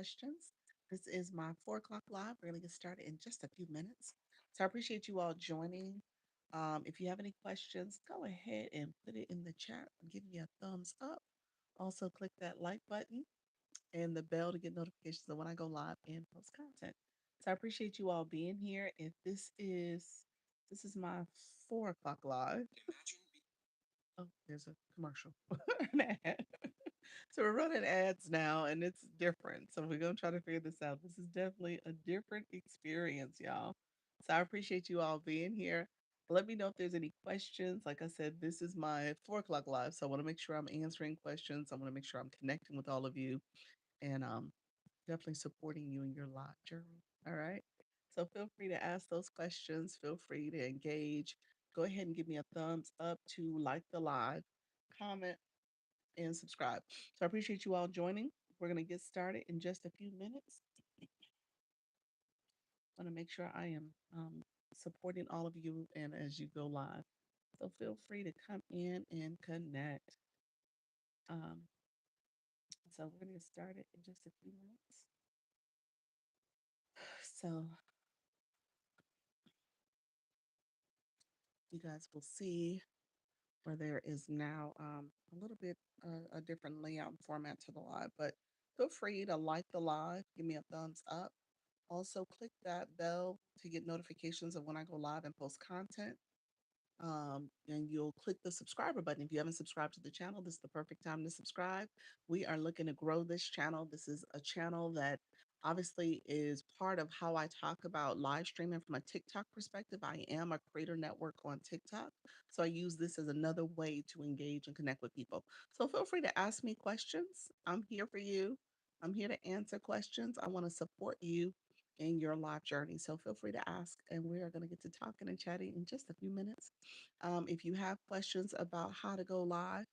questions. This is my 4 o'clock live. We're going to get started in just a few minutes. So I appreciate you all joining. If you have any questions, go ahead and put it in the chat. Give me a thumbs up. Also, click that like button and the bell to get notifications of when I go live and post content. So I appreciate you all being here. If this is my 4 o'clock live. Oh, there's a commercial. An ad. So we're running ads now and it's different. So we're gonna try to figure this out. This is definitely a different experience, y'all. So I appreciate you all being here. Let me know if there's any questions. Like I said, this is my 4 o'clock live. So I want to make sure I'm answering questions. I want to make sure I'm connecting with all of you and definitely supporting you in your live journey. All right. So feel free to ask those questions. Feel free to engage. Go ahead and give me a thumbs up to like the live, comment, and subscribe. So I appreciate you all joining. We're going to get started in just a few minutes. I want to make sure I am supporting all of you and as you go live. So feel free to come in and connect. Um, so we're going to get started in just a few minutes. So you guys will see where there is now a little bit a different layout and format to the live, but feel free to like the live, give me a thumbs up. Also, click that bell to get notifications of when I go live and post content. And you'll click the subscriber button. If you haven't subscribed to the channel, this is the perfect time to subscribe. We are looking to grow this channel. This is a channel that obviously is part of how I talk about live streaming from a TikTok perspective. I am a creator network on TikTok. So I use this as another way to engage and connect with people. So feel free to ask me questions. I'm here for you. I'm here to answer questions. I want to support you in your life journey. So feel free to ask, and we are going to get to talking and chatting in just a few minutes. If you have questions about how to go live,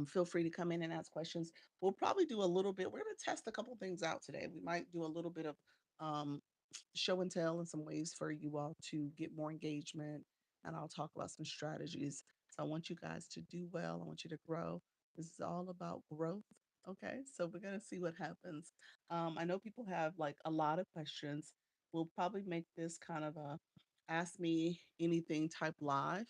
feel free to come in and ask questions. We'll probably do a little bit. We're going to test a couple things out today. We might do a little bit of um, show and tell and some ways for you all to get more engagement. And I'll talk about some strategies. So I want you guys to do well. I want you to grow. This is all about growth. Okay, so we're gonna see what happens. I know people have like a lot of questions. We'll probably make this kind of a ask me anything type live.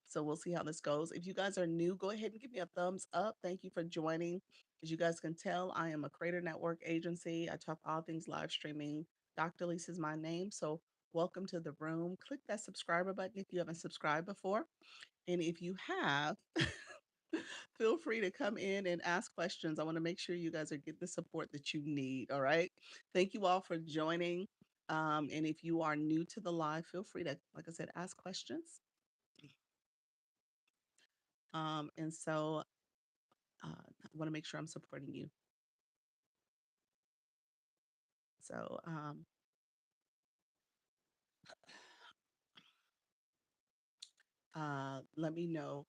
So we'll see how this goes. If you guys are new, go ahead and give me a thumbs up. Thank you for joining. As you guys can tell, I am a creator network agency. I talk all things live streaming. Dr. Lisa is my name. So welcome to the room. Click that subscriber button if you haven't subscribed before. And if you have, feel free to come in and ask questions. I want to make sure you guys are getting the support that you need. All right. Thank you all for joining. And if you are new to the live, feel free to, like I said, ask questions. And so I want to make sure I'm supporting you. So let me know.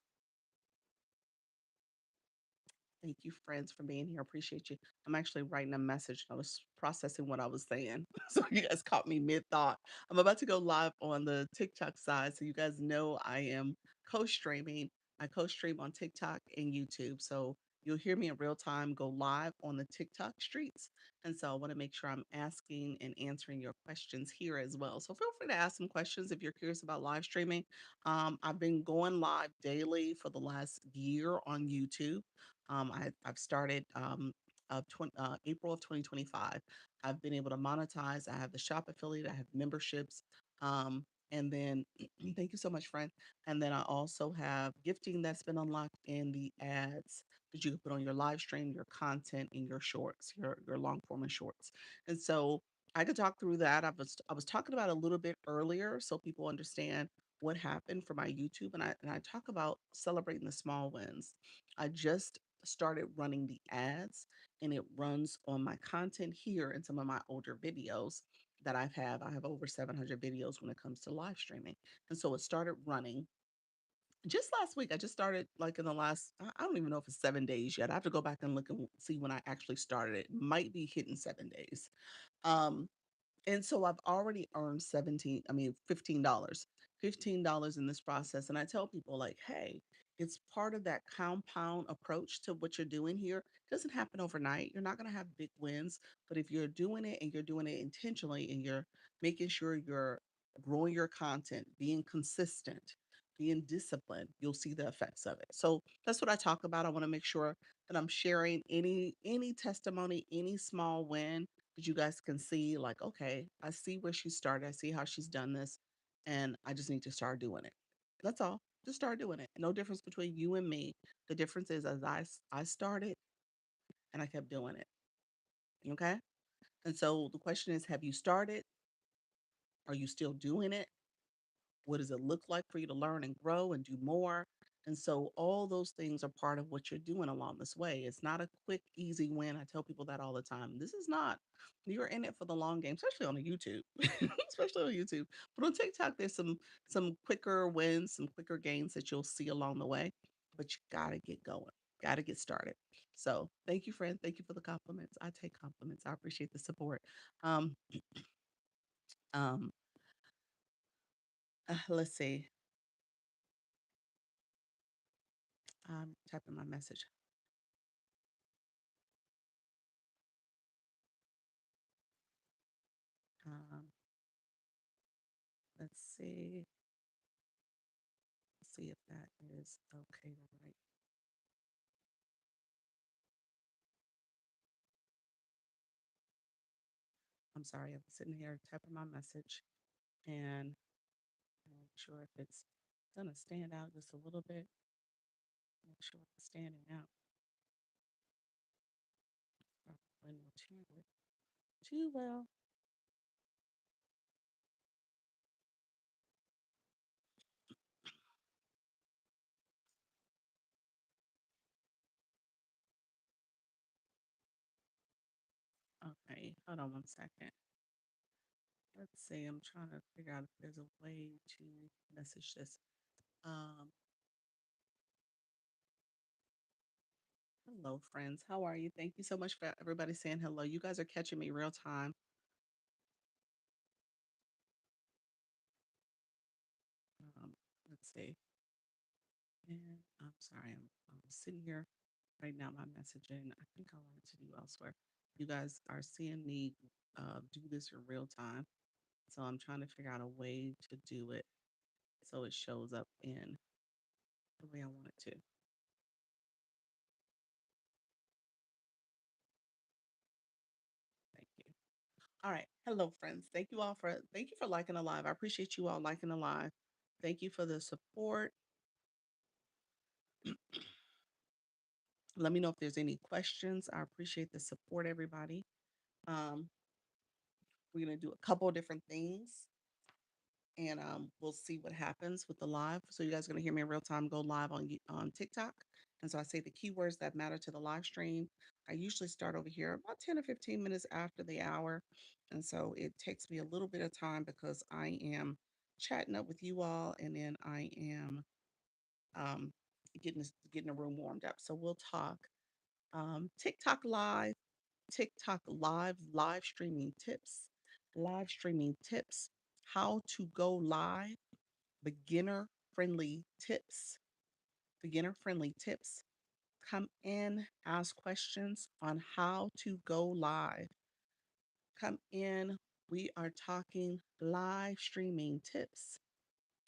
Thank you, friends, for being here. Appreciate you. I'm actually writing a message. I was processing what I was saying. So you guys caught me mid thought. I'm about to go live on the TikTok side. So you guys know I am co-streaming. I co-stream on TikTok and YouTube. So you'll hear me in real time go live on the TikTok streets. And so I want to make sure I'm asking and answering your questions here as well. So feel free to ask some questions if you're curious about live streaming. I've been going live daily for the last year on YouTube. I've started April of 2025. I've been able to monetize. I have the shop affiliate. I have memberships. And then thank you so much, friend. And then I also have gifting that's been unlocked in the ads that you can put on your live stream, your content, in your shorts, your long form and shorts. And so I could talk through that. I was talking about it a little bit earlier so people understand what happened for my YouTube. And I talk about celebrating the small wins. I just started running the ads and it runs on my content here and some of my older videos that I've have. I have over 700 videos when it comes to live streaming. And so it started running just last week. I just started like in the last, I don't even know if it's 7 days yet. I have to go back and look and see when I actually started. It might be hitting 7 days. Um, and so I've already earned $15 in this process. And I tell people like, hey, It's part of that compound approach to what you're doing here. It doesn't happen overnight. You're not going to have big wins, but if you're doing it and you're doing it intentionally and you're making sure you're growing your content, being consistent, being disciplined, you'll see the effects of it. So that's what I talk about. I want to make sure that I'm sharing any testimony, any small win that you guys can see like, okay, I see where she started. I see how she's done this and I just need to start doing it. That's all. Just start doing it. No difference between you and me. The difference is as I started and I kept doing it. Okay. And so the question is, have you started? Are you still doing it? What does it look like for you to learn and grow and do more? And so all those things are part of what you're doing along this way. It's not a quick, easy win. I tell people that all the time. This is not, you're in it for the long game, especially on YouTube, especially on YouTube. But on TikTok, there's some quicker wins, some quicker gains that you'll see along the way. But you gotta get going, gotta get started. So thank you, friend. Thank you for the compliments. I take compliments. I appreciate the support. Um, um, let's see. I'm typing my message. Um, let's see. See if that is okay to write. I'm sorry, I'm sitting here typing my message and I'm not sure if it's gonna stand out just a little bit. Not sure if it's standing out. Probably not too well. Okay, hold on 1 second. Let's see. I'm trying to figure out if there's a way to message this. Um, Hello, friends. How are you? Thank you so much for everybody saying hello. You guys are catching me real time. Um, let's see. And I'm sorry, I'm sitting here right now. My messaging, I think I wanted to do elsewhere. You guys are seeing me do this in real time. So I'm trying to figure out a way to do it so it shows up in the way I want it to. Thank you. All right. Hello, friends. Thank you for liking the live. I appreciate you all liking the live. Thank you for the support. Let me know if there's any questions. I appreciate the support, everybody. Um, we're gonna do a couple of different things and we'll see what happens with the live. So you guys are gonna hear me in real time go live on TikTok. And so I say the keywords that matter to the live stream. I usually start over here about 10 or 15 minutes after the hour. And so it takes me a little bit of time because I am chatting up with you all and then I am um, getting the room warmed up. So we'll talk TikTok live, TikTok live streaming tips, live streaming tips, how to go live, beginner friendly tips, beginner friendly tips. Come in, ask questions on how to go live. Come in. We are talking live streaming tips.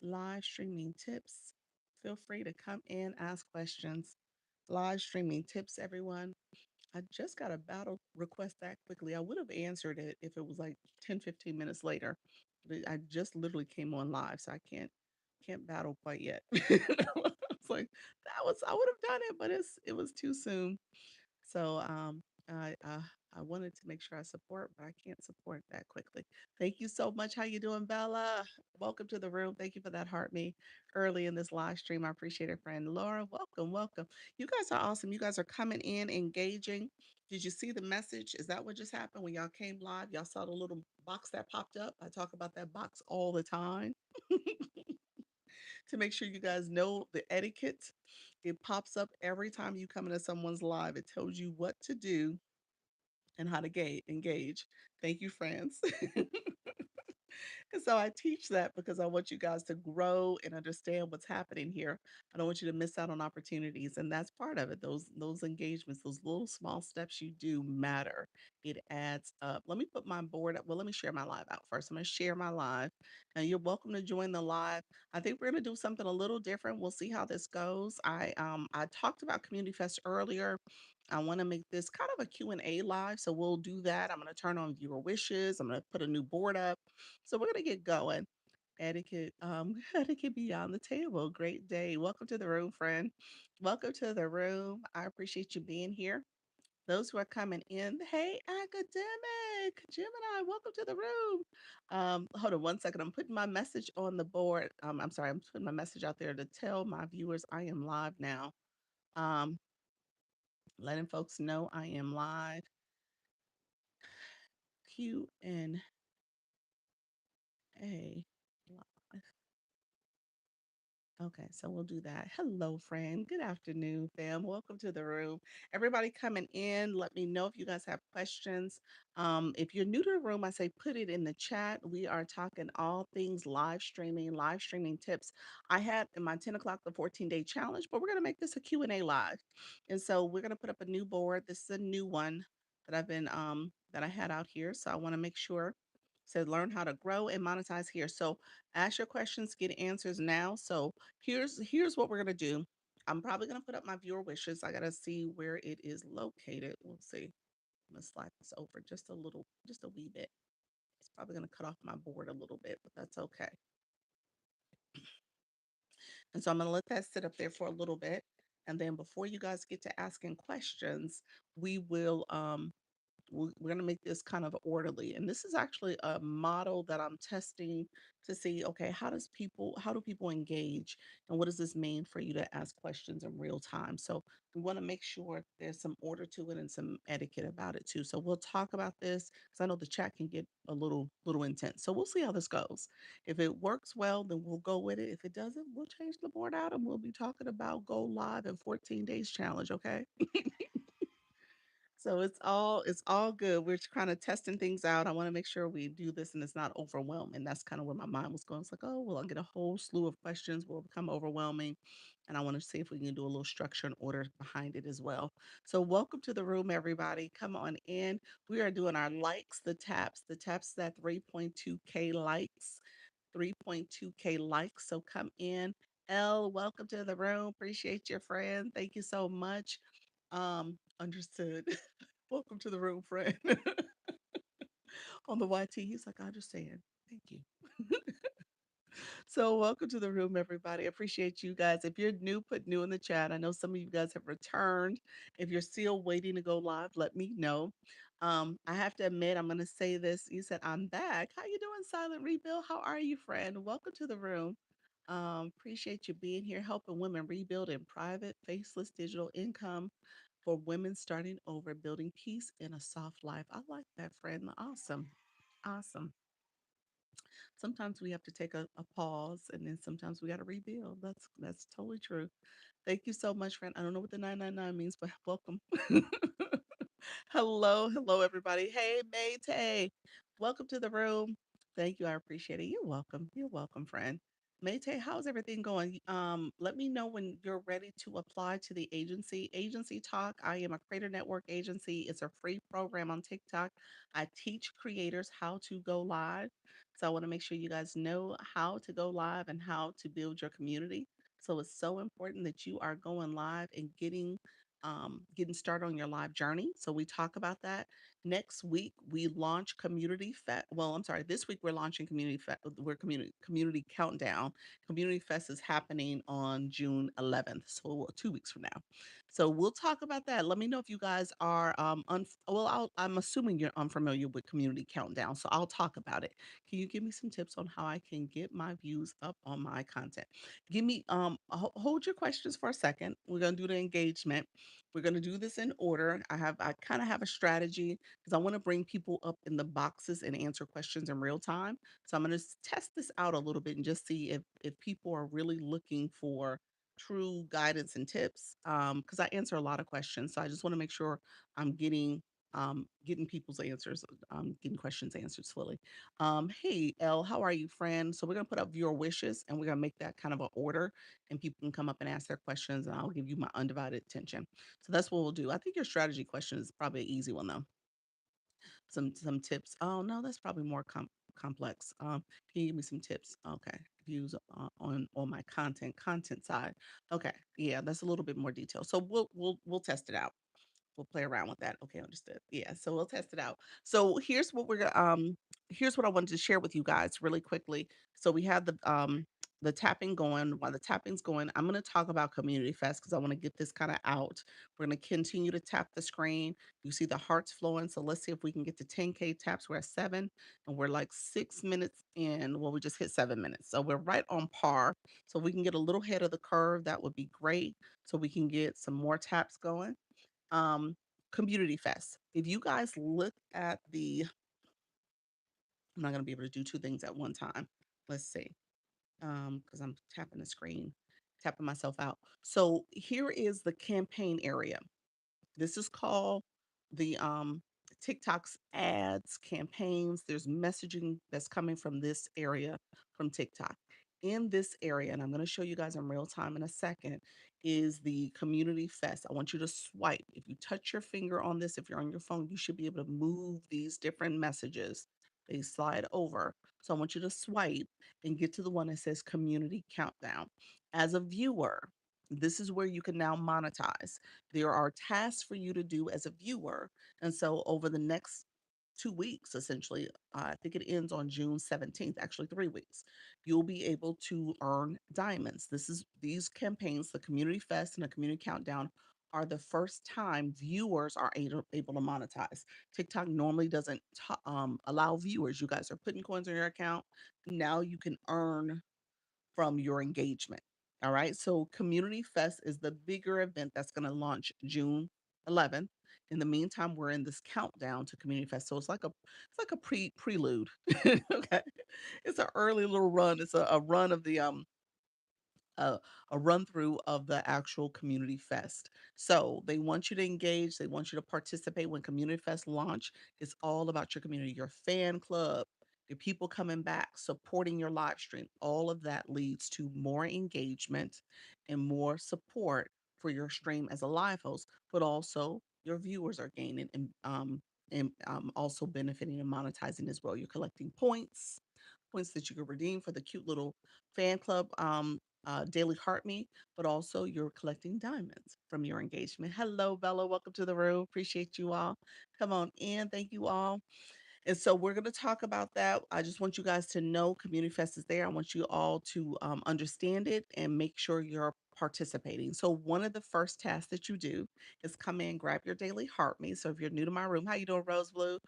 Live streaming tips. Feel free to come in, ask questions. Live streaming tips, everyone. I just got a battle request that quickly. I would have answered it if it was like 10, 15 minutes later. But I just literally came on live, so I can't battle quite yet. It's like I would have done it, but it was too soon. So I wanted to make sure I support, but I can't support that quickly. Thank you so much. How you doing, Bella? Welcome to the room. Thank you for that heart me early in this live stream. I appreciate it, friend. Laura, welcome, welcome. You guys are awesome. You guys are coming in, engaging. Did you see the message? Is that what just happened when y'all came live? Y'all saw the little box that popped up? I talk about that box all the time to make sure you guys know the etiquette. It pops up every time you come into someone's live. It tells you what to do and how to engage. Thank you, friends. And so I teach that because I want you guys to grow and understand what's happening here. I don't want you to miss out on opportunities, and that's part of it. Those engagements, those little small steps you do matter. It adds up. Let me put my board up. Well, let me share my live out first. I'm going to share my live, and you're welcome to join the live. I think we're going to do something a little different. We'll see how this goes. I talked about Community Fest earlier. I want to make this kind of a Q&A live, so we'll do that. I'm going to turn on viewer wishes. I'm going to put a new board up. So we're going to get going. Etiquette, etiquette beyond the table. Great day. Welcome to the room, friend. Welcome to the room. I appreciate you being here. Those who are coming in, hey, academic, Gemini, welcome to the room. Hold on one second. I'm putting my message on the board. I'm sorry, I'm putting my message out there to tell my viewers I am live now. Um, letting folks know I am live. Q and A. Okay, so we'll do that. Hello, friend. Good afternoon, fam. Welcome to the room. Everybody coming in, let me know if you guys have questions. If you're new to the room, I say put it in the chat. We are talking all things live streaming tips. I had in my 10 o'clock the 14-day challenge, but we're going to make this a Q&A live. And so we're going to put up a new board. This is a new one that I've been that I had out here. So I want to make sure. So learn how to grow and monetize here. So ask your questions, get answers now. So here's what we're gonna do. I'm probably gonna put up my viewer wishes. I gotta see where it is located. We'll see. I'm gonna slide this over just a little, just a wee bit. It's probably gonna cut off my board a little bit, but that's okay. And so I'm gonna let that sit up there for a little bit. And then before you guys get to asking questions, we will we're going to make this kind of orderly, and this is actually a model that I'm testing to see, okay, how do people engage, and what does this mean for you to ask questions in real time? So we want to make sure there's some order to it and some etiquette about it too. So we'll talk about this because I know the chat can get a little intense, so we'll see how this goes. If it works well, then we'll go with it. If it doesn't, we'll change the board out and we'll be talking about go live in 14 days challenge. Okay. So it's all good. We're just kind of testing things out. I want to make sure we do this and it's not overwhelming. That's kind of where my mind was going. It's like, oh, well, I'll get a whole slew of questions will become overwhelming. And I want to see if we can do a little structure and order behind it as well. So welcome to the room, everybody. Come on in. We are doing our likes, the taps. The taps that 3.2K likes. 3.2K likes. So come in. L, welcome to the room. Appreciate your friend. Thank you so much. Understood. Welcome to the room, friend. On the YT, he's like, I understand. Thank you. So, welcome to the room, everybody. Appreciate you guys. If you're new, put new in the chat. I know some of you guys have returned. If you're still waiting to go live, let me know. I have to admit, I'm going to say this. You said I'm back. How you doing, Silent Rebuild? How are you, friend? Welcome to the room. Appreciate you being here, helping women rebuild in private, faceless digital income for women starting over, building peace in a soft life. I like that, friend. Awesome. Awesome. Sometimes we have to take a pause and then sometimes we got to rebuild. That's totally true. Thank you so much, friend. I don't know what the 999 means, but welcome. Hello, everybody. Hey, Mayte. Welcome to the room. Thank you. I appreciate it. You're welcome. You're welcome, friend. Mayte, how's everything going? Let me know when you're ready to apply to the agency. Agency Talk. I am a creator network agency. It's a free program on TikTok. I teach creators how to go live. So I want to make sure you guys know how to go live and how to build your community. So it's so important that you are going live and getting started on your live journey. So we talk about that. Next week we launch Community Fest. Well, I'm sorry, this week we're launching Community Fest. We're Community Countdown. Community Fest is happening on June 11th, so 2 weeks from now. So we'll talk about that. Let me know if you guys are well. I'm assuming you're unfamiliar with Community Countdown, so I'll talk about it. Can you give me some tips on how I can get my views up on my content? Give me hold your questions for a second. We're gonna do the engagement. We're gonna do this in order. I kind of have a strategy because I want to bring people up in the boxes and answer questions in real time. So I'm gonna test this out a little bit and just see if people are really looking for true guidance and tips. Because I answer a lot of questions. So I just want to make sure I'm getting getting people's answers, getting questions answered slowly. Hey, L, how are you, friend? So we're gonna put up viewer wishes, and we're gonna make that kind of an order, and people can come up and ask their questions, and I'll give you my undivided attention. So that's what we'll do. I think your strategy question is probably an easy one though. Some tips. Oh no, that's probably more complex. Can you give me some tips? Okay, views on my content side. Okay, yeah, that's a little bit more detail. So we'll test it out. We'll play around with that. Okay, understood. Yeah, so we'll test it out. So here's what I wanted to share with you guys really quickly. So we have the tapping going. While the tapping's going, I'm going to talk about Community Fest because I want to get this kind of out. We're going to continue to tap the screen. You see the hearts flowing. So let's see if we can get to 10K taps. We're at 7 and we're like 6 minutes in. Well, we just hit 7 minutes. So we're right on par. So if we can get a little head of the curve, that would be great. So we can get some more taps going. um Community Fest. If you guys look at the, I'm not going to be able to do two things at one time. Let's see. Because I'm tapping the screen, tapping myself out. So here is the campaign area. This is called the TikTok's ads, campaigns. There's messaging that's coming from this area from TikTok. In this area, and I'm going to show you guys in real time in a second, is the Community Fest. I want you to swipe. If you touch your finger on this, if you're on your phone, you should be able to move these different messages. They slide over. So I want you to swipe and get to the one that says Community Countdown. As a viewer, this is where you can now monetize. There are tasks for you to do as a viewer. And so over the next 2 weeks, essentially, I think it ends on June 17th, actually 3 weeks, you'll be able to earn diamonds. These campaigns, the Community Fest and the Community Countdown, are the first time viewers are able to monetize. TikTok normally doesn't allow viewers. You guys are putting coins in your account. Now you can earn from your engagement. All right. So Community Fest is the bigger event that's going to launch June 11th. In the meantime, we're in this countdown to Community Fest. So it's like a prelude. Okay. It's an early little run. It's a run of the a, a run through of the actual Community Fest. So they want you to engage, they want you to participate when Community Fest launch. It's all about your community, your fan club, the people coming back, supporting your live stream. All of that leads to more engagement and more support for your stream as a live host, but also your viewers are gaining and also benefiting and monetizing as well. You're collecting points that you can redeem for the cute little fan club daily HeartMe, but also you're collecting diamonds from your engagement. Hello, Bella. Welcome to the room. Appreciate you all. Come on in. Thank you all. And so we're going to talk about that. I just want you guys to know Community Fest is there. I want you all to understand it and make sure you're participating. So one of the first tasks that you do is come in, grab your daily heart me. So if you're new to my room, how you doing, Rose Blue?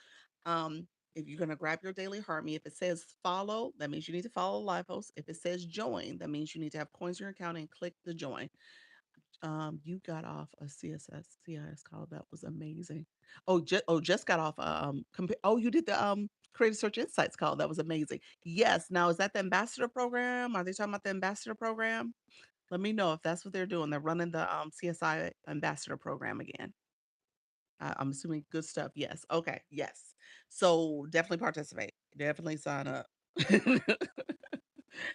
If you're going to grab your daily heart me, if it says follow, that means you need to follow live host. If it says join, that means you need to have coins in your account and click the join. You got off a CIS call. That was amazing. Just got off. You did the Creative Search Insights call. That was amazing. Yes. Now, is that the ambassador program? Are they talking about the ambassador program? Let me know if that's what they're doing. They're running the CSI ambassador program again. I'm assuming good stuff. Yes. Okay. Yes. So definitely participate. Definitely sign up.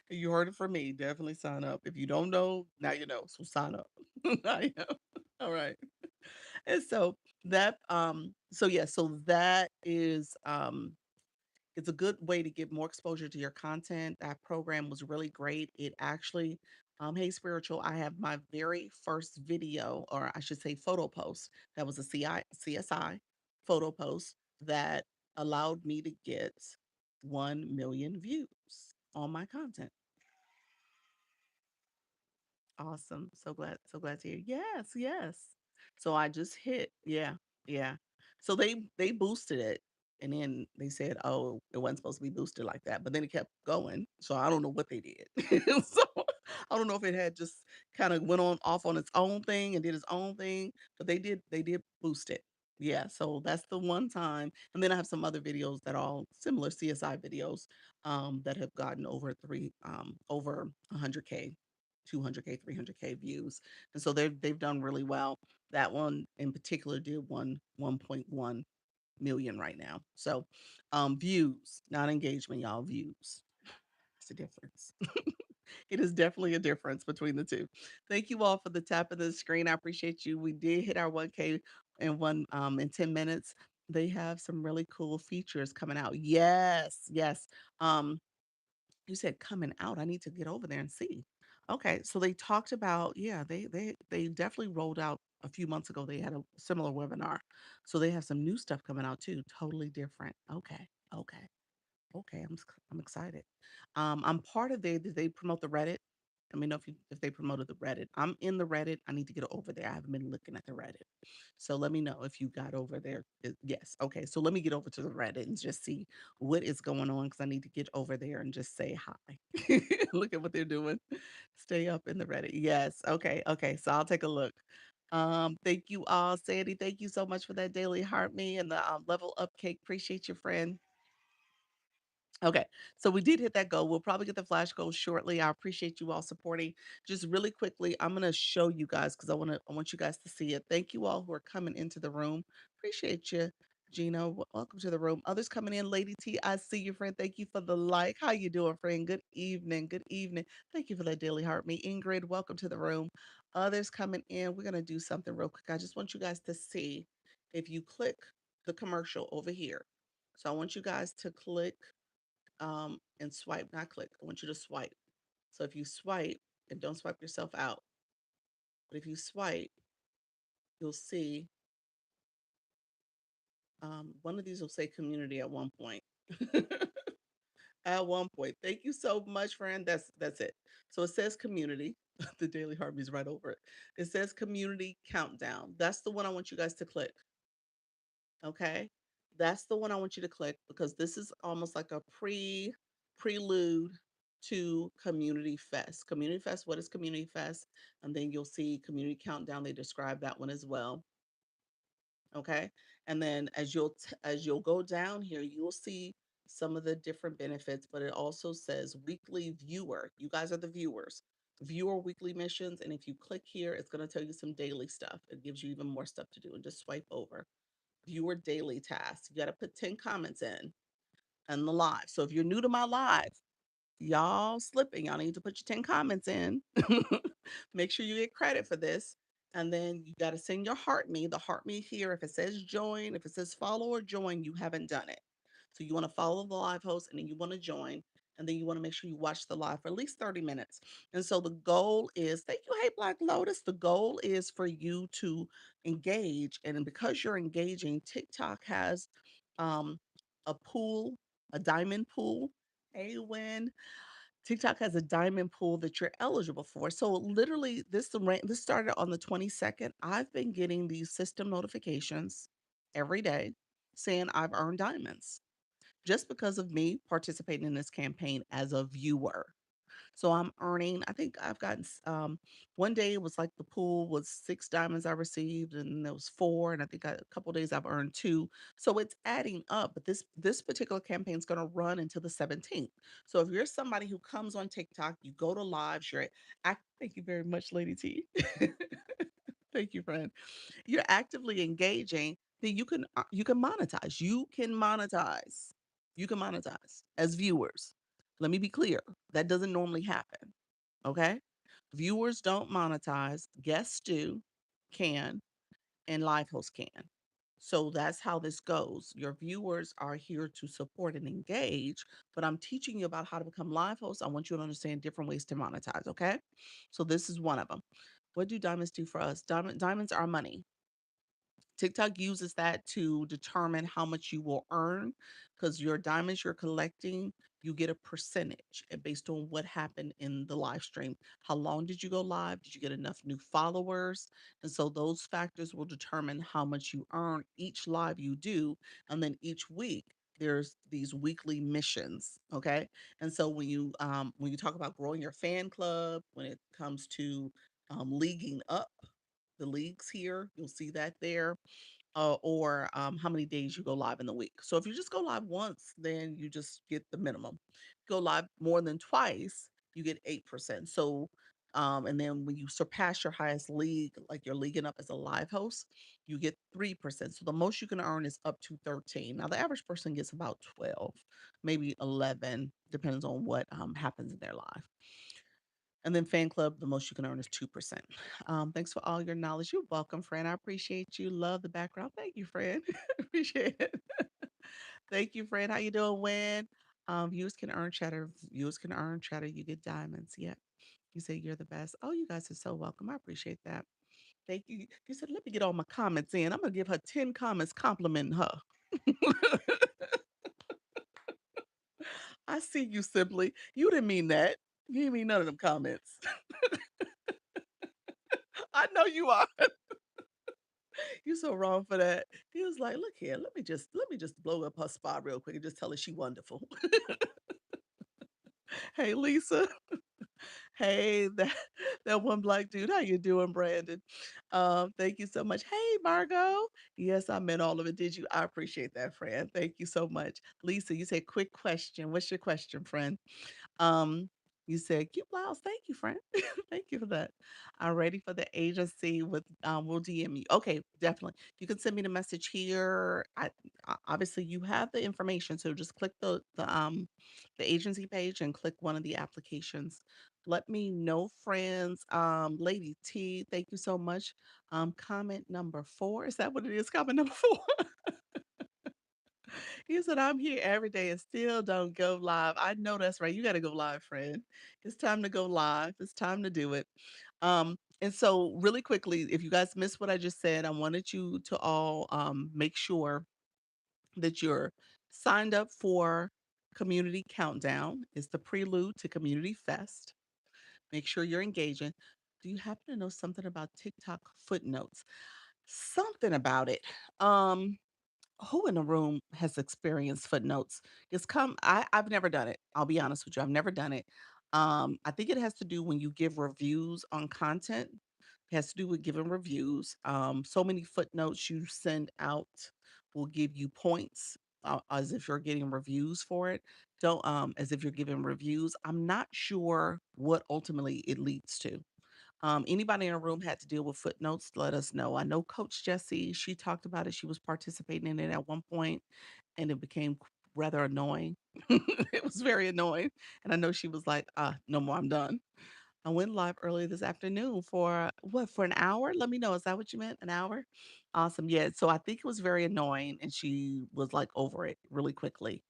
You heard it from me. Definitely sign up. If you don't know, now you know. So sign up. Now you know. All right. And so that is it's a good way to get more exposure to your content. That program was really great. It actually, hey spiritual, I have my very first video, or I should say photo post, that was a CSI photo post that allowed me to get 1 million views on my content. Awesome. So glad to hear. Yes, yes. So I just hit, yeah, yeah. So they boosted it and then they said, "Oh, it wasn't supposed to be boosted like that." But then it kept going. So I don't know what they did. So I don't know if it had just kind of went on off on its own thing and did its own thing, but they did boost it. Yeah, so that's the one time. And then I have some other videos that are all similar CSI videos that have gotten over 100K 200K, 300K views. And so they've done really well. That one in particular did 1.1 million right now. So views, not engagement, y'all, views. It's a difference. It is definitely a difference between the two. Thank you all for the tap of the screen. I appreciate you. We did hit our 1K in 10 minutes. They have some really cool features coming out. Yes, yes. Um, you said coming out. I need to get over there and see. Okay, so they talked about, yeah, they definitely rolled out a few months ago. They had a similar webinar. So they have some new stuff coming out too, totally different. Okay. Okay. Okay, I'm excited. I'm part of did they promote the Reddit? Let me know if they promoted the Reddit. I'm in the Reddit. I need to get over there. I haven't been looking at the Reddit. So let me know if you got over there. Yes. Okay. So let me get over to the Reddit and just see what is going on because I need to get over there and just say hi. Look at what they're doing. Stay up in the Reddit. Yes. Okay. Okay. So I'll take a look. Thank you all. Sandy, thank you so much for that daily heart me and the level up cake. Appreciate your friend. Okay, so we did hit that goal. We'll probably get the flash goal shortly. I appreciate you all supporting. Just really quickly, I'm gonna show you guys because I want you guys to see it. Thank you all who are coming into the room. Appreciate you, Gina. Welcome to the room. Others coming in, Lady T. I see you, friend. Thank you for the like. How you doing, friend? Good evening. Good evening. Thank you for that daily heart. Me, Ingrid. Welcome to the room. Others coming in. We're gonna do something real quick. I just want you guys to see if you click the commercial over here. So I want you guys to click and swipe, not click. I want you to swipe. So if you swipe, and don't swipe yourself out, but if you swipe, you'll see one of these will say community at one point. At one point. Thank you so much, friend. That's it. So it says community. The Daily Harvey is right over it. It says community countdown. That's the one I want you guys to click. Okay. That's the one I want you to click because this is almost like a prelude to Community Fest. Community Fest, what is Community Fest? And then you'll see Community Countdown. They describe that one as well. Okay. And then as you'll go down here, you'll see some of the different benefits, but it also says weekly viewer. You guys are the viewers. Viewer weekly missions. And if you click here, it's going to tell you some daily stuff. It gives you even more stuff to do and just swipe over viewer daily tasks. You got to put 10 comments in and the live. So if you're new to my live, y'all slipping, y'all need to put your 10 comments in. Make sure you get credit for this. And then you got to send your heart me. The heart me here, if it says join, if it says follow or join, you haven't done it. So you want to follow the live host and then you want to join. And then you want to make sure you watch the live for at least 30 minutes. And so the goal is, thank you, Hey Black Lotus. The goal is for you to engage. And because you're engaging, TikTok has um, a pool, a diamond pool. Hey, Win. TikTok has a diamond pool that you're eligible for. So literally, this started on the 22nd. I've been getting these system notifications every day saying I've earned diamonds just because of me participating in this campaign as a viewer. So I'm earning, I think I've gotten one day it was like the pool was 6 diamonds I received, and there was four, and I think a couple days I've earned two. So it's adding up. But this particular campaign is going to run until the 17th. So if you're somebody who comes on TikTok, you go to lives, thank you very much, Lady T. Thank you, friend. You're actively engaging, then you can monetize. You can monetize. You can monetize as viewers. Let me be clear. That doesn't normally happen. Okay? Viewers don't monetize, guests do, can, and live hosts can. So that's how this goes. Your viewers are here to support and engage, but I'm teaching you about how to become live hosts. I want you to understand different ways to monetize, okay? So this is one of them. What do diamonds do for us? Diamonds are money. TikTok uses that to determine how much you will earn because your diamonds you're collecting, you get a percentage based on what happened in the live stream. How long did you go live? Did you get enough new followers? And so those factors will determine how much you earn each live you do. And then each week, there's these weekly missions. Okay. And so when you talk about growing your fan club, when it comes to leaguing up, the leagues here, you'll see that there or how many days you go live in the week. So if you just go live once, then you just get the minimum. Go live more than twice, you get 8%. So And then when you surpass your highest league, like you're leaguing up as a live host, you get 3%. So the most you can earn is up to 13. Now the average person gets about 12, maybe 11, depends on what happens in their life. And then fan club, the most you can earn is 2%. Thanks for all your knowledge. You're welcome, friend. I appreciate you. Love the background. Thank you, friend. Appreciate it. Thank you, friend. How you doing, Win? Viewers can earn cheddar. Viewers can earn cheddar. You get diamonds. Yeah. You say you're the best. Oh, you guys are so welcome. I appreciate that. Thank you. You said, let me get all my comments in. I'm gonna give her 10 comments complimenting her. I see you, Simply. You didn't mean that. You didn't mean none of them comments. I know you are. You so wrong for that. He was like, look here, let me just blow up her spot real quick and just tell her she wonderful. Hey Lisa. Hey, that one black dude. How you doing, Brandon? Thank you so much. Hey, Margot. Yes, I meant all of it. Did you? I appreciate that, friend. Thank you so much. Lisa, you said quick question. What's your question, friend? Um, you said cute blouse. Thank you, friend. Thank you for that. I'm ready for the agency with we'll DM you. Okay, definitely. You can send me the message here. Obviously you have the information, so just click the agency page and click one of the applications. Let me know, friends. Lady T, thank you so much. Comment number 4. Is that what it is? Comment number 4. He said, I'm here every day and still don't go live. I know that's right. You got to go live, friend. It's time to go live. It's time to do it. And so, really quickly, if you guys missed what I just said, I wanted you to all make sure that you're signed up for Community Countdown. It's the prelude to Community Fest. Make sure you're engaging. Do you happen to know something about TikTok footnotes? Something about it. Who in the room has experienced footnotes? I've never done it. I'll be honest with you. I've never done it. I think it has to do when you give reviews on content. It has to do with giving reviews. So many footnotes you send out will give you points as if you're getting reviews for it. Don't as if you're giving reviews. I'm not sure what ultimately it leads to. Anybody in the room had to deal with footnotes, let us know. I know Coach Jessie, she talked about it. She was participating in it at one point, and it became rather annoying. It was very annoying. And I know she was like, no more, I'm done. I went live earlier this afternoon for what, for an hour? Let me know. Is that what you meant? An hour? Awesome. Yeah. So I think it was very annoying, and she was like over it really quickly.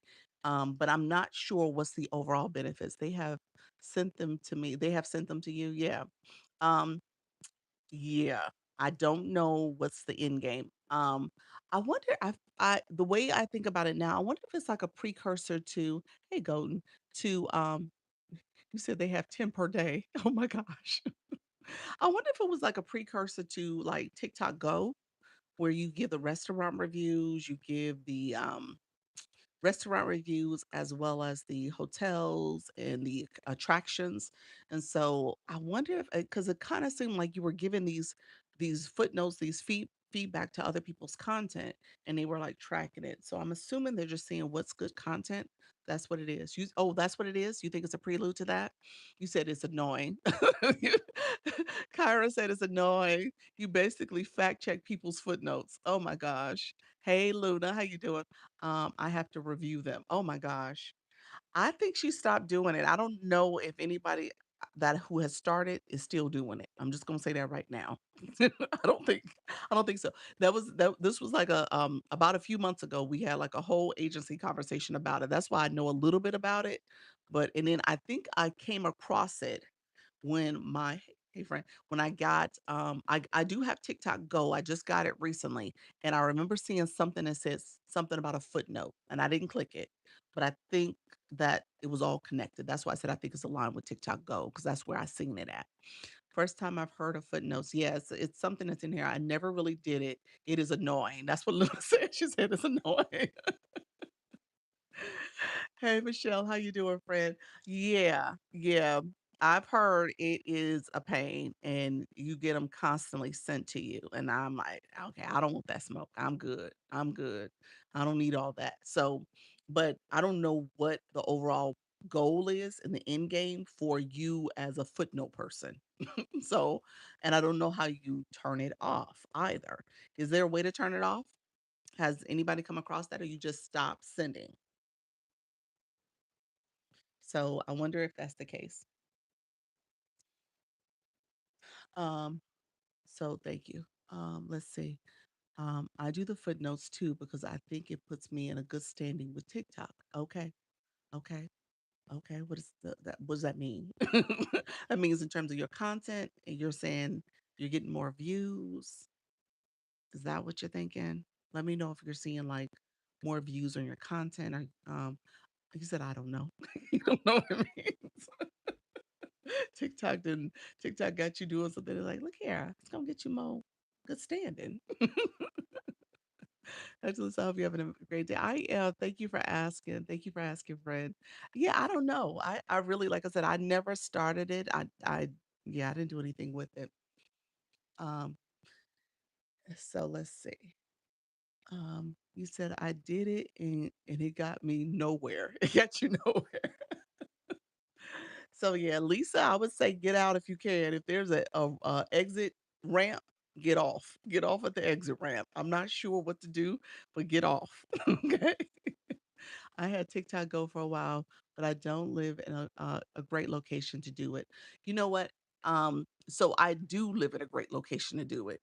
But I'm not sure what's the overall benefits. They have sent them to me. They have sent them to you. Yeah. Um, yeah, I don't know what's the end game. I wonder I the way I think about it now, I wonder if it's like a precursor to, hey Golden, to you said they have 10 per day. Oh my gosh. I wonder if it was like a precursor to like TikTok Go, where you give the restaurant reviews, you give the restaurant reviews as well as the hotels and the attractions. And so I wonder if because it kind of seemed like you were giving these footnotes, these feedback to other people's content, and they were like tracking it. So I'm assuming they're just seeing what's good content. That's what it is. That's what it is. You think it's a prelude to that? You said it's annoying. Kyra said it's annoying. You basically fact check people's footnotes. Oh my gosh. Hey Luna, how you doing? I have to review them. Oh my gosh. I think she stopped doing it. I don't know if anybody that who has started is still doing it. I'm just gonna say that right now. I don't think so. This was like a about a few months ago we had like a whole agency conversation about it. That's why I know a little bit about it. But and then I think I came across it when my hey friend, when I got I do have TikTok Go. I just got it recently, and I remember seeing something that says something about a footnote, and I didn't click it, but I think that it was all connected. That's why I said I think it's aligned with TikTok Go because that's where I seen it at. First time I've heard of footnotes. Yes, it's something that's in here. I never really did it. It is annoying. That's what Luna said. She said it's annoying. Hey Michelle, how you doing, friend? Yeah, yeah. I've heard it is a pain and you get them constantly sent to you. And I'm like, okay, I don't want that smoke. I'm good. I'm good. I don't need all that. So, but I don't know what the overall goal is in the end game for you as a footnote person. So, and I don't know how you turn it off either. Is there a way to turn it off? Has anybody come across that, or you just stop sending? So I wonder if that's the case. Um, so thank you. Let's see. I do the footnotes too because I think it puts me in a good standing with TikTok. Okay, okay, okay. What does that mean? That means in terms of your content, and you're saying you're getting more views. Is that what you're thinking? Let me know if you're seeing like more views on your content or like you said, I don't know. You don't know what it means. TikTok didn't TikTok got you doing something. They're like, look here, it's gonna get you more good standing. Actually, so I hope you're having a great day. Thank you for asking. Thank you for asking, friend. Yeah, I don't know. I really, like I said, I never started it. Yeah, I didn't do anything with it. Um, so let's see. You said I did it and it got me nowhere. It got you nowhere. So yeah, Lisa, I would say get out if you can. If there's a exit ramp, get off. Get off at the exit ramp. I'm not sure what to do, but get off. Okay. I had TikTok Go for a while, but I don't live in a great location to do it. You know what? So I do live in a great location to do it.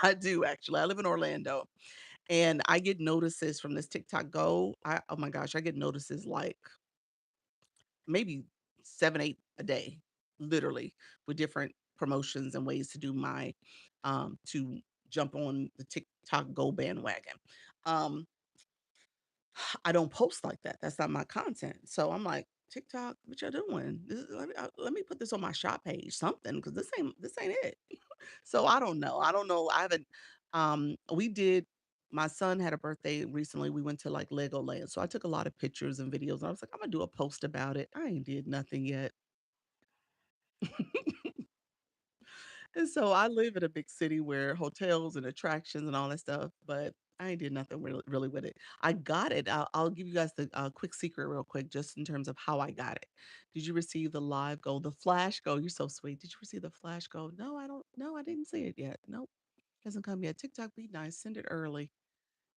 I do actually. I live in Orlando, and I get notices from this TikTok Go. Oh my gosh, I get notices like maybe 7, 8 a day, literally, with different promotions and ways to do my to jump on the TikTok Go bandwagon. Um, I don't post like that. That's not my content. So I'm like, TikTok, what y'all doing? Let me put this on my shop page, something, because this ain't it. So I don't know. I don't know. I haven't. We did. My son had a birthday recently. We went to like Legoland, so I took a lot of pictures and videos. And I was like, I'm gonna do a post about it. I ain't did nothing yet. And so I live in a big city where hotels and attractions and all that stuff, but I ain't did nothing really with it. I got it. I'll give you guys the quick secret real quick, just in terms of how I got it. Did you receive the live goal, the flash goal? You're so sweet. Did you receive the flash goal? No, I don't. No, I didn't see it yet. Nope, hasn't come yet. TikTok, be nice. Send it early.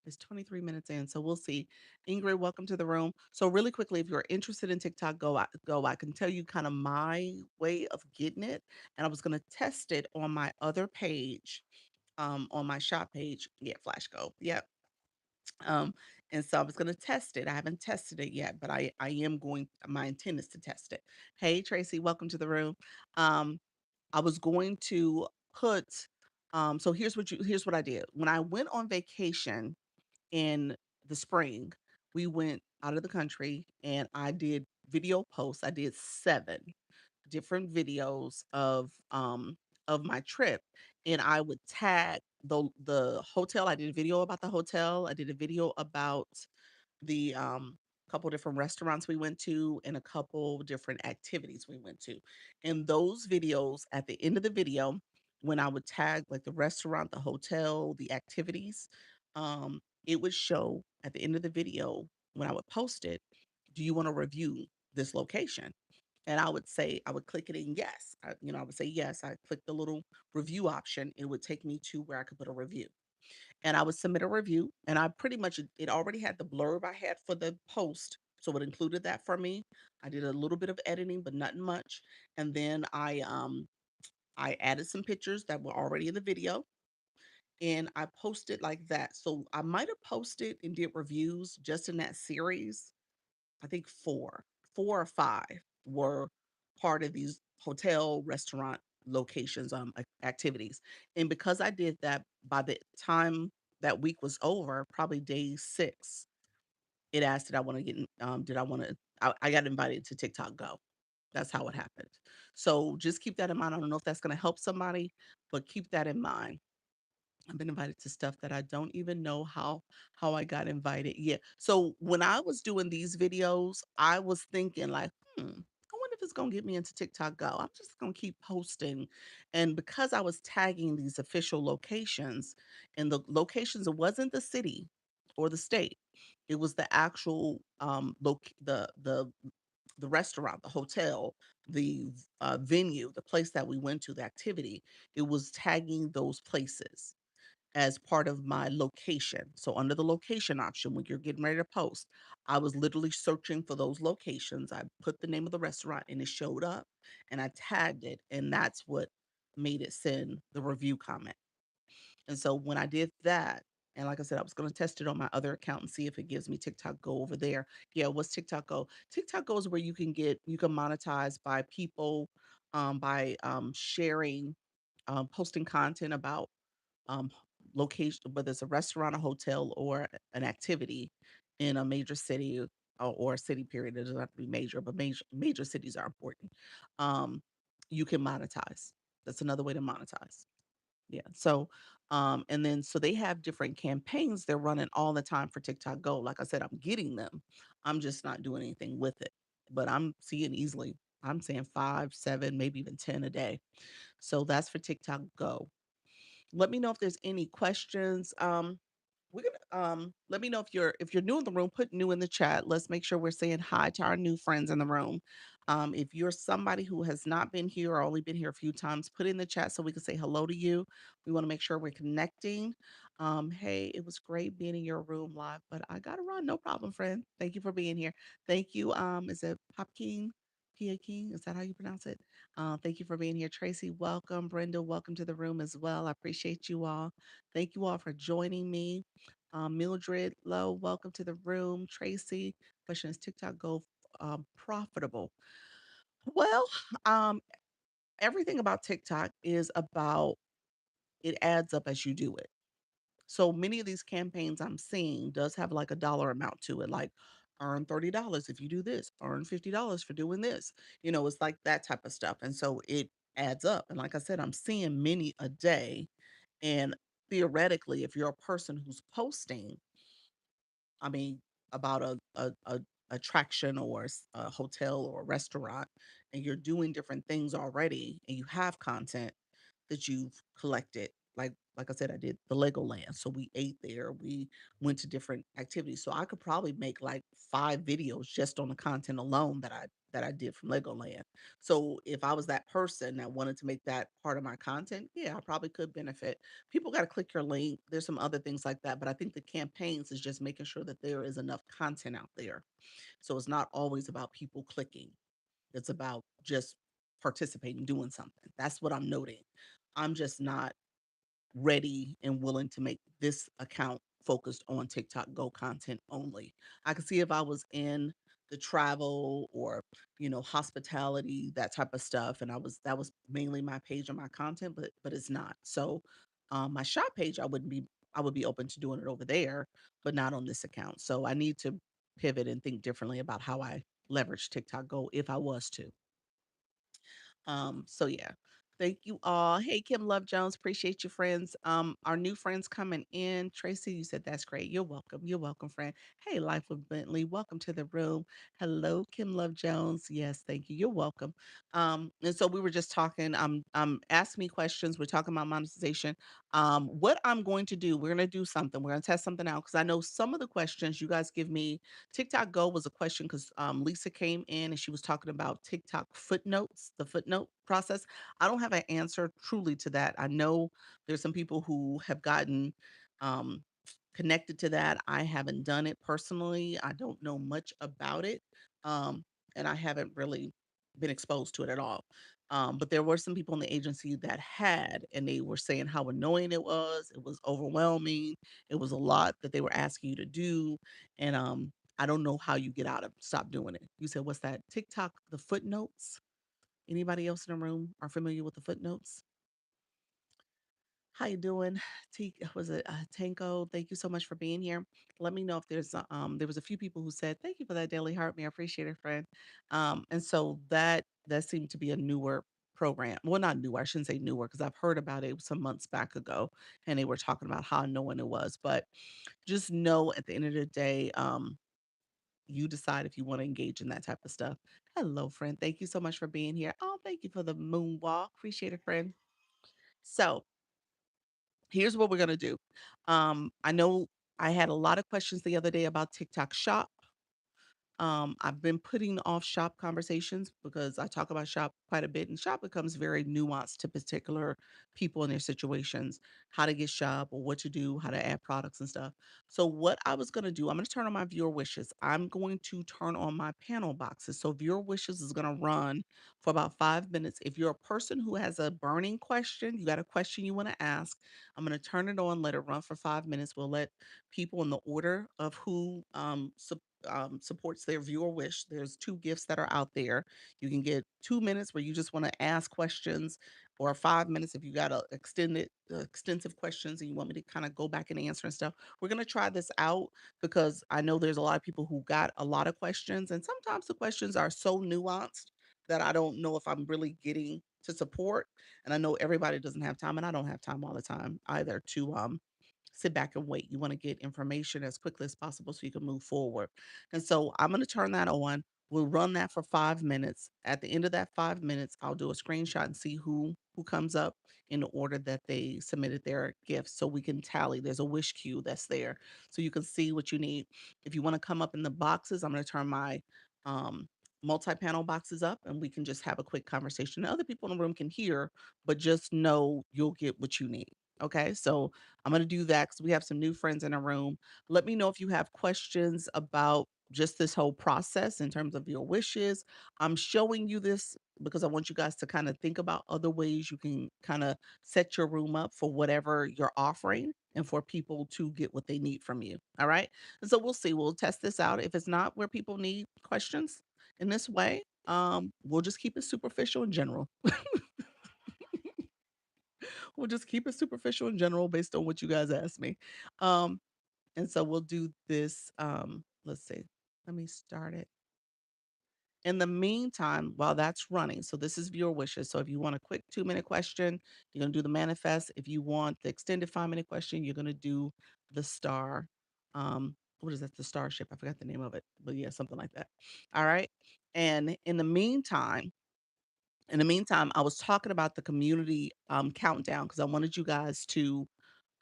It's 23 minutes in, so we'll see. Ingrid, welcome to the room. So really quickly, if you're interested in TikTok Go, I can tell you kind of my way of getting it, and I was going to test it on my other page, on my shop page. Yeah, Flash Go. Yep. Um, and so I was going to test it. I haven't tested it yet, but I am going. My intent is to test it. Hey, Tracy, welcome to the room. Um, I was going to put. So here's what I did when I went on vacation in the spring, we went out of the country and I did video posts. I did 7 different videos of my trip, and I would tag the hotel. I did a video about the hotel. I did a video about the couple different restaurants we went to and a couple different activities we went to. And those videos, at the end of the video, when I would tag like the restaurant, the hotel, the activities, it would show at the end of the video when I would post it, do you want to review this location? And I would say, I would click it in yes. I would say yes. I click the little review option. It would take me to where I could put a review, and I would submit a review. And I pretty much, it already had the blurb I had for the post, so it included that for me. I did a little bit of editing, but nothing much. And then I added some pictures that were already in the video, and I posted like that. So I might have posted and did reviews just in that series. I think 4 or 5 were part of these hotel, restaurant locations, activities. And because I did that, by the time that week was over, probably day 6, it asked, did I want to, I got invited to TikTok Go. That's how it happened. So just keep that in mind. I don't know if that's going to help somebody, but keep that in mind. I've been invited to stuff that I don't even know how I got invited. Yeah. So when I was doing these videos, I was thinking like, I wonder if it's gonna get me into TikTok Go. I'm just gonna keep posting. And because I was tagging these official locations, and the locations, it wasn't the city or the state, it was the actual the restaurant, the hotel, the venue, the place that we went to, the activity, it was tagging those places as part of my location. So under the location option, when you're getting ready to post, I was literally searching for those locations. I put the name of the restaurant and it showed up and I tagged it. And that's what made it send the review comment. And so when I did that, and like I said, I was going to test it on my other account and see if it gives me TikTok Go over there. Yeah, what's TikTok Go? TikTok Go is where you can monetize by people, by sharing, posting content about um, location, whether it's a restaurant, a hotel, or an activity in a major city or a city period. It doesn't have to be major, but major cities are important. Um, you can monetize. That's another way to monetize. Yeah. So, and then so they have different campaigns they're running all the time for TikTok Go. Like I said, I'm getting them. I'm just not doing anything with it. But I'm seeing easily, I'm saying 5, 7, maybe even 10 a day. So that's for TikTok Go. Let me know if there's any questions. We're gonna let me know if you're new in the room, put new in the chat. Let's make sure we're saying hi to our new friends in the room. If you're somebody who has not been here or only been here a few times, put in the chat so we can say hello to you. We want to make sure we're connecting. Hey, it was great being in your room live, but I gotta run. No problem, friend. Thank you for being here. Thank you. Is it Pop King? Pia King? Is that how you pronounce it? Thank you for being here. Tracy, welcome. Brenda, welcome to the room as well. I appreciate you all. Thank you all for joining me. Mildred Lowe, welcome to the room. Tracy, question is TikTok Go profitable? Well, um, everything about TikTok is about it adds up as you do it. So many of these campaigns I'm seeing does have like a dollar amount to it, like earn $30 if you do this, earn $50 for doing this. It's like that type of stuff. And so it adds up. And like I said, I'm seeing many a day. And theoretically, if you're a person who's posting, I mean, about a attraction or a hotel or a restaurant, and you're doing different things already, and you have content that you've collected. Like I said, I did the Legoland, so we ate there. We went to different activities, so I could probably make like 5 videos just on the content alone that I did from Legoland. So if I was that person that wanted to make that part of my content, yeah, I probably could benefit. People got to click your link. There's some other things like that, but I think the campaigns is just making sure that there is enough content out there. So it's not always about people clicking. It's about just participating, doing something. That's what I'm noting. I'm just not ready and willing to make this account focused on TikTok Go content only. I could see if I was in the travel or, hospitality, that type of stuff, and that was mainly my page and my content, but it's not. So my shop page, I would be open to doing it over there, but not on this account. So I need to pivot and think differently about how I leverage TikTok Go if I was to. So yeah. Thank you all. Hey, Kim Love Jones, appreciate you, friends. Our new friends coming in. Tracy, you said that's great. You're welcome. You're welcome, friend. Hey, Life with Bentley, welcome to the room. Hello, Kim Love Jones. Yes, thank you. You're welcome. And so we were just talking. Ask me questions. We're talking about monetization. What I'm going to do, we're gonna do something. We're gonna test something out because I know some of the questions you guys give me. TikTok Go was a question because Lisa came in and she was talking about TikTok footnotes, the footnote process. I don't have an answer truly to that. I know there's some people who have gotten um, connected to that. I haven't done it personally. I don't know much about it. Um, and I haven't really been exposed to it at all. But there were some people in the agency that had, and they were saying how annoying it was. It was overwhelming. It was a lot that they were asking you to do. And I don't know how you get out of stop doing it. You said, what's that? TikTok, the footnotes? Anybody else in the room are familiar with the footnotes? How you doing? Was it Tanko? Thank you so much for being here. Let me know if there was a few people who said thank you for that daily heart me. I appreciate it, friend. And so that seemed to be a newer program. Well, not newer. I shouldn't say newer because I've heard about it some months back ago, and they were talking about how annoying it was. But just know at the end of the day, you decide if you want to engage in that type of stuff. Hello, friend. Thank you so much for being here. Oh, thank you for the moonwalk. Appreciate it, friend. So here's what we're gonna do. I know I had a lot of questions the other day about TikTok Shop. I've been putting off shop conversations because I talk about shop quite a bit, and shop becomes very nuanced to particular people and their situations, how to get shop or what to do, how to add products and stuff. So, what I was going to do, I'm going to turn on my viewer wishes. I'm going to turn on my panel boxes. So, viewer wishes is going to run for about 5 minutes. If you're a person who has a burning question, you got a question you want to ask, I'm going to turn it on, let it run for 5 minutes. We'll let people in the order of who supports their viewer wish. There's two gifts that are out there. You can get 2 minutes where you just want to ask questions, or 5 minutes if you got a extensive questions and you want me to kind of go back and answer and stuff. We're gonna try this out because I know there's a lot of people who got a lot of questions, and sometimes the questions are so nuanced that I don't know if I'm really getting to support. And I know everybody doesn't have time, and I don't have time all the time either to sit back and wait. You want to get information as quickly as possible so you can move forward. And so I'm going to turn that on. We'll run that for 5 minutes. At the end of that 5 minutes, I'll do a screenshot and see who comes up in the order that they submitted their gifts so we can tally. There's a wish queue that's there so you can see what you need. If you want to come up in the boxes, I'm going to turn my um, multi-panel boxes up and we can just have a quick conversation. The other people in the room can hear, but just know you'll get what you need. Okay, so I'm going to do that because we have some new friends in the room. Let me know if you have questions about just this whole process in terms of your wishes. I'm showing you this because I want you guys to kind of think about other ways you can kind of set your room up for whatever you're offering and for people to get what they need from you. All right. And so we'll see. We'll test this out. If it's not where people need questions in this way, we'll just keep it superficial in general. We'll just keep it superficial in general based on what you guys asked me. Um, and so we'll do this. Let's see. Let me start it. In the meantime, while that's running, so this is viewer wishes. So if you want a quick 2 minute question, you're going to do the manifest. If you want the extended 5 minute question, you're going to do the star. What is that? The starship. I forgot the name of it, but yeah, something like that. All right. And in the meantime, I was talking about the community countdown because I wanted you guys to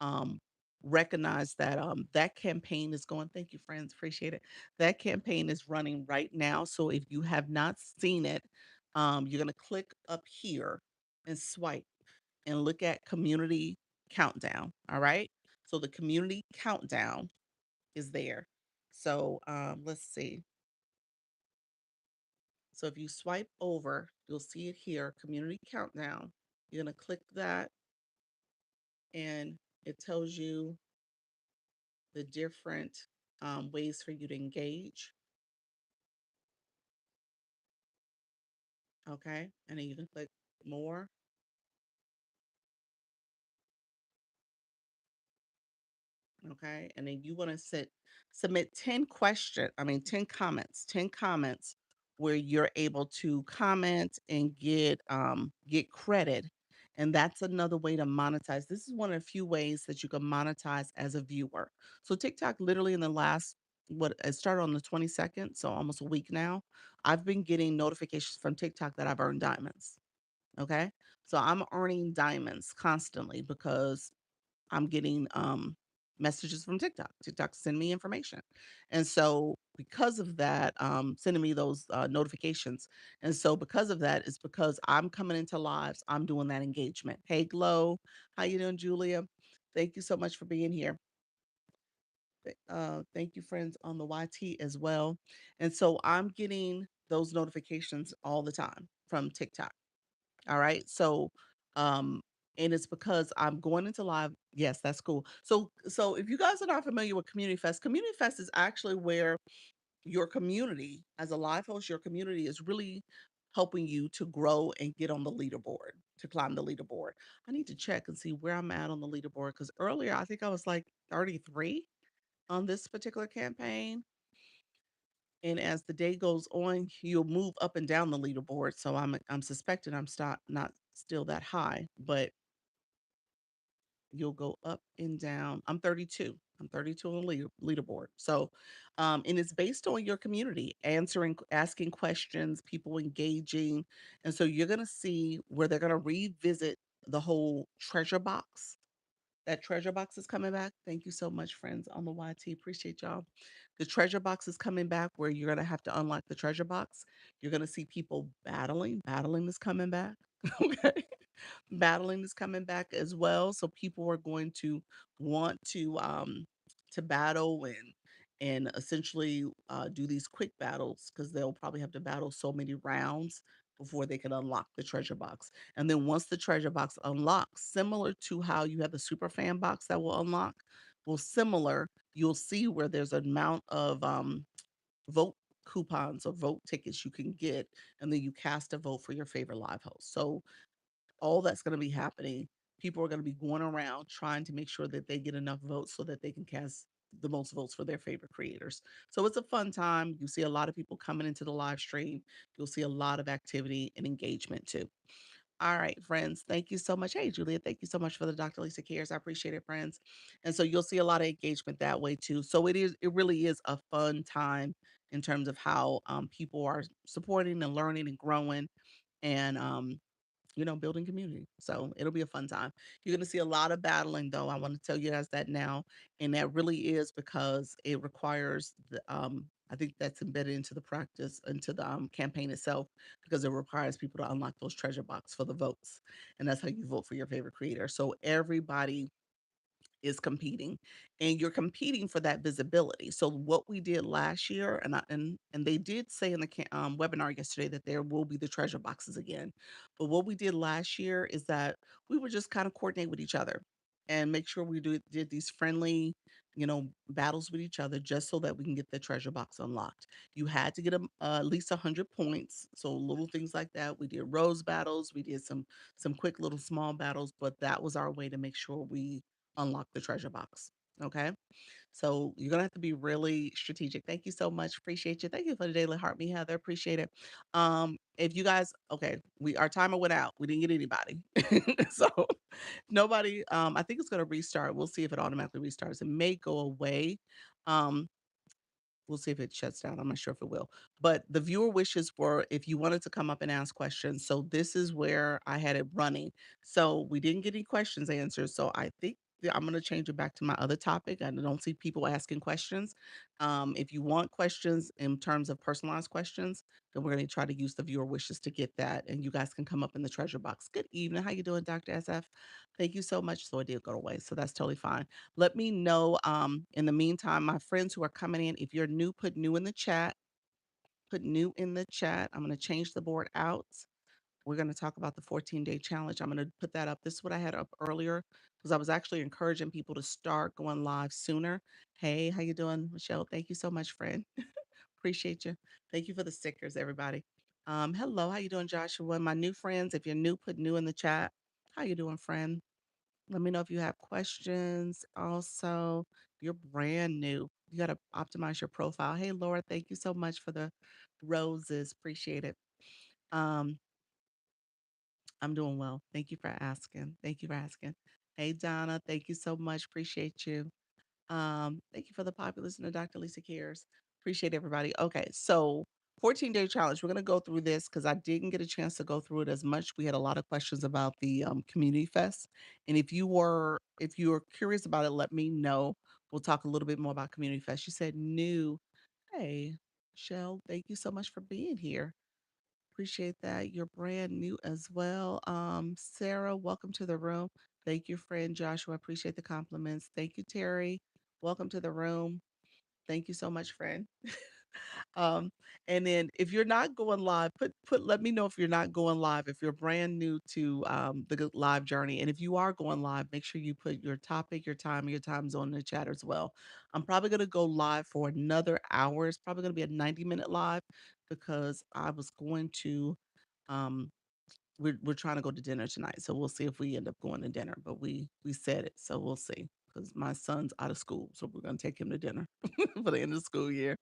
um, recognize that that campaign is going. Thank you, friends. Appreciate it. That campaign is running right now. So if you have not seen it, you're going to click up here and swipe and look at community countdown. All right. So the community countdown is there. So let's see. So if you swipe over, you'll see it here, community countdown. You're going to click that and it tells you the different ways for you to engage. Okay. And then you can click more. Okay. And then you want to submit 10 question, I mean 10 comments where you're able to comment and get credit. And that's another way to monetize. This is one of the few ways that you can monetize as a viewer. So TikTok literally in the last what it started on the 22nd, so almost a week now. I've been getting notifications from TikTok that I've earned diamonds. Okay. So I'm earning diamonds constantly because I'm getting messages from TikTok. TikTok send me information. And so because of that, sending me those notifications. And so because of that, it's because I'm coming into lives, I'm doing that engagement. Hey Glow, how you doing, Julia? Thank you so much for being here. Thank you, friends on the YT as well. And so I'm getting those notifications all the time from TikTok. All right. So, um, and it's because I'm going into live. Yes, that's cool. So if you guys are not familiar with Community Fest is actually where your community, as a live host, your community is really helping you to grow and get on the leaderboard, to climb the leaderboard. I need to check and see where I'm at on the leaderboard because earlier I think I was like 33 on this particular campaign. And as the day goes on, you'll move up and down the leaderboard. So I'm suspecting I'm not still that high, but you'll go up and down. I'm 32. I'm 32 on the leaderboard. So, and it's based on your community, asking questions, people engaging. And so you're going to see where they're going to revisit the whole treasure box. That treasure box is coming back. Thank you so much, friends on the YT. Appreciate y'all. The treasure box is coming back where you're gonna have to unlock the treasure box. You're gonna see people battling. Battling is coming back. Okay. Battling is coming back as well. So people are going to want to battle and essentially do these quick battles because they'll probably have to battle so many rounds before they can unlock the treasure box. And then once the treasure box unlocks, similar to how you have the super fan box that will unlock, well, similar, you'll see where there's an amount of vote coupons or vote tickets you can get, and then you cast a vote for your favorite live host. So all that's going to be happening. People are going to be going around trying to make sure that they get enough votes so that they can cast the most votes for their favorite creators. So it's a fun time. You see a lot of people coming into the live stream. You'll see a lot of activity and engagement too. All right, friends. Thank you so much. Hey, Julia, thank you so much for the Dr. Lisa Cares. I appreciate it, friends. And so you'll see a lot of engagement that way too. So it really is a fun time in terms of how people are supporting and learning and growing. And building community. So it'll be a fun time. You're going to see a lot of battling, though. I want to tell you guys that now. And that really is because it requires I think that's embedded into the practice, into the campaign itself, because it requires people to unlock those treasure box for the votes. And that's how you vote for your favorite creator. So everybody is competing and you're competing for that visibility. So what we did last year and they did say in the webinar yesterday that there will be the treasure boxes again. But what we did last year is that we would just kind of coordinate with each other and make sure did these friendly battles with each other just so that we can get the treasure box unlocked. You had to get at least 100 points, so little things like that. We did rose battles, we did some quick little small battles, but that was our way to make sure we unlock the treasure box. Okay. So you're gonna have to be really strategic. Thank you so much. Appreciate you. Thank you for the daily heart me, Heather. Appreciate it. If you guys okay, our timer went out. We didn't get anybody. So nobody, I think it's gonna restart. We'll see if it automatically restarts. It may go away. Um, We'll see if it shuts down. I'm not sure if it will. But the viewer wishes were if you wanted to come up and ask questions. So this is where I had it running. So we didn't get any questions answered. So I think that I'm going to change it back to my other topic. I don't see people asking questions. If you want questions in terms of personalized questions, then we're going to try to use the viewer wishes to get that. And you guys can come up in the treasure box. Good evening. How you doing, Dr. SF? Thank you so much. So it did go away. So that's totally fine. Let me know in the meantime, my friends who are coming in, if you're new, put new in the chat. Put new in the chat. I'm going to change the board out. We're going to talk about the 14-day challenge. I'm going to put that up. This is what I had up earlier because I was actually encouraging people to start going live sooner. Hey, how you doing, Michelle? Thank you so much, friend. Appreciate you. Thank you for the stickers, everybody. Hello, how you doing, Joshua? My new friends, if you're new, put new in the chat. How you doing, friend? Let me know if you have questions. Also, you're brand new. You got to optimize your profile. Hey, Laura, thank you so much for the roses. Appreciate it. Um, I'm doing well. Thank you for asking. Thank you for asking. Hey, Donna, thank you so much. Appreciate you. Thank you for the populace and the Dr. Lisa Cares. Appreciate everybody. Okay, so 14-day challenge. We're gonna go through this because I didn't get a chance to go through it as much. We had a lot of questions about the community fest. And if you were curious about it, let me know. We'll talk a little bit more about community fest. You said new. Hey, Shell, thank you so much for being here. Appreciate that. You're brand new as well. Sarah, welcome to the room. Thank you, friend Joshua. Appreciate the compliments. Thank you, Terry. Welcome to the room. Thank you so much, friend. Um, and then if you're not going live, let me know if you're not going live, if you're brand new to the live journey. And if you are going live, make sure you put your topic, your time zone in the chat as well. I'm probably gonna go live for another hour. It's probably gonna be a 90-minute live because I was going to we're trying to go to dinner tonight. So we'll see if we end up going to dinner. But we said it, so we'll see. Because my son's out of school. So we're gonna take him to dinner for the end of the school year.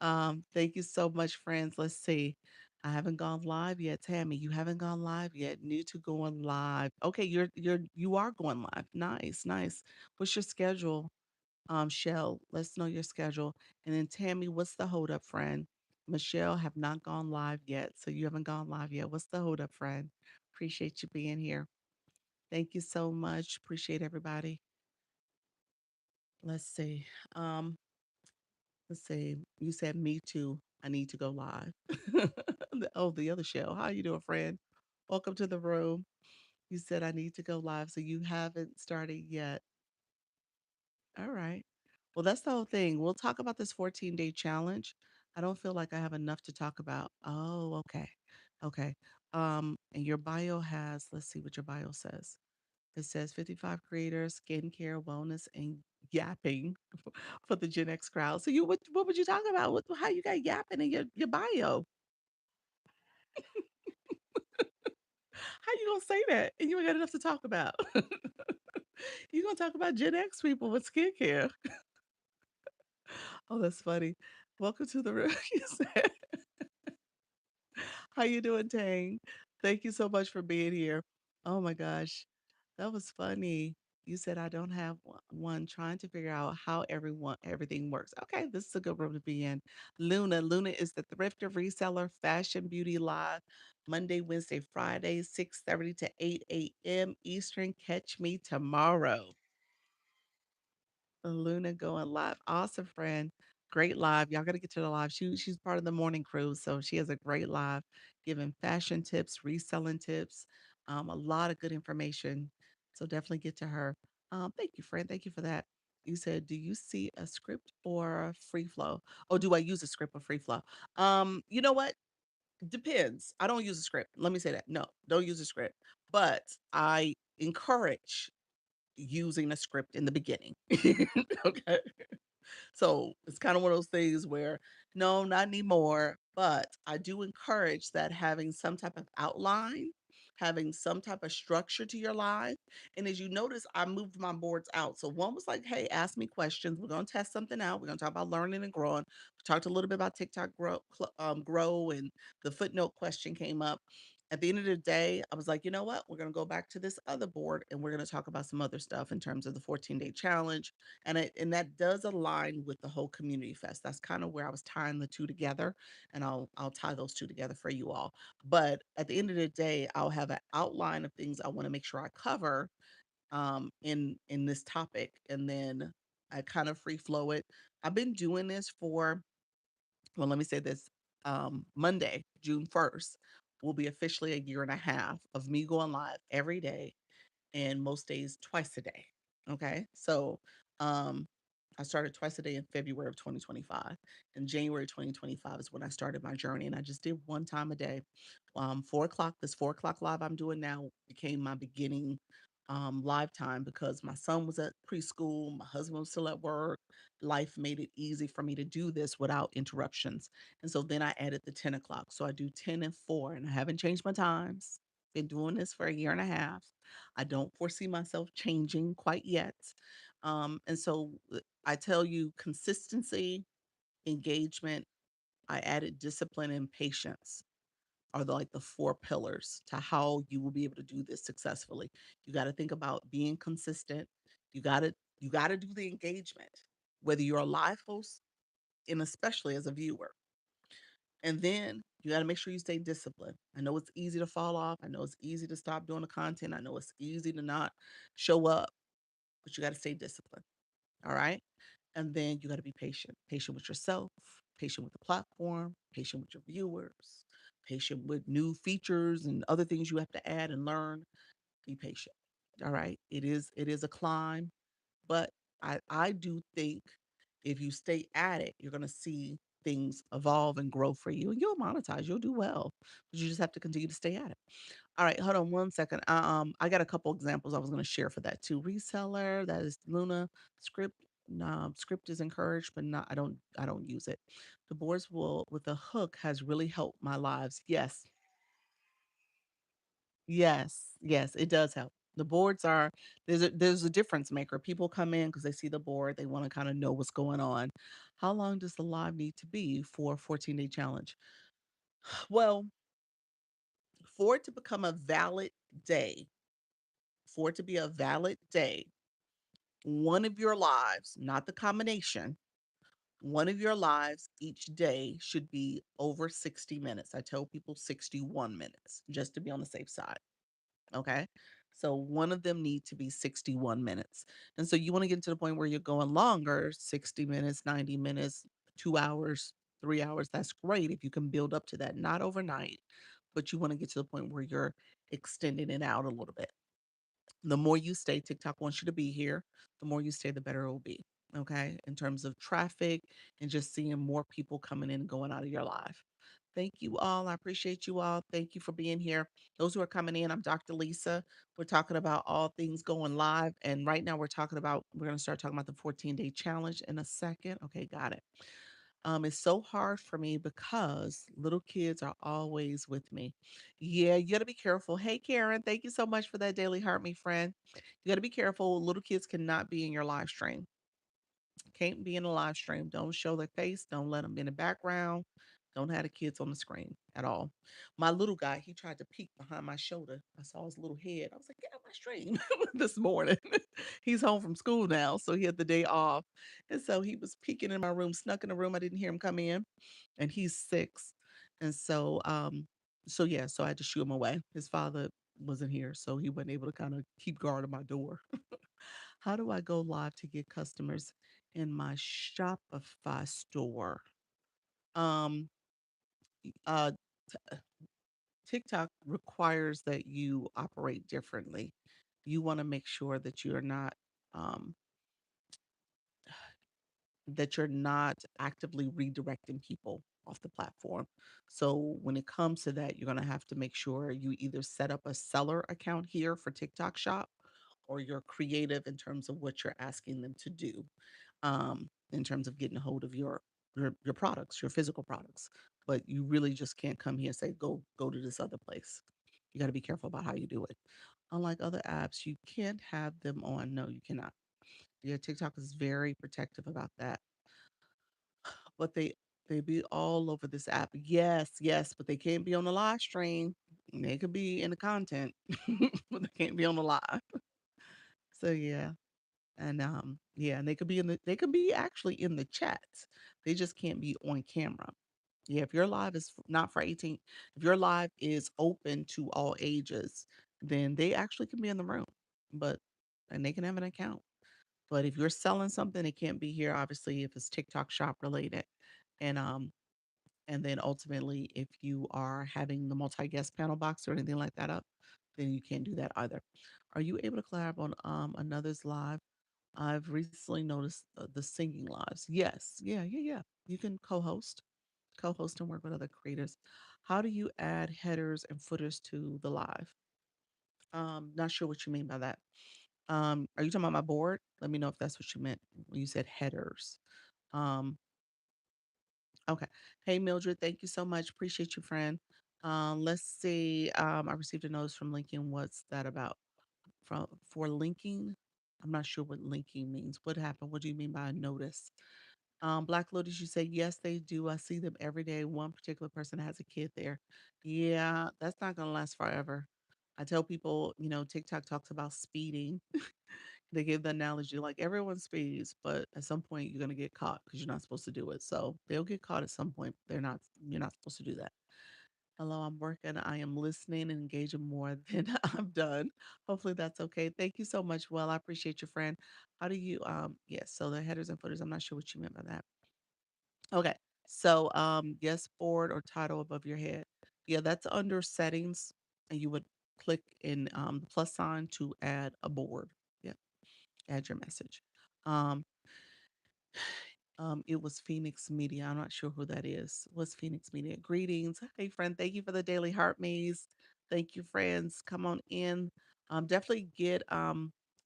Thank you so much, friends. Let's see. I haven't gone live yet. Tammy, you haven't gone live yet. New to going live. Okay, you are going live. Nice, nice. What's your schedule? Shell, let's know your schedule. And then Tammy, what's the hold up, friend? Michelle have not gone live yet. So you haven't gone live yet. What's the hold up, friend? Appreciate you being here. Thank you so much. Appreciate everybody. Let's see. Um, Let's see. You said me too. I need to go live. Oh, the other show. How you doing, friend? Welcome to the room. You said I need to go live, so you haven't started yet. All right. Well, that's the whole thing. We'll talk about this 14-day challenge. I don't feel like I have enough to talk about. Oh, okay. Okay. And your bio has, let's see what your bio says. It says 55 creators, skincare, wellness, and yapping for the Gen X crowd. So what would you talk about? How you got yapping in your bio? How you gonna say that? And you ain't got enough to talk about. You gonna talk about Gen X people with skincare. Oh, that's funny. Welcome to the room. You said, how you doing, Tang? Thank you so much for being here. Oh my gosh. That was funny. You said I don't have one trying to figure out how everything works. Okay, this is a good room to be in. Luna. Luna is the thrifter reseller fashion beauty live Monday, Wednesday, Friday, 6:30 to 8 a.m. Eastern. Catch me tomorrow. Luna going live. Awesome, friend. Great live. Y'all got to get to the live. She's part of the morning crew, so she has a great live, giving fashion tips, reselling tips, a lot of good information. So definitely get to her. Thank you, friend. Thank you for that. You said, do you see a script or free flow? Oh, do I use a script or free flow? You know what? Depends. I don't use a script. Let me say that. No, don't use a script. But I encourage using a script in the beginning. Okay. So it's kind of one of those things where, no, not anymore. But I do encourage that having some type of outline, having some type of structure to your life. And as you notice, I moved my boards out. So one was like, hey, ask me questions. We're going to test something out. We're going to talk about learning and growing. We talked a little bit about TikTok grow, and the footnote question came up. At the end of the day, I was like, you know what? We're going to go back to this other board and we're going to talk about some other stuff in terms of the 14-day challenge, and that does align with the whole community fest. That's kind of where I was tying the two together, and I'll tie those two together for you all. But at the end of the day, I'll have an outline of things I want to make sure I cover in this topic, and then I kind of free flow it. I've been doing this for, well, let me say this. Monday, June 1st, will be officially a year and a half of me going live every day, and most days twice a day. Okay. So um I started twice a day in February of 2025. In January 2025 is when I started my journey. And I just did one time a day. 4 o'clock, this 4 o'clock live I'm doing now became my beginning live time because my son was at preschool, my husband was still at work. Life made it easy for me to do this without interruptions. And so then I added the 10 o'clock. So I do 10 and 4, and I haven't changed my times. Been doing this for a year and a half. I don't foresee myself changing quite yet. And so I tell you, consistency, engagement, I added discipline and patience are like the four pillars to how you will be able to do this successfully. You got to think about being consistent. You got to you got to do the engagement, whether you're a live host and especially as a viewer. And then you got to make sure you stay disciplined. I know it's easy to fall off. I know it's easy to stop doing the content. I know it's easy to not show up, but you got to stay disciplined. All right. And then you got to be patient, patient with yourself, patient with the platform, patient with your viewers, patient with new features and other things you have to add and learn. Be patient. All right. It is a climb, but I do think if you stay at it, you're gonna see things evolve and grow for you, and you'll monetize. You'll do well, but you just have to continue to stay at it. All right, hold on one second. I got a couple examples I was going to share for that too. Reseller, that is Luna. Script. No, script is encouraged, but not. I don't use it. The boards will with a hook has really helped my lives. Yes, yes, it does help. The boards are there's a difference maker. People come in because they see the board, they want to kind of know what's going on. How long does the live need to be for a 14-day challenge? Well, for it to become a valid day, for it to be a valid day, one of your lives, not the combination, one of your lives each day should be over 60 minutes. I tell people 61 minutes just to be on the safe side. Okay. So one of them need to be 61 minutes. And so you want to get to the point where you're going longer, 60 minutes, 90 minutes. 2 hours, 3 hours. That's great if you can build up to that, not overnight, but you want to get to the point where you're extending it out a little bit. The more you stay, TikTok wants you to be here. The more you stay, the better it will be. Okay. In terms of traffic and just seeing more people coming in and going out of your life. Thank you all. I appreciate you all. Thank you for being here. Those who are coming in, I'm Dr. Lisa. We're talking about all things going live. And right now we're going to start talking about the 14-day challenge in a second. Okay, got it. It's so hard for me because little kids are always with me. Yeah, you gotta be careful. Hey, Karen, thank you so much for that daily heart, me friend. You gotta be careful. Little kids cannot be in your live stream. Can't be in a live stream. Don't show their face. Don't let them in the background. Don't have the kids on the screen at all. My little guy, he tried to peek behind my shoulder. I saw his little head. I was like, get out my stream this morning. He's home from school now, so he had the day off. And so he was peeking in my room, snuck in the room. I didn't hear him come in. And he's 6. And so yeah, so I had to shoo him away. His father wasn't here, so he wasn't able to kind of keep guard on my door. How do I go live to get customers in my Shopify store? Um, uh, TikTok requires that you operate differently. You want to make sure um, that you're not actively redirecting people off the platform. So when it comes to that, you're going to have to make sure you either set up a seller account here for TikTok Shop, or you're creative in terms of what you're asking them to do, in terms of getting a hold of your products, your physical products. But you really just can't come here and say go to this other place. You got to be careful about how you do it. Unlike other apps, you can't have them on. No, you cannot. Yeah, TikTok is very protective about that. But they be all over this app. Yes, yes, but they can't be on the live stream. They could be in the content, but they can't be on the live. So yeah. And yeah, and they could be actually in the chats. They just can't be on camera. Yeah, if your live is not for 18, if your live is open to all ages, then they actually can be in the room. But and they can have an account. But if you're selling something, it can't be here, obviously, if it's TikTok shop related. And and then ultimately, if you are having the multi-guest panel box or anything like that up, then you can't do that either. Are you able to collab on another's live? I've recently noticed the singing lives. Yes, yeah, yeah, yeah. You can co-host and work with other creators. How do you add headers and footers to the live? Not sure what you mean by that. Are you talking about my board? Let me know if that's what you meant when you said headers. Um, okay. Hey, Mildred, thank you so much. Appreciate you, friend. Let's see. I received a notice from Lincoln. What's that about? For linking? I'm not sure what linking means. What happened? What do you mean by a notice? Black Lotus, you say yes, they do. I see them every day. One particular person has a kid there. Yeah, that's not gonna last forever. I tell people, TikTok talks about speeding. They give the analogy like everyone speeds, but at some point you're gonna get caught because you're not supposed to do it. So they'll get caught at some point. You're not supposed to do that. Hello, I'm working. I am listening and engaging more than I've done. Hopefully that's okay. Thank you so much. Well, I appreciate your friend. How do you yes, so the headers and footers, I'm not sure what you meant by that. Okay. So yes, board or title above your head. Yeah, that's under settings, and you would click in the plus sign to add a board. Yeah, add your message. Um, it was Phoenix Media. I'm not sure who that is. What's Phoenix Media? Greetings. Hey, friend. Thank you for the daily heart maze. Thank you, friends. Come on in. Definitely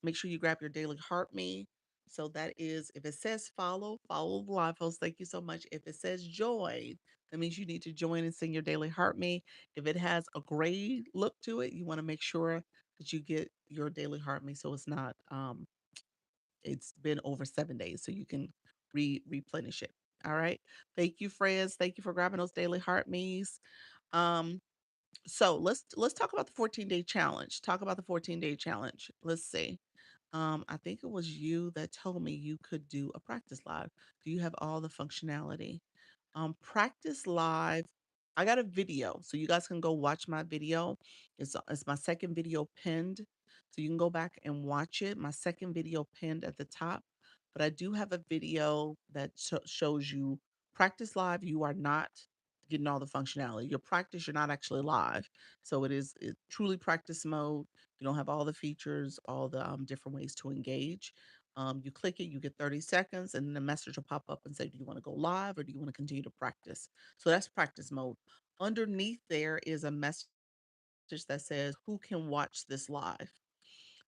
make sure you grab your daily heart me. So that is, if it says follow the live post. Thank you so much. If it says join, that means you need to join and sing your daily heart me. If it has a gray look to it, you want to make sure that you get your daily heart me so it's been over 7 days, so you can replenish it. All right. Thank you, friends. Thank you for grabbing those daily heart me's. Um, so let's talk about the 14-day challenge. Talk about the 14-day challenge. Let's see. I think it was you that told me you could do a practice live. Do you have all the functionality? Practice live. I got a video, so you guys can go watch my video. It's my second video pinned, so you can go back and watch it. My second video pinned at the top, but I do have a video that shows you Practice live, you are not getting all the functionality. Your practice, you're not actually live. So it's truly practice mode. You don't have all the features, all the different ways to engage. You click it, you get 30 seconds, and then a message will pop up and say, do you want to go live or do you want to continue to practice? So that's practice mode. Underneath there is a message that says, who can watch this live?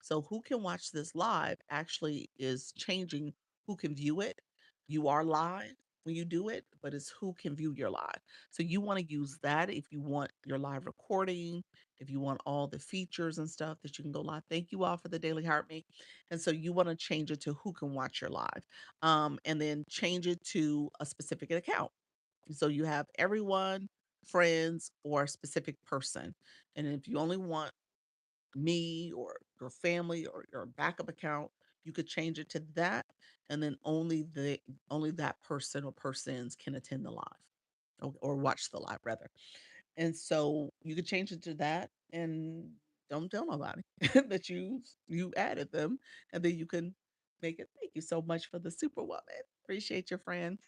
So who can watch this live actually is changing who can view it. You are live when you do it, but it's who can view your live. So you want to use that if you want your live recording, if you want all the features and stuff that you can go live. Thank you all for the daily HeartMe. And so you want to change it to who can watch your live. And then change it to a specific account. So you have everyone, friends, or a specific person. And if you only want me or your family or your backup account, you could change it to that, and then only that person or persons can attend the live or watch the live rather. And so you could change it to that and don't tell nobody that you added them, and then you can make it. Thank you so much for the superwoman. Appreciate your friend.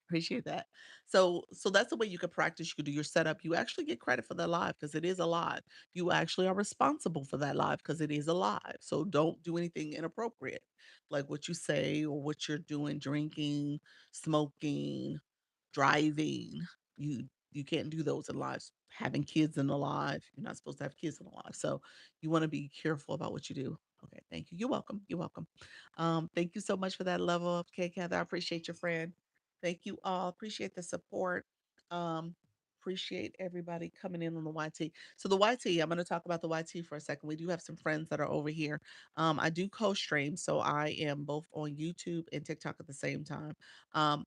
Appreciate that. So that's the way you could practice. You could do your setup. You actually get credit for that live because it is a live. You actually are responsible for that live because it is a live. So don't do anything inappropriate, like what you say or what you're doing, drinking, smoking, driving. You can't do those in lives. Having kids in the live, you're not supposed to have kids in the live. So you want to be careful about what you do. Okay, thank you. You're welcome. You're welcome. Thank you so much for that level of K Heather. I appreciate your friend. Thank you all. Appreciate the support. Um, appreciate everybody coming in on the YT. So the YT, I'm going to talk about the YT for a second. We do have some friends that are over here. I do co-stream, so I am both on YouTube and TikTok at the same time. Um,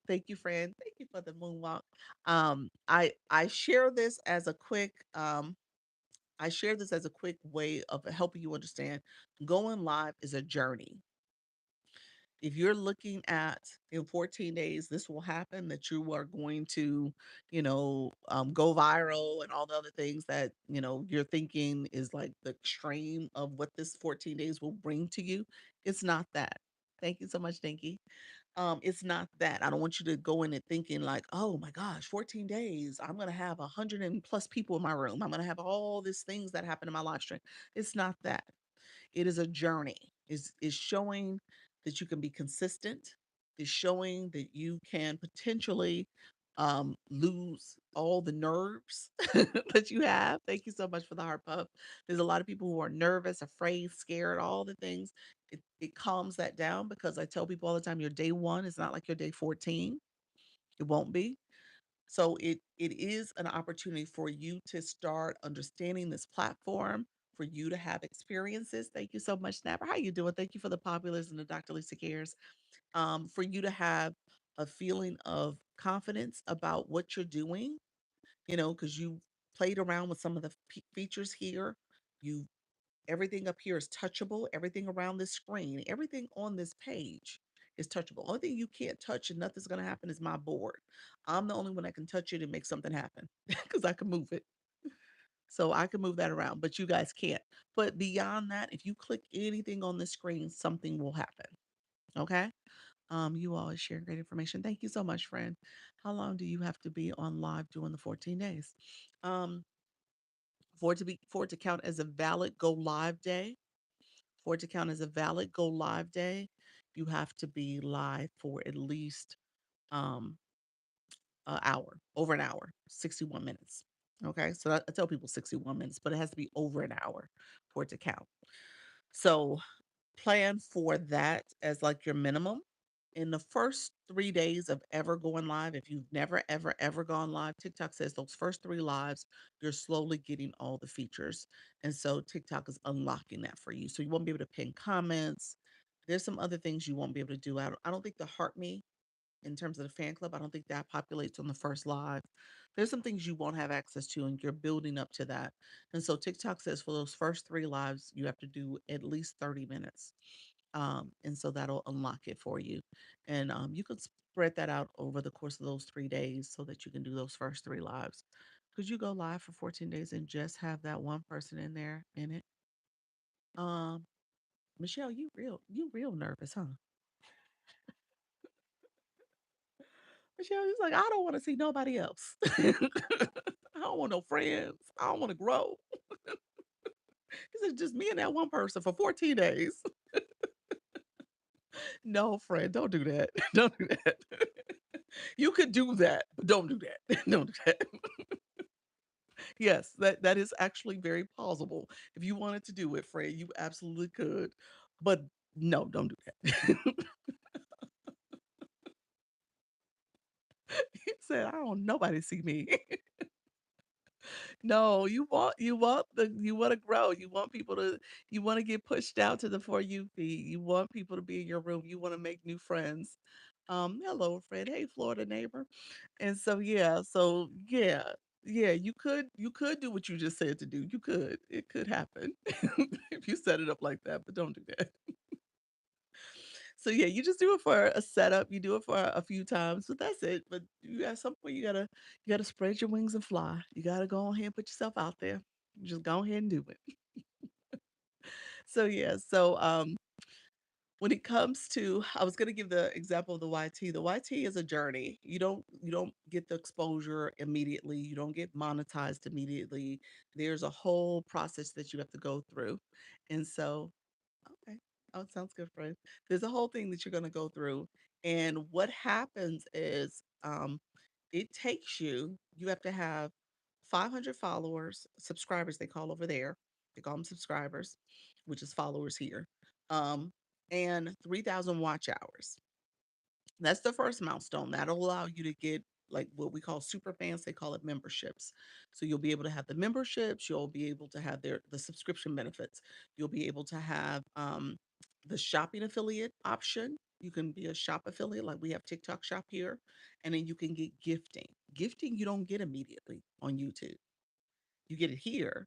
thank you, friend. Thank you for the moonwalk. I share this as a quick I share this as a quick way of helping you understand going live is a journey. If you're looking at in 14 days, this will happen, that you are going to, go viral and all the other things that, you're thinking is like the extreme of what this 14 days will bring to you. It's not that. Thank you so much, Dinky. It's not that. I don't want you to go in it thinking like, oh my gosh, 14 days, I'm gonna have 100 and plus people in my room. I'm gonna have all these things that happen in my live stream. It's not that. It is a journey. Is showing that you can be consistent. Is showing that you can potentially lose all the nerves that you have. Thank you so much for the heart puff. There's a lot of people who are nervous, afraid, scared, all the things. It calms that down because I tell people all the time, your day one is not like your day 14. It won't be. So it is an opportunity for you to start understanding this platform, for you to have experiences. Thank you so much, Snapper. How you doing? Thank you for the populars and the Dr. Lisa cares. For you to have a feeling of confidence about what you're doing, because you played around with some of the features here. You Everything up here is touchable. Everything around this screen, everything on this page is touchable. Only thing you can't touch and nothing's going to happen is my board. I'm the only one that can touch it and make something happen because I can move it. So I can move that around, but you guys can't. But beyond that, if you click anything on the screen, something will happen. Okay. You always share great information. Thank you so much, friend. How long do you have to be on live during the 14 days? Um, for it to count as a valid go live day, for it to count as a valid go live day, you have to be live for at least um an hour, over an hour, 61 minutes. Okay. So I tell people 61 minutes, but it has to be over an hour for it to count. So plan for that as like your minimum. In the first 3 days of ever going live, if you've never, ever, ever gone live, TikTok says those first three lives, you're slowly getting all the features. And so TikTok is unlocking that for you. So you won't be able to pin comments. There's some other things you won't be able to do. I don't think the Heart Me in terms of the fan club, I don't think that populates on the first live. There's some things you won't have access to, and you're building up to that. And so TikTok says for those first three lives, you have to do at least 30 minutes. And so that'll unlock it for you. And you could spread that out over the course of those 3 days so that you can do those first three lives. Could you go live for 14 days and just have that one person in there in it? Um, Michelle, you real nervous, huh? And she was like, I don't want to see nobody else. I don't want no friends. I don't want to grow. He said, just me and that one person for 14 days. No, friend, don't do that. Don't do that. You could do that, but don't do that. Don't do that. Yes, that is actually very plausible. If you wanted to do it, Fred, you absolutely could. But no, don't do that. He said, I don't nobody see me. No, you wanna grow. You want people to you wanna get pushed out to the For You feed. You want people to be in your room. You wanna make new friends. Hello, Fred. Hey, Florida neighbor. And so yeah, you could do what you just said to do. You could. It could happen if you set it up like that, but don't do that. So yeah, you just do it for a setup. You do it for a few times, but that's it. But you at some point you gotta spread your wings and fly. You gotta go ahead and put yourself out there. Just go ahead and do it. So yeah, when it comes to I was gonna give the example of the YT. The YT is a journey. You don't get the exposure immediately. You don't get monetized immediately. There's a whole process that you have to go through. And so okay. Oh, it sounds good, friend. There's a whole thing that you're gonna go through. And what happens is it takes you have to have 500 followers, subscribers they call over there. They call them subscribers, which is followers here. Um, and 3,000 watch hours. That's the first milestone. That'll allow you to get like what we call super fans. They call it memberships. So you'll be able to have the memberships. You'll be able to have the subscription benefits. You'll be able to have the shopping affiliate option. You can be a shop affiliate, like we have TikTok Shop here, and then you can get gifting. Gifting you don't get immediately on YouTube. You get it here,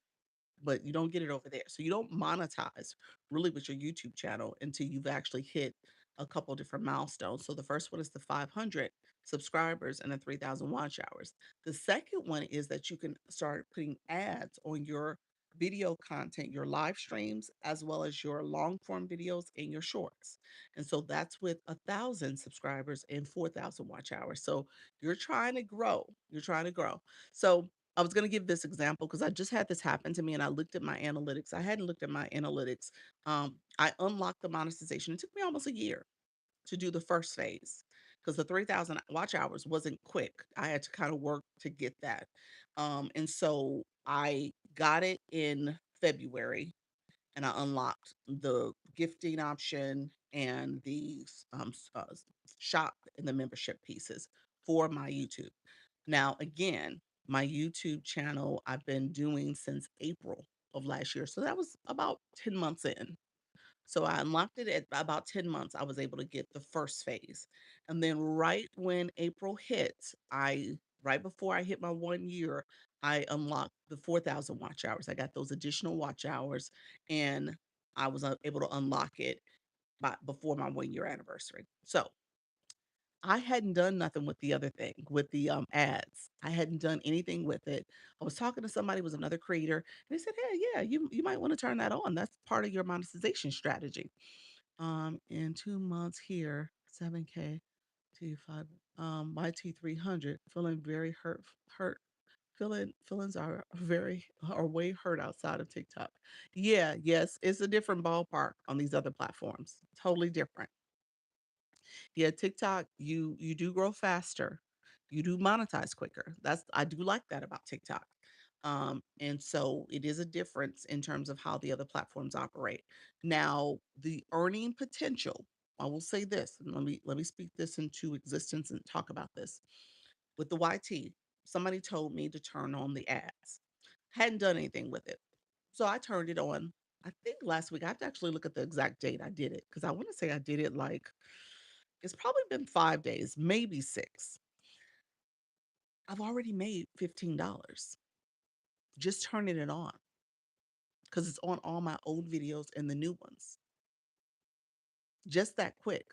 but you don't get it over there. So you don't monetize really with your YouTube channel until you've actually hit a couple different milestones. So the first one is the 500 subscribers and the 3,000 watch hours. The second one is that you can start putting ads on your video content, your live streams, as well as your long form videos and your shorts. And so that's with 1,000 subscribers and 4,000 watch hours. So you're trying to grow. You're trying to grow. So I was going to give this example because I just had this happen to me and I looked at my analytics. I hadn't looked at my analytics. I unlocked the monetization. It took me almost a year to do the first phase because the 3,000 watch hours wasn't quick. I had to kind of work to get that. And so I got it in February and I unlocked the gifting option and the shop and the membership pieces for my YouTube. Now, again, my YouTube channel I've been doing since April of last year. So that was about 10 months in. So I unlocked it at about 10 months. I was able to get the first phase. And then right when April hit, right before I hit my 1 year, I unlocked the 4,000 watch hours. I got those additional watch hours and I was able to unlock it before my 1 year anniversary. So I hadn't done nothing with the other thing, with the ads. I hadn't done anything with it. I was talking to somebody, was another creator, and they said, "Hey, yeah, you might want to turn that on. That's part of your monetization strategy." In 2 months here, 7K T5, YT 300, feeling very hurt. Feelings are are way hurt outside of TikTok. Yeah, yes, it's a different ballpark on these other platforms. Totally different. Yeah, TikTok, you do grow faster. You do monetize quicker. That's I do like that about TikTok. And so it is a difference in terms of how the other platforms operate. Now, the earning potential, I will say this, and let me speak this into existence and talk about this. With the YT, somebody told me to turn on the ads. Hadn't done anything with it. So I turned it on. I think last week. I have to actually look at the exact date I did it because I want to say I did it like it's probably been 5 days, maybe six. I've already made $15 just turning it on because it's on all my old videos and the new ones. Just that quick.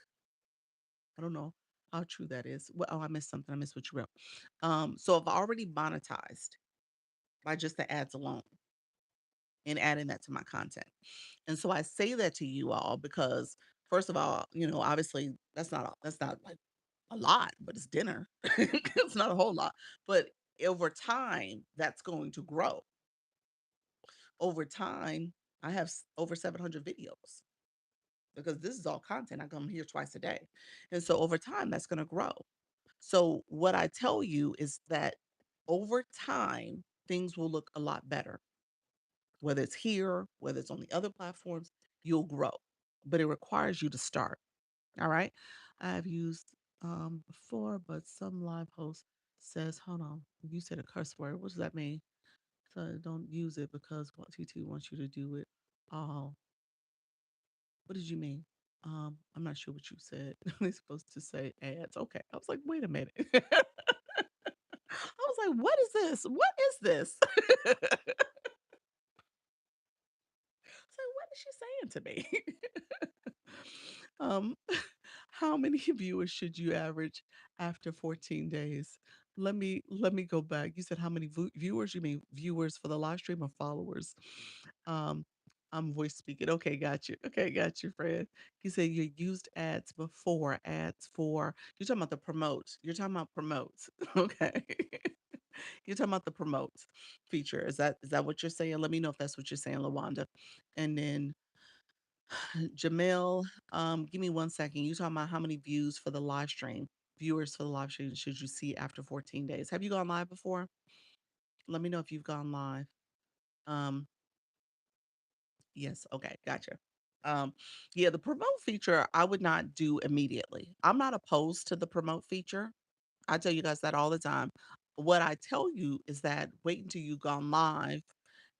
I don't know how true that is. Well, oh, I missed something. I missed what you wrote. So I've already monetized by just the ads alone and adding that to my content. And so I say that to you all because first of all, obviously that's not like a lot, but it's dinner. It's not a whole lot. But over time, that's going to grow. Over time, I have over 700 videos because this is all content. I come here twice a day. And so over time, that's going to grow. So what I tell you is that over time, things will look a lot better. Whether it's here, whether it's on the other platforms, you'll grow. But it requires you to start. All right. I've used before, but some live host says, hold on, you said a curse word. What does that mean? So don't use it because what TT wants you to do it. Oh, what did you mean? I'm not sure what you said. They're supposed to say ads. Okay. I was like, wait a minute. I was like, what is this? What is this? So what is she saying to me? um, how many viewers should you average after 14 days? Let me go back. You said how many viewers? You mean viewers for the live stream or followers? Um, I'm voice speaking. Okay, got you. Okay, got you, Fred. You said you used ads before. Ads for you're talking about the promotes. You're talking about promotes. Okay. You're talking about the promotes feature. Is that what you're saying? Let me know if that's what you're saying, Lawanda. And then Jamil, give me 1 second. You talking about how many views for the live stream? Viewers for the live stream should you see after 14 days? Have you gone live before? Let me know if you've gone live. Um, yes, okay, gotcha. Um, yeah, the promote feature I would not do immediately. I'm not opposed to the promote feature. I tell you guys that all the time. What I tell you is that wait until you've gone live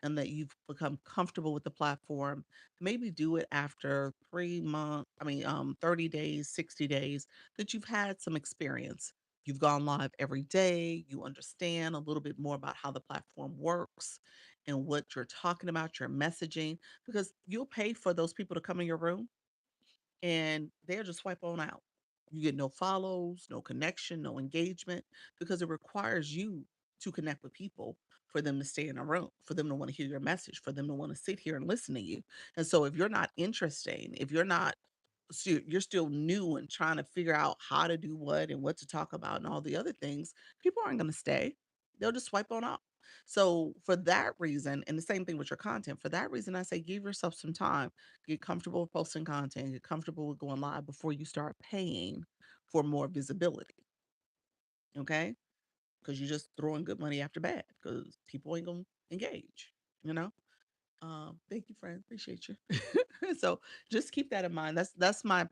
and that you've become comfortable with the platform. Maybe do it after 3 months, 30 days, 60 days, that you've had some experience. You've gone live every day. You understand a little bit more about how the platform works and what you're talking about, your messaging, because you'll pay for those people to come in your room and they'll just swipe on out. You get no follows, no connection, no engagement because it requires you to connect with people for them to stay in a room, for them to want to hear your message, for them to want to sit here and listen to you. And so if you're not interesting, if you're not you're still new and trying to figure out how to do what and what to talk about and all the other things, people aren't going to stay. They'll just swipe on out. So for that reason, and the same thing with your content, for that reason, I say give yourself some time, get comfortable with posting content, get comfortable with going live before you start paying for more visibility. Okay. Because you're just throwing good money after bad because people ain't going to engage, you know? Thank you, friend. Appreciate you. So just keep that in mind. That's my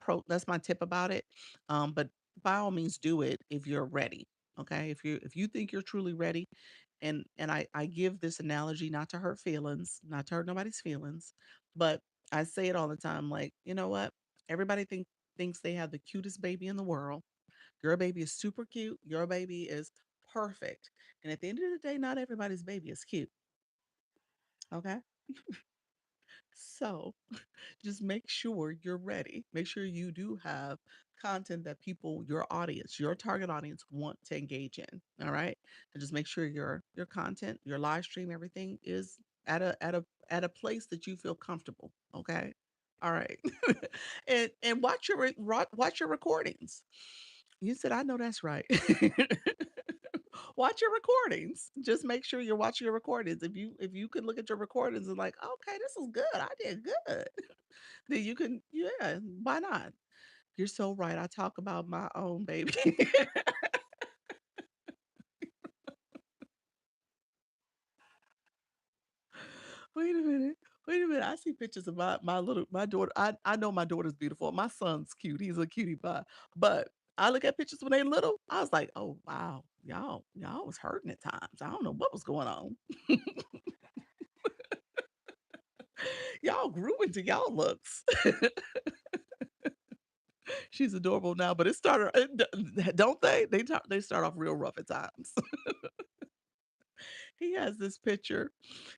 tip about it. But by all means do it if you're ready. Okay. If you think you're truly ready, and I give this analogy not to hurt feelings, not to hurt nobody's feelings, but I say it all the time, like, you know what? Everybody thinks they have the cutest baby in the world. Your baby is super cute, your baby is perfect. And at the end of the day, not everybody's baby is cute. Okay. So just make sure you're ready. Make sure you do have content that people, your audience, your target audience want to engage in. All right. And just make sure your content, your live stream, everything is at a place that you feel comfortable. Okay. All right. And watch your recordings. You said I know that's right. Watch your recordings. Just make sure you're watching your recordings. If you could look at your recordings and like, okay, this is good. I did good. Then you can, yeah, why not? You're so right. I talk about my own baby. Wait a minute. Wait a minute. I see pictures of my daughter. I know my daughter's beautiful. My son's cute. He's a cutie pie. But I look at pictures when they little. I was like, oh wow, y'all was hurting at times. I don't know what was going on. Y'all grew into y'all looks. She's adorable now, but it started. Don't they? They start off real rough at times. He has this picture.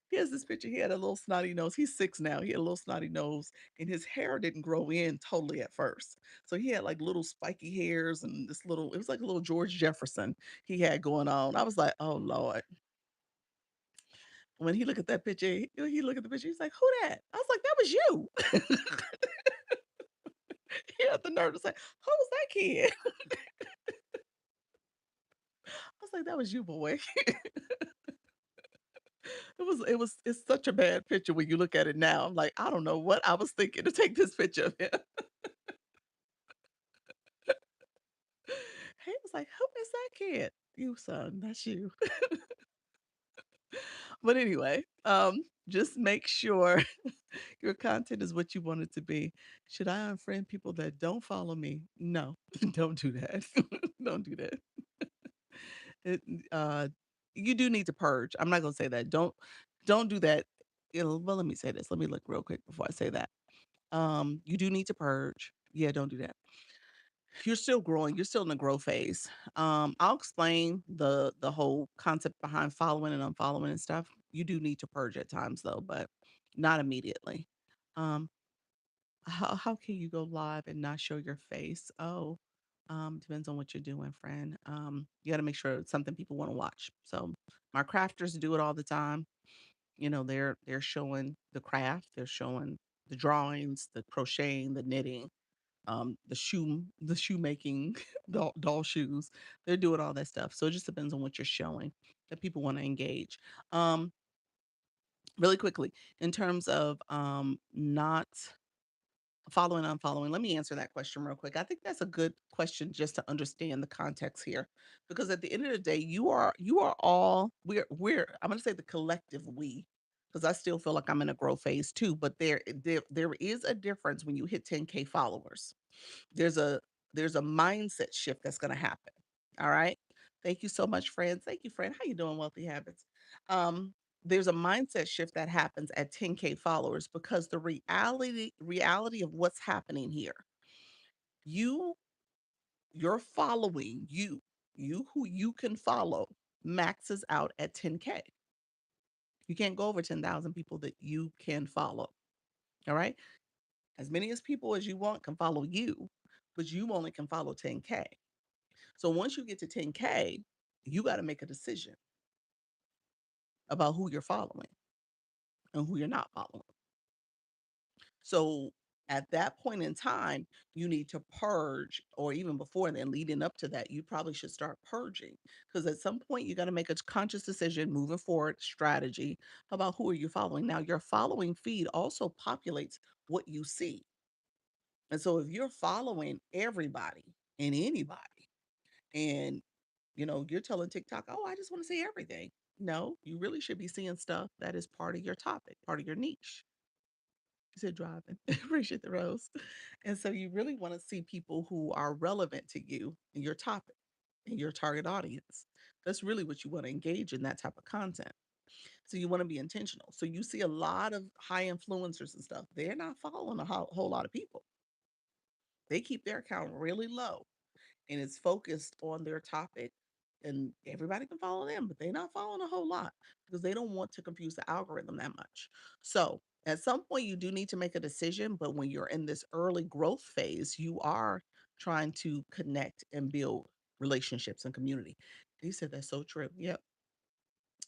He has this picture. He had a little snotty nose. He's 6 now. He had a little snotty nose, and his hair didn't grow in totally at first. So he had like little spiky hairs and this little. It was like a little George Jefferson he had going on. I was like, oh Lord. When he looked at that picture, he looked at the picture. He's like, "Who that?" I was like, "That was you." He had the nerve to say, "Who was that kid?" was like, "That was you, boy." It's such a bad picture when you look at it now. I'm like, "I don't know what I was thinking to take this picture of him." He was like, "Who is that kid?" "You, son, that's you." But anyway, just make sure your content is what you want it to be. Should I unfriend people that don't follow me? No, don't do that. Don't do that. It, uh, you do need to purge. I'm not gonna say that. Don't do that. Well, let me say this. Let me look real quick before I say that. You do need to purge. Yeah, don't do that. You're still growing. You're still in the growth phase. I'll explain the whole concept behind following and unfollowing and stuff. You do need to purge at times though, but not immediately. Um, how can you go live and not show your face? Oh, depends on what you're doing, friend. You got to make sure it's something people want to watch. So my crafters do it all the time. You know, they're showing the craft, they're showing the drawings, the crocheting, the knitting, the shoemaking, doll shoes. They're doing all that stuff. So it just depends on what you're showing that people want to engage. Um, really quickly, in terms of not following, unfollowing, let me answer that question real quick. I think that's a good question just to understand the context here. Because at the end of the day, you are all we're I'm gonna say the collective we, because I still feel like I'm in a growth phase too. But there is a difference when you hit 10K followers. There's a there's a mindset shift that's gonna happen. All right. Thank you so much, friends. Thank you, friend. How you doing, Wealthy Habits? Um, there's a mindset shift that happens at 10K followers because the reality of what's happening here. You your following, you who you can follow maxes out at 10K. You can't go over 10,000 people that you can follow. All right. As many as people as you want can follow you, but you only can follow 10K. So once you get to 10K, you got to make a decision about who you're following and who you're not following. So at that point in time, you need to purge, or even before then, leading up to that, you probably should start purging. Because at some point, you got to make a conscious decision moving forward, strategy about who are you following. Now, your following feed also populates what you see. And so if you're following everybody and anybody, and you're telling TikTok, "Oh, I just want to see everything." No, you really should be seeing stuff that is part of your topic, part of your niche. You said driving. Appreciate the rose. And so you really want to see people who are relevant to you and your topic and your target audience. That's really what you want to engage in, that type of content. So you want to be intentional. So you see a lot of high influencers and stuff. They're not following a whole lot of people. They keep their account really low and it's focused on their topic, and everybody can follow them, but they're not following a whole lot because they don't want to confuse the algorithm that much. So at some point you do need to make a decision, but when you're in this early growth phase, you are trying to connect and build relationships and community. You said that's so true. Yep,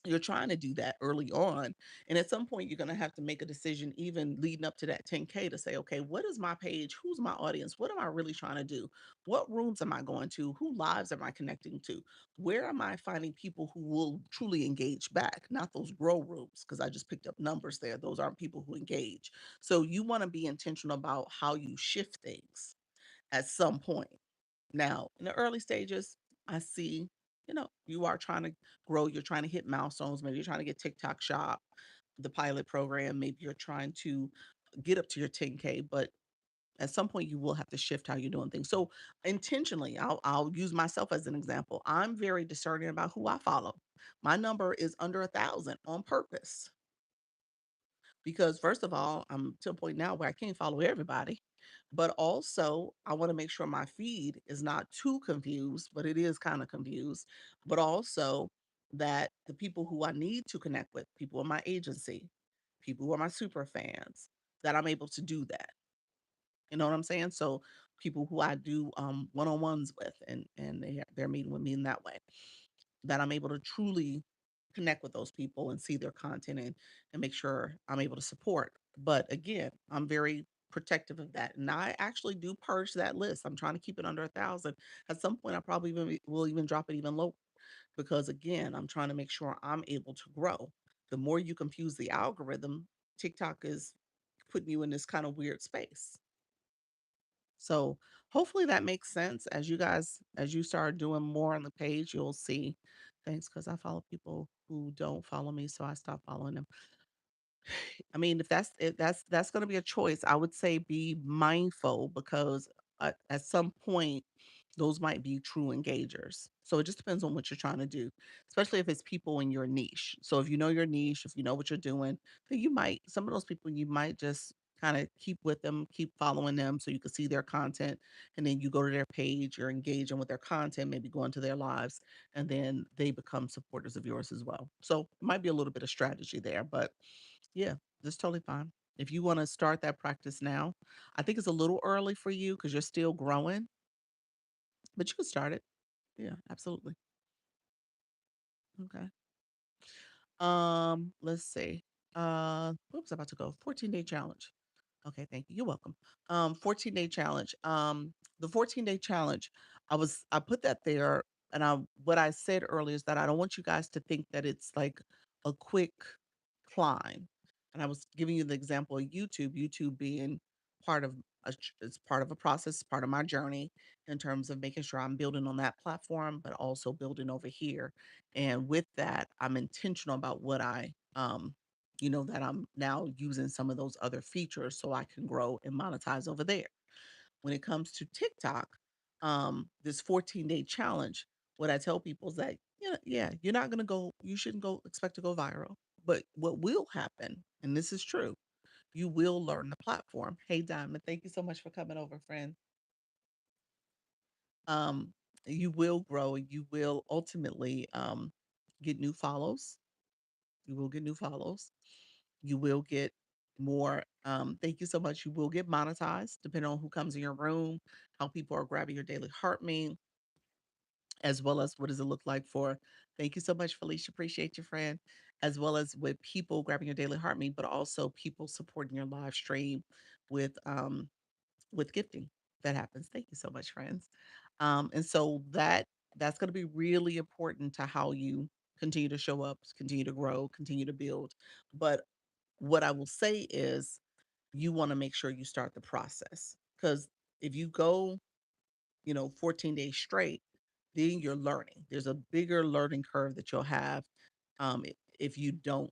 you're trying to do that early on. And at some point, you're going to have to make a decision, even leading up to that 10K, to say, okay, what is my page? Who's my audience? What am I really trying to do? What rooms am I going to? Who lives am I connecting to? Where am I finding people who will truly engage back? Not those grow rooms, because I just picked up numbers there. Those aren't people who engage. So you want to be intentional about how you shift things at some point. Now, in the early stages, I see, you are trying to grow, you're trying to hit milestones, maybe you're trying to get TikTok shop, the pilot program, maybe you're trying to get up to your 10K, but at some point you will have to shift how you're doing things. So intentionally, I'll use myself as an example. I'm very discerning about who I follow. My number is under 1,000 on purpose because first of all, I'm to a point now where I can't follow everybody. But also, I want to make sure my feed is not too confused, but it is kind of confused. But also that the people who I need to connect with, people in my agency, people who are my super fans, that I'm able to do that. You know what I'm saying? So people who I do one-on-ones with, and they're meeting with me in that way, that I'm able to truly connect with those people and see their content, and make sure I'm able to support. But again, I'm very protective of that. And I actually do purge that list. I'm trying to keep it under 1,000. At some point, I probably will even drop it even lower because again, I'm trying to make sure I'm able to grow. The more you confuse the algorithm, TikTok is putting you in this kind of weird space. So hopefully that makes sense. As you start doing more on the page, you'll see things because I follow people who don't follow me, so I stopped following them. I mean, if that's going to be a choice, I would say be mindful because at some point those might be true engagers. So it just depends on what you're trying to do, especially if it's people in your niche. So if you know your niche, if you know what you're doing, then you might some of those people you might just kind of keep with them, keep following them so you can see their content and then you go to their page, you're engaging with their content, maybe go into their lives and then they become supporters of yours as well. So it might be a little bit of strategy there, but yeah, that's totally fine. If you want to start that practice now, I think it's a little early for you because you're still growing, but you can start it. Yeah, absolutely. Okay. Let's see. What was I about to go? 14-day challenge. Okay, thank you. You're welcome. 14-day challenge. The 14-day challenge, I put that there and I what I said earlier is that I don't want you guys to think that it's like a quick climb. And I was giving you the example of YouTube, YouTube being part of it's part of a process, part of my journey in terms of making sure I'm building on that platform, but also building over here. And with that, I'm intentional about what that I'm now using some of those other features so I can grow and monetize over there. When it comes to TikTok, this 14-day challenge, what I tell people is that, yeah, you're not going to go, you shouldn't go expect to go viral. But what will happen, and this is true, you will learn the platform. Hey, Diamond, thank you so much for coming over, friend. Um, you will grow and you will ultimately get new follows. You will get new follows. You will get more. Thank you so much. You will get monetized depending on who comes in your room, how people are grabbing your daily heart me, as well as what does it look like for. Thank you so much, Felicia. Appreciate your friend, as well as with people grabbing your daily heart me, but also people supporting your live stream with gifting. That happens. Thank you so much, friends. And so that's going to be really important to how you continue to show up, continue to grow, continue to build. But what I will say is you want to make sure you start the process because if you go, 14 days straight, then you're learning. There's a bigger learning curve that you'll have if you don't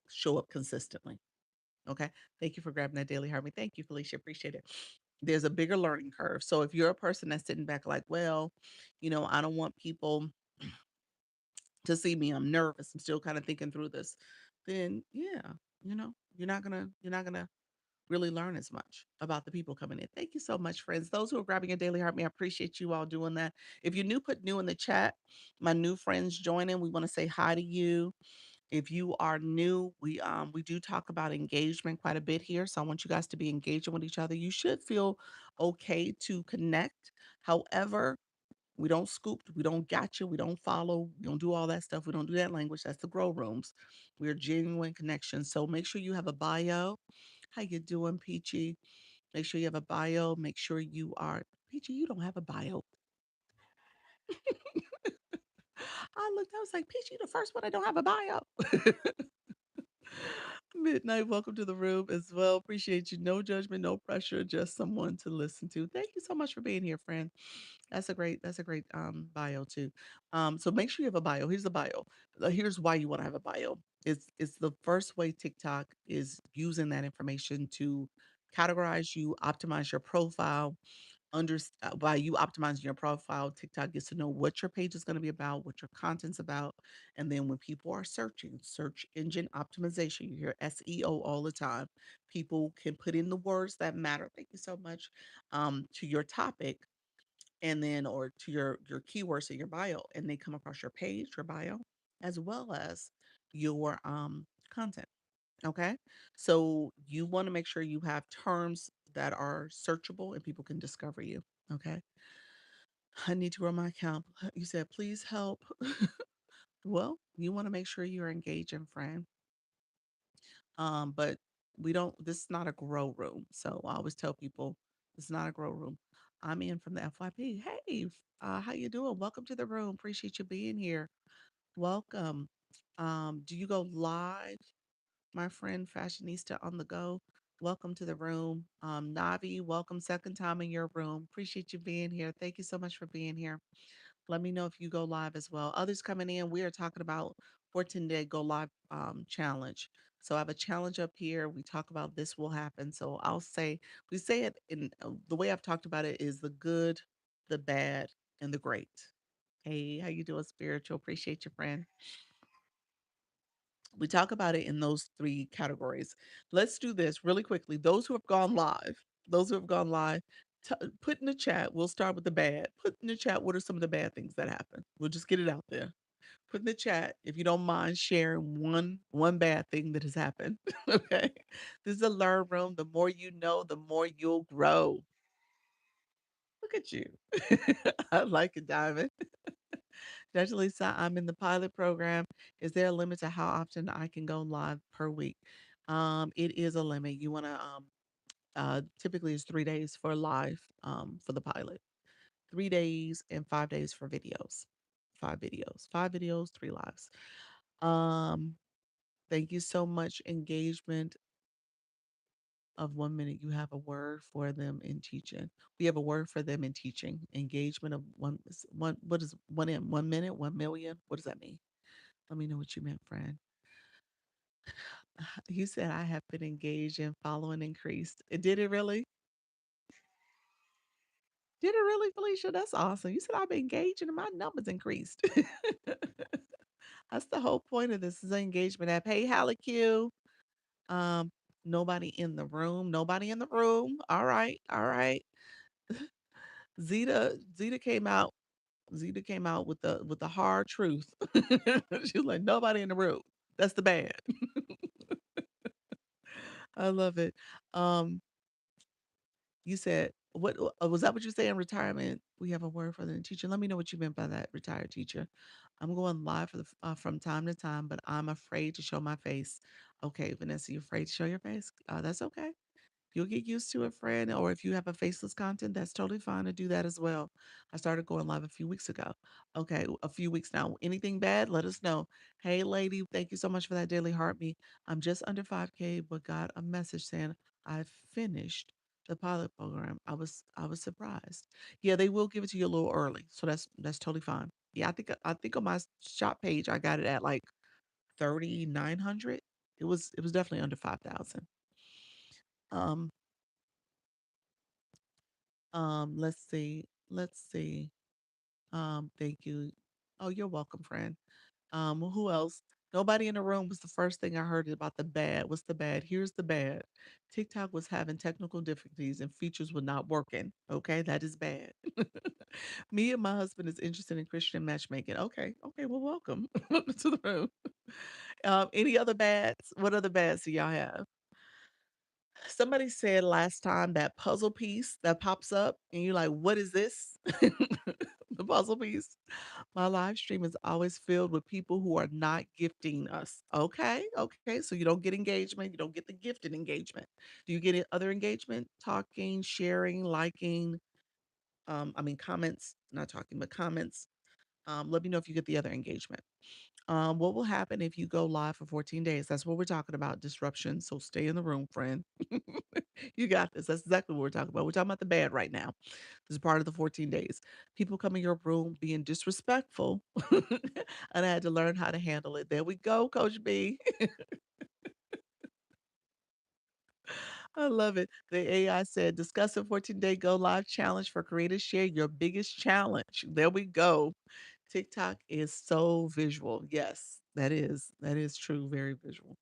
show up consistently. Okay. Thank you for grabbing that daily harmony. Thank you, Felicia. Appreciate it. There's a bigger learning curve. So if you're a person that's sitting back like, well, I don't want people to see me. I'm nervous. I'm still kind of thinking through this. Then yeah, you're not gonna really learn as much about the people coming in. Thank you so much, friends. Those who are grabbing a daily heart me, I appreciate you all doing that. If you're new, put new in the chat. My new friends joining, we want to say hi to you. If you are new, we do talk about engagement quite a bit here. So I want you guys to be engaging with each other. You should feel okay to connect. However, we don't scoop, we don't gotcha, we don't follow, we don't do all that stuff. We don't do that language. That's the grow rooms. We're genuine connections. So make sure you have a bio. How you doing, Peachy? Make sure you have a bio. Make sure you are Peachy. You don't have a bio. I looked. I was like, Peachy, you the first one. I don't have a bio. Midnight, welcome to the room as well. Appreciate you. No judgment, no pressure, just someone to listen to. Thank you so much for being here, friend. That's a great bio too. So make sure you have a bio. Here's the bio. Here's why you want to have a bio. It's the first way TikTok is using that information to categorize you, optimize your profile, by you optimizing your profile, TikTok gets to know what your page is going to be about, what your content's about. And then when people are searching, search engine optimization, you hear SEO all the time. People can put in the words that matter. Thank you so much to your topic and then or to your keywords in your bio and they come across your page, your bio, as well as your content. Okay. So you want to make sure you have terms that are searchable and people can discover you. Okay. I need to grow my account. You said, please help. Well, you want to make sure you're engaging, friend. But we don't, this is not a grow room. So I always tell people it's not a grow room. I'm in from the FYP. Hey, how you doing? Welcome to the room. Appreciate you being here. Welcome. Do you go live, my friend Fashionista on the go? Welcome to the room. Navi, welcome. Second time in your room. Appreciate you being here. Thank you so much for being here. Let me know if you go live as well. Others coming in, we are talking about 14-day go live challenge. So I have a challenge up here. We talk about this will happen. So I'll say, we say it in the way I've talked about it is the good, the bad, and the great. Hey, how you doing, spiritual? Appreciate you, friend. We talk about it in those three categories. Let's do this really quickly. Those who have gone live, those who have gone live, put in the chat. We'll start with the bad. Put in the chat what are some of the bad things that happen. We'll just get it out there. Put in the chat if you don't mind sharing one bad thing that has happened. Okay, this is a learn room. The more you know, the more you'll grow. Look at you. I like it, Diamond. Judge Lisa, I'm in the pilot program. Is there a limit to how often I can go live per week? It is a limit. You want to typically it's 3 days for live for the pilot. 3 days and 5 days for videos. Five videos, three lives. Um, thank you so much. Engagement of 1 minute. You have a word for them in teaching. We have a word for them in teaching. Engagement of one. What is 1 minute? 1 million. What does that mean? Let me know what you meant, friend. You said I have been engaged and following increased. Did it really? Did it really, Felicia? That's awesome. You said I've been engaged and my numbers increased. That's the whole point of this is an engagement app. Hey, Hallie Q. Um, nobody in the room. Nobody in the room. All right, all right. Zeta came out. Zeta came out with the hard truth. She was like, nobody in the room. That's the bad. I love it. Um, You said, what was that what you say in retirement? We have a word for the teacher. Let me know what you meant by that, retired teacher. I'm going live from time to time, but I'm afraid to show my face. Okay, Vanessa, you're afraid to show your face? That's okay. You'll get used to it, friend. Or if you have a faceless content, that's totally fine to do that as well. I started going live a few weeks ago. Okay, a few weeks now. Anything bad? Let us know. Hey, lady, thank you so much for that daily HeartMe. I'm just under 5K, but got a message saying I finished the pilot program. I was surprised. Yeah, they will give it to you a little early, so that's totally fine. Yeah, I think on my shop page I got it at like 3,900. It was definitely under 5,000. Um, let's see. Let's see. Thank you. Oh, you're welcome, friend. Who else? Nobody in the room was the first thing I heard about the bad. What's the bad? Here's the bad. TikTok was having technical difficulties and features were not working. Okay, that is bad. Me and my husband is interested in Christian matchmaking. Okay, okay, well, welcome to the room. Any other bads? What other bads do y'all have? Somebody said last time that puzzle piece that pops up, and you're like, what is this? The puzzle piece. My live stream is always filled with people who are not gifting us. Okay, okay. So you don't get engagement, you don't get the gifted engagement. Do you get other engagement? Talking, sharing, liking, comments, not talking, but comments. Let me know if you get the other engagement. What will happen if you go live for 14 days? That's what we're talking about, disruption. So stay in the room, friend. You got this. That's exactly what we're talking about. We're talking about the bad right now. This is part of the 14 days. People come in your room being disrespectful, and I had to learn how to handle it. There we go, Coach B. I love it. The AI said, discuss a 14-day go live challenge for creators. Share your biggest challenge. There we go. TikTok is so visual. Yes, that is. That is true. Very visual.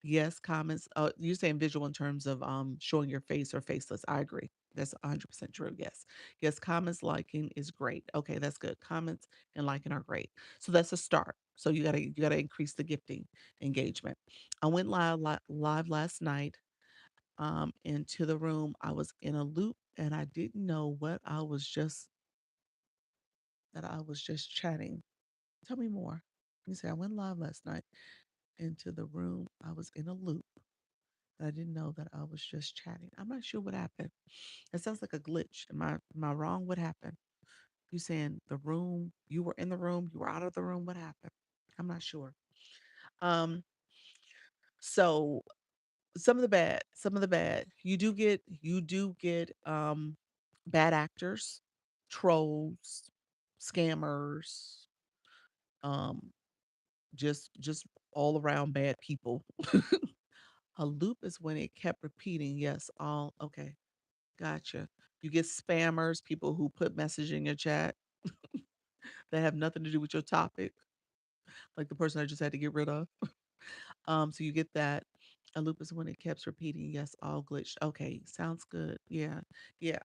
Yes, comments. You're saying visual in terms of showing your face or faceless. I agree. That's 100% true. Yes. Yes, comments liking is great. Okay, that's good. Comments and liking are great. So that's a start. So you gotta increase the gifting engagement. I went live last night into the room. I was in a loop and I didn't know what I was just chatting. Tell me more. You say I went live last night into the room. I was in a loop. I didn't know that I was just chatting. I'm not sure what happened. It sounds like a glitch. Am I wrong? What happened? You saying the room, you were in the room, you were out of the room. What happened? I'm not sure. Um, so some of the bad. You do get bad actors, trolls, scammers, um, just all around bad people. A loop is when it kept repeating, yes, all okay, gotcha. You get spammers, people who put message in your chat that have nothing to do with your topic, like the person I just had to get rid of. So you get that. A loop is when it keeps repeating, yes, all glitched. Okay, sounds good. Yeah. Yeah.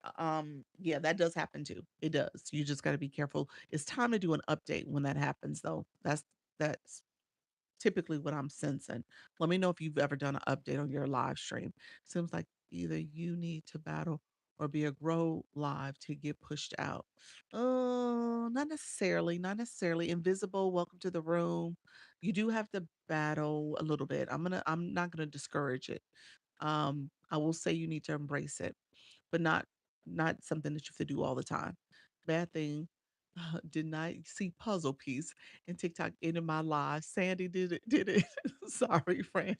Yeah, that does happen too. It does. You just gotta be careful. It's time to do an update when that happens though. That's typically what I'm sensing. Let me know if you've ever done an update on your live stream. Seems like either you need to battle or be a grow live to get pushed out. Oh, not necessarily. Not necessarily. Invisible, welcome to the room. You do have to battle a little bit. I'm not gonna discourage it. I will say you need to embrace it, but not something that you have to do all the time. Bad thing, did not see puzzle piece and TikTok into my live. Sandy did it. Sorry, friend.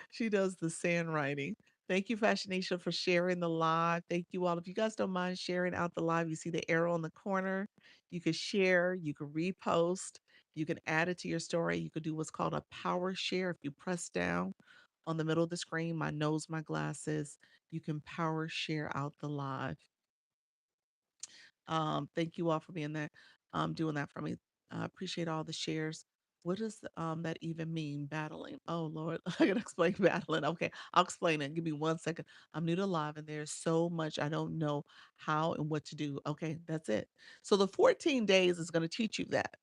She does the sand writing. Thank you, Fashionation, for sharing the live. Thank you all. If you guys don't mind sharing out the live, you see the arrow in the corner. You can share, you can repost, you can add it to your story. You could do what's called a power share. If you press down on the middle of the screen, my nose, my glasses, you can power share out the live. Thank you all for being there, doing that for me. I appreciate all the shares. What does that even mean? Battling. Oh Lord, I gotta explain battling. Okay, I'll explain it. Give me 1 second. I'm new to live, and there's so much I don't know how and what to do. Okay, that's it. So the 14 days is gonna teach you that.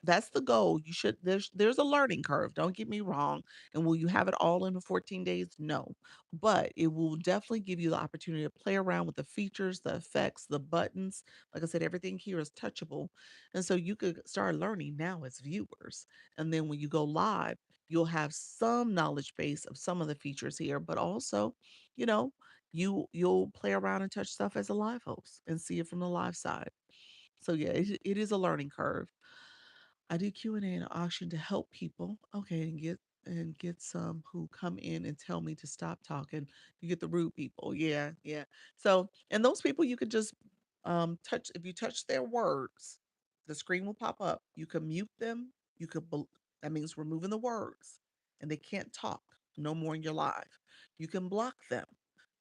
That's the goal. You should. There's a learning curve. Don't get me wrong. And will you have it all in the 14 days? No, but it will definitely give you the opportunity to play around with the features, the effects, the buttons. Like I said, everything here is touchable. And so you could start learning now as viewers. And then when you go live, you'll have some knowledge base of some of the features here, but also, you know, you'll play around and touch stuff as a live host and see it from the live side. So yeah, it is a learning curve. I do Q&A and auction to help people. Okay, and get some who come in and tell me to stop talking. You get the rude people. Yeah, yeah. So, and those people you could just touch if you touch their words, the screen will pop up. You can mute them. You could that means removing the words and they can't talk no more in your live. You can block them,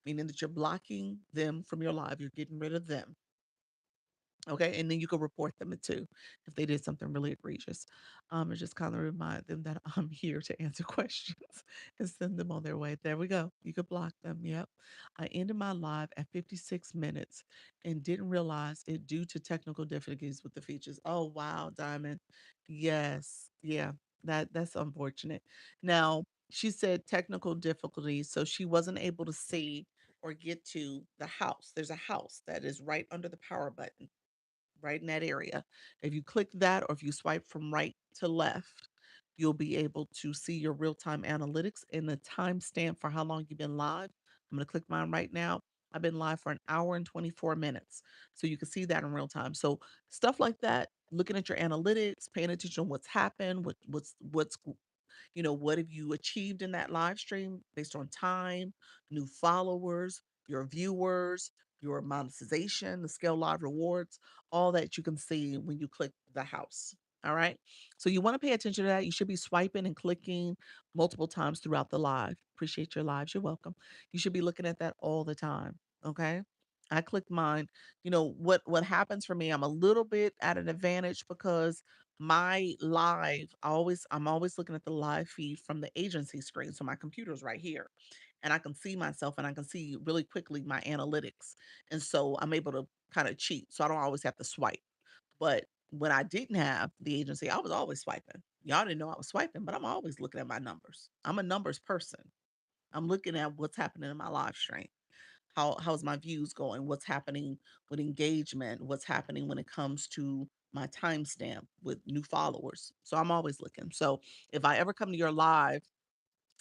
meaning that you're blocking them from your live. You're getting rid of them. Okay, and then you can report them too if they did something really egregious. And just kind of remind them that I'm here to answer questions and send them on their way. There we go. You could block them. Yep. I ended my live at 56 minutes and didn't realize it due to technical difficulties with the features. Oh wow, Diamond. Yes. Yeah. That's unfortunate. Now, she said technical difficulties, so she wasn't able to see or get to the house. There's a house that is right under the power button right in that area. If you click that or if you swipe from right to left, you'll be able to see your real time analytics and the timestamp for how long you've been live. I'm going to click mine right now. I've been live for an hour and 24 minutes. So you can see that in real time. So stuff like that, looking at your analytics, paying attention to what's happened, what's what have you achieved in that live stream based on time, new followers, your viewers, your monetization, the scale live rewards, all that you can see when you click the house. All right. So you want to pay attention to that. You should be swiping and clicking multiple times throughout the live. Appreciate your lives. You're welcome. You should be looking at that all the time. Okay. I clicked mine. What happens for me, I'm a little bit at an advantage because my live, I'm always looking at the live feed from the agency screen. So my computer's right here. And I can see myself and I can see really quickly my analytics. And so I'm able to kind of cheat. So I don't always have to swipe. But when I didn't have the agency, I was always swiping. Y'all didn't know I was swiping, but I'm always looking at my numbers. I'm a numbers person. I'm looking at what's happening in my live stream. How's my views going? What's happening with engagement? What's happening when it comes to my timestamp with new followers? So I'm always looking. So if I ever come to your live,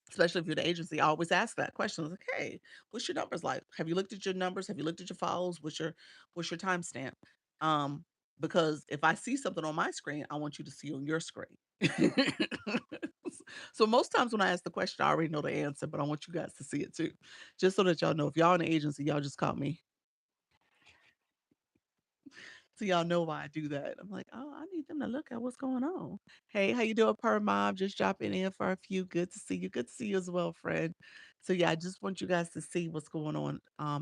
especially if you're the agency, I always ask that question. Like, hey, what's your numbers like? Have you looked at your numbers? Have you looked at your follows? What's your timestamp? Um, because if I see something on my screen, I want you to see on your screen. So most times when I ask the question, I already know the answer, but I want you guys to see it too. Just so that y'all know if y'all in the agency, y'all just call me. So y'all know why I do that. I'm like, oh, I need them to look at what's going on. Hey, how you doing, per mom? Just dropping in for a few. Good to see you. Good to see you as well, friend. So yeah, I just want you guys to see what's going on.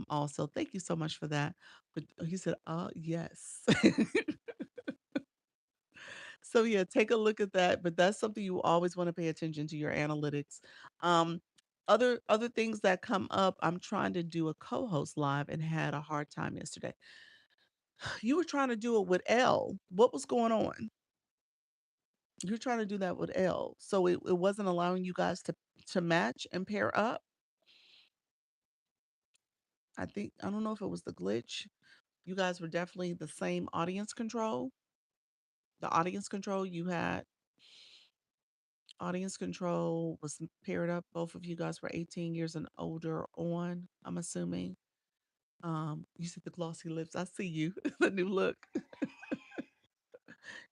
Also, thank you so much for that. But he said, yes. So yeah, take a look at that. But that's something you always want to pay attention to your analytics. Um, other things that come up, I'm trying to do a co-host live and had a hard time yesterday. You were trying to do it with L. What was going on? You're trying to do that with L. So it wasn't allowing you guys to match and pair up. I don't know if it was the glitch. You guys were definitely the same audience control. The audience control you had, audience control was paired up. Both of you guys were 18 years and older on, I'm assuming. You said the glossy lips. I see you. The new look.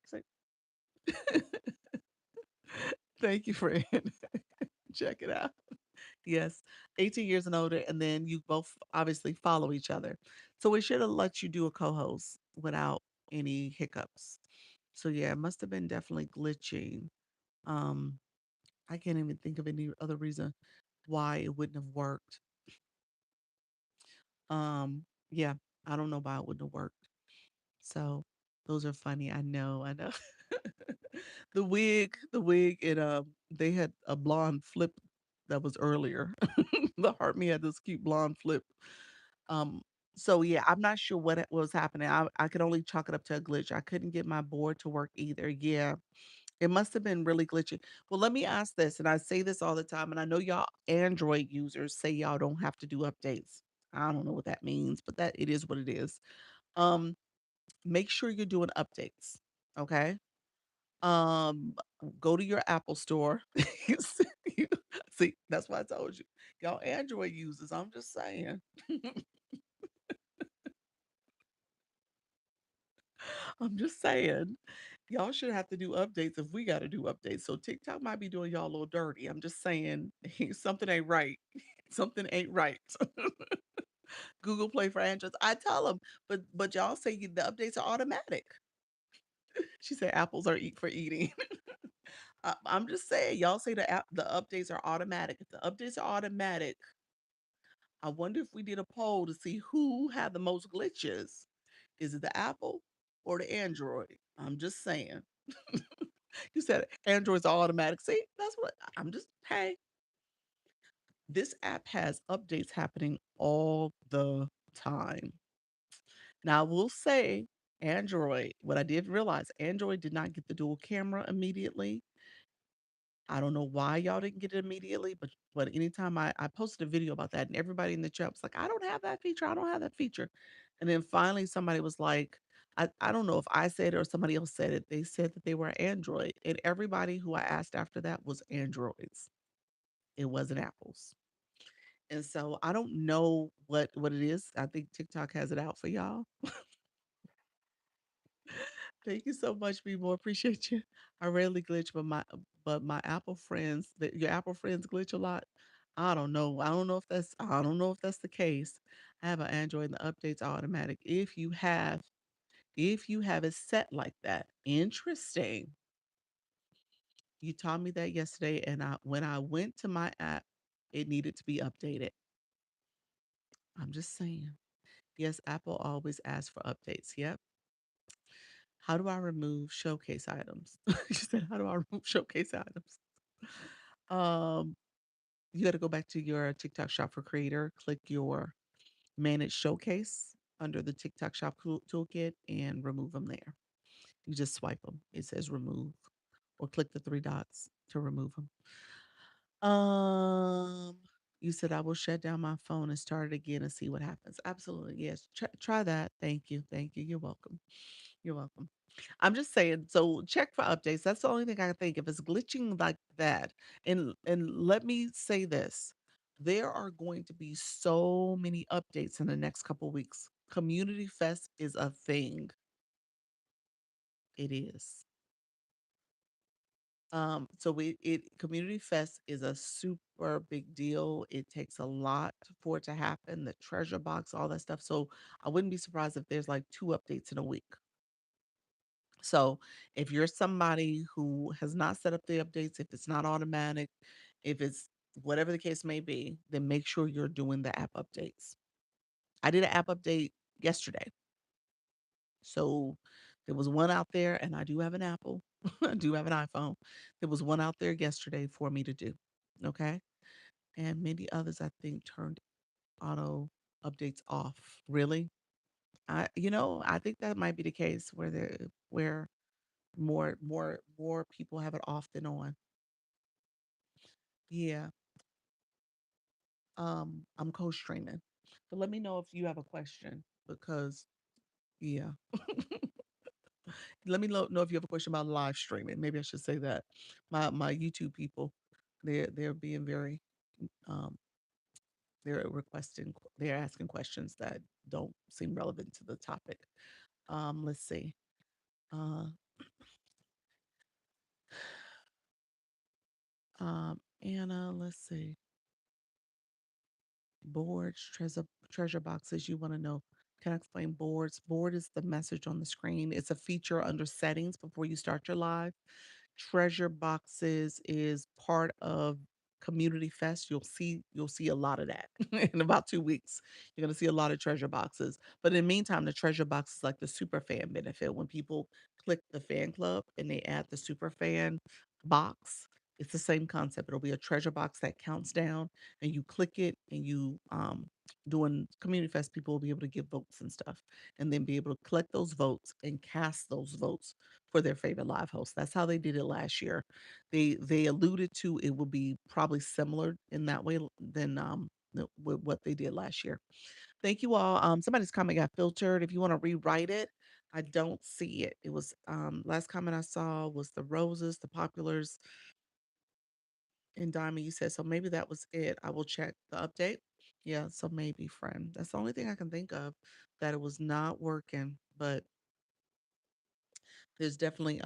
It's like, thank you, friend. Check it out. Yes, 18 years and older, and then you both obviously follow each other. So we should have let you do a co-host without any hiccups. So yeah, it must have been definitely glitching. Um, I can't even think of any other reason why it wouldn't have worked. Yeah, I don't know why it wouldn't have worked. So those are funny. I know. The wig, and they had a blonde flip that was earlier. The HeartMe had this cute blonde flip. Um, so yeah, I'm not sure what it was happening. I could only chalk it up to a glitch. I couldn't get my board to work either. Yeah, it must have been really glitchy. Well, let me ask this, and I say this all the time, and I know y'all Android users say y'all don't have to do updates. I don't know what that means, but that it is what it is. Um, Make sure you're doing updates. Okay. Um, go to your Apple store. See, see, that's why I told you. Y'all Android users, I'm just saying. I'm just saying. Y'all should have to do updates if we got to do updates. So TikTok might be doing y'all a little dirty. I'm just saying something ain't right. Something ain't right. Google Play for Androids. I tell them, but y'all say the updates are automatic. She said apples are eat for eating. I'm just saying, y'all say the updates are automatic. If the updates are automatic, I wonder if we did a poll to see who had the most glitches. Is it the Apple or the Android? I'm just saying. You said Android's automatic. See, that's what I'm just, hey, this app has updates happening all the time. Now, I will say, Android, what I did realize, Android did not get the dual camera immediately. I don't know why y'all didn't get it immediately, but anytime I posted a video about that, and everybody in the chat was like, I don't have that feature. I don't have that feature. And then finally somebody was like, I don't know if I said it or somebody else said it. They said that they were Android. And everybody who I asked after that was Androids. It wasn't Apples. And so I don't know what it is. I think TikTok has it out for y'all. Thank you so much, be more appreciate you. I rarely glitch, but my Apple friends, that your Apple friends glitch a lot. I don't know. I don't know if that's the case. I have an Android and the updates are automatic. If you have it set like that, interesting. You taught me that yesterday, and I when I went to my app, it needed to be updated. I'm just saying. Yes, Apple always asks for updates. Yep. How do I remove showcase items? She said, how do I remove showcase items? Um, you got to go back to your TikTok shop for creator, click your manage showcase under the TikTok shop toolkit and remove them there. You just swipe them. It says remove or click the three dots to remove them. Um, you said I will shut down my phone and start it again and see what happens. Absolutely. Yes. Try that. Thank you. Thank you. You're welcome. You're welcome. I'm just saying, so check for updates. That's the only thing I can think if it's glitching like that. And let me say this. There are going to be so many updates in the next couple weeks. Community Fest is a thing. It is. So it Community Fest is a super big deal. It takes a lot for it to happen, the treasure box, all that stuff. So I wouldn't be surprised if there's like two updates in a week. So if you're somebody who has not set up the updates, if it's not automatic, if it's whatever the case may be, then make sure you're doing the app updates. I did an app update yesterday. So there was one out there, and I do have an Apple. I do have an iPhone. There was one out there yesterday for me to do. Okay. And many others I think turned auto updates off. Really? I think that might be the case where more people have it off than on. Yeah. I'm co-streaming. But let me know if you have a question because yeah. Let me know if you have a question about live streaming. Maybe I should say that. My YouTube people, they're being very um they're asking questions that don't seem relevant to the topic. Let's see. Uh Anna, let's see. Boards, treasure boxes. You want to know. Can I explain boards? Board is the message on the screen. It's a feature under settings before you start your live. Treasure boxes is part of Community Fest. You'll see a lot of that in about 2 weeks. You're gonna see a lot of treasure boxes. But in the meantime, the treasure box is like the super fan benefit. When people click the fan club and they add the super fan box, it's the same concept. It'll be a treasure box that counts down and you click it and you doing Community Fest, people will be able to give votes and stuff and then be able to collect those votes and cast those votes for their favorite live host. That's how they did it last year. They alluded to it will be probably similar in that way than with what they did last year. Thank you all. Somebody's comment got filtered. If you want to rewrite it, I don't see it. It was last comment I saw was the roses, the populars, and Diamond. You said so. Maybe that was it. I will check the update. Yeah, so maybe friend. That's the only thing I can think of that it was not working, but there's definitely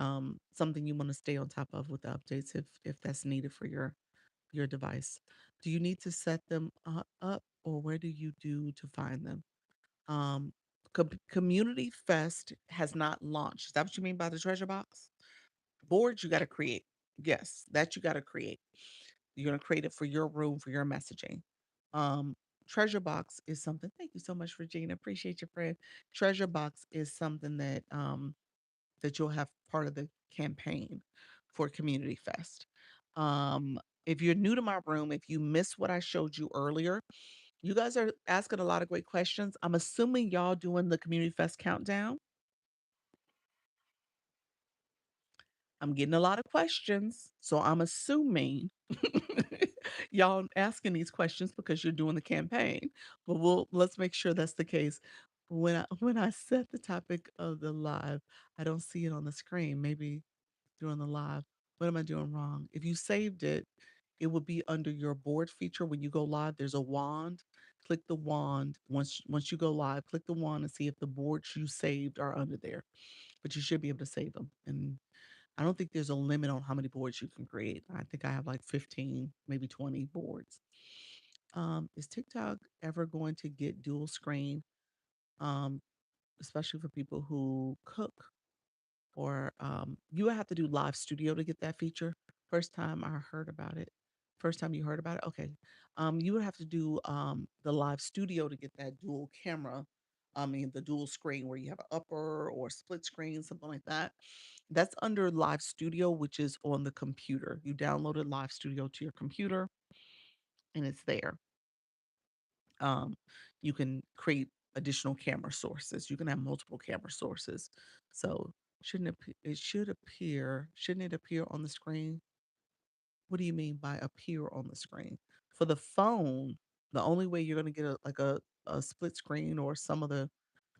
something you want to stay on top of with the updates if that's needed for your device. Do you need to set them up or where do you do to find them? Um Community Fest has not launched. Is that what you mean by the treasure box? Boards you got to create. Yes, that you got to create. You're going to create it for your room for your messaging. Um Treasure box is something. Thank you so much, Regina. Appreciate your friend. Treasure box is something that you'll have part of the campaign for Community Fest. Um, if you're new to my room, if you missed what I showed you earlier, you guys are asking a lot of great questions. I'm assuming y'all doing the Community Fest countdown. I'm getting a lot of questions, so I'm assuming y'all asking these questions because you're doing the campaign. But let's make sure that's the case. When I set the topic of the live, I don't see it on the screen. Maybe during the live. What am I doing wrong? If you saved it, it would be under your board feature. When you go live, there's a wand. Click the wand. Once you go live, click the wand and see if the boards you saved are under there. But you should be able to save them. And I don't think there's a limit on how many boards you can create. I think I have like 15, maybe 20 boards. Is TikTok ever going to get dual screen, um, especially for people who cook? Or you would have to do live studio to get that feature. First time I heard about it. First time you heard about it? Okay. You would have to do the live studio to get that dual camera. I mean, the dual screen where you have an upper or split screen, something like that. That's under Live Studio, which is on the computer. You downloaded Live Studio to your computer and it's there. Um, you can create additional camera sources. You can have multiple camera sources. So it should appear, shouldn't it appear on the screen? What do you mean by appear on the screen? For the phone, the only way you're going to get a split screen or some other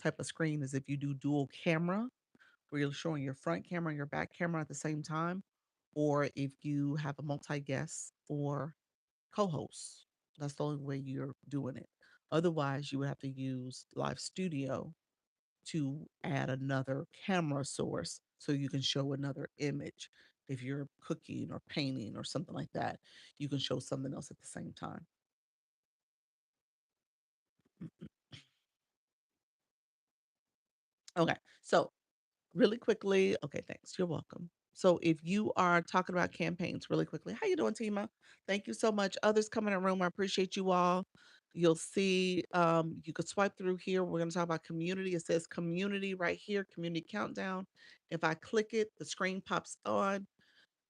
type of screen is if you do dual camera, where you're showing your front camera and your back camera at the same time, or if you have a multi guest or co-host. That's the only way you're doing it. Otherwise, you would have to use Live Studio to add another camera source. So you can show another image. If you're cooking or painting or something like that, you can show something else at the same time. Okay. So really quickly, okay, thanks. You're welcome. So if you are talking about campaigns really quickly, how you doing, Tima? Thank you so much. Others coming in the room, I appreciate you all. You'll see, you could swipe through here. We're going to talk about community. It says community right here, community countdown. If I click it, the screen pops on.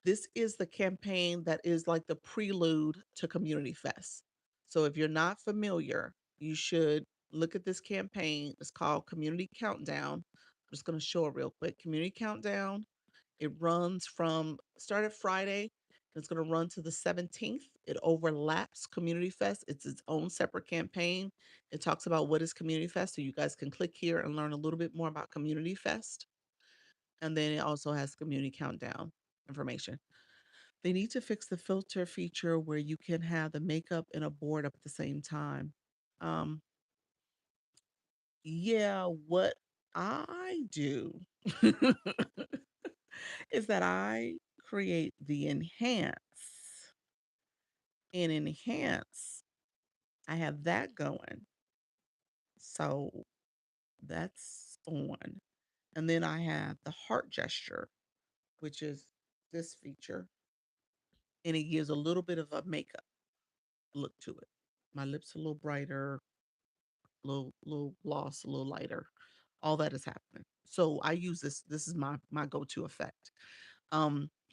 This is the campaign that is like the prelude to Community Fest. So if you're not familiar, you should look at this campaign. It's called Community Countdown. I'm just going to show it real quick. Community Countdown. It runs from started Friday. It's going to run to the 17th. It overlaps Community Fest. It's its own separate campaign. It talks about what is Community Fest. So you guys can click here and learn a little bit more about Community Fest. And then it also has Community Countdown information. They need to fix the filter feature where you can have the makeup and a board up at the same time. Um, yeah, what I do is that I create the enhance. And enhance, I have that going. So that's on. And then I have the heart gesture, which is this feature. And it gives a little bit of a makeup look to it. My lips a little brighter, little gloss, a little lighter. All that is happening. So I use this. This is my go-to effect.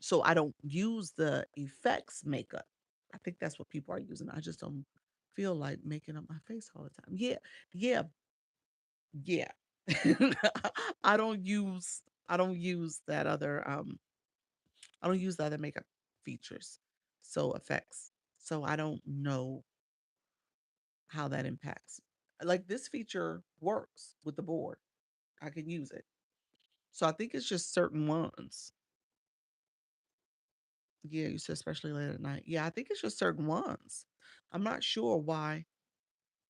So I don't use the effects makeup. I think that's what people are using. I just don't feel like making up my face all the time. Yeah, yeah. I don't use that other I don't use the other makeup features. So effects. So I don't know how that impacts. Like this feature works with the board. I can use it. So I think it's just certain ones. Yeah, you said especially late at night. Yeah, I think it's just certain ones. I'm not sure why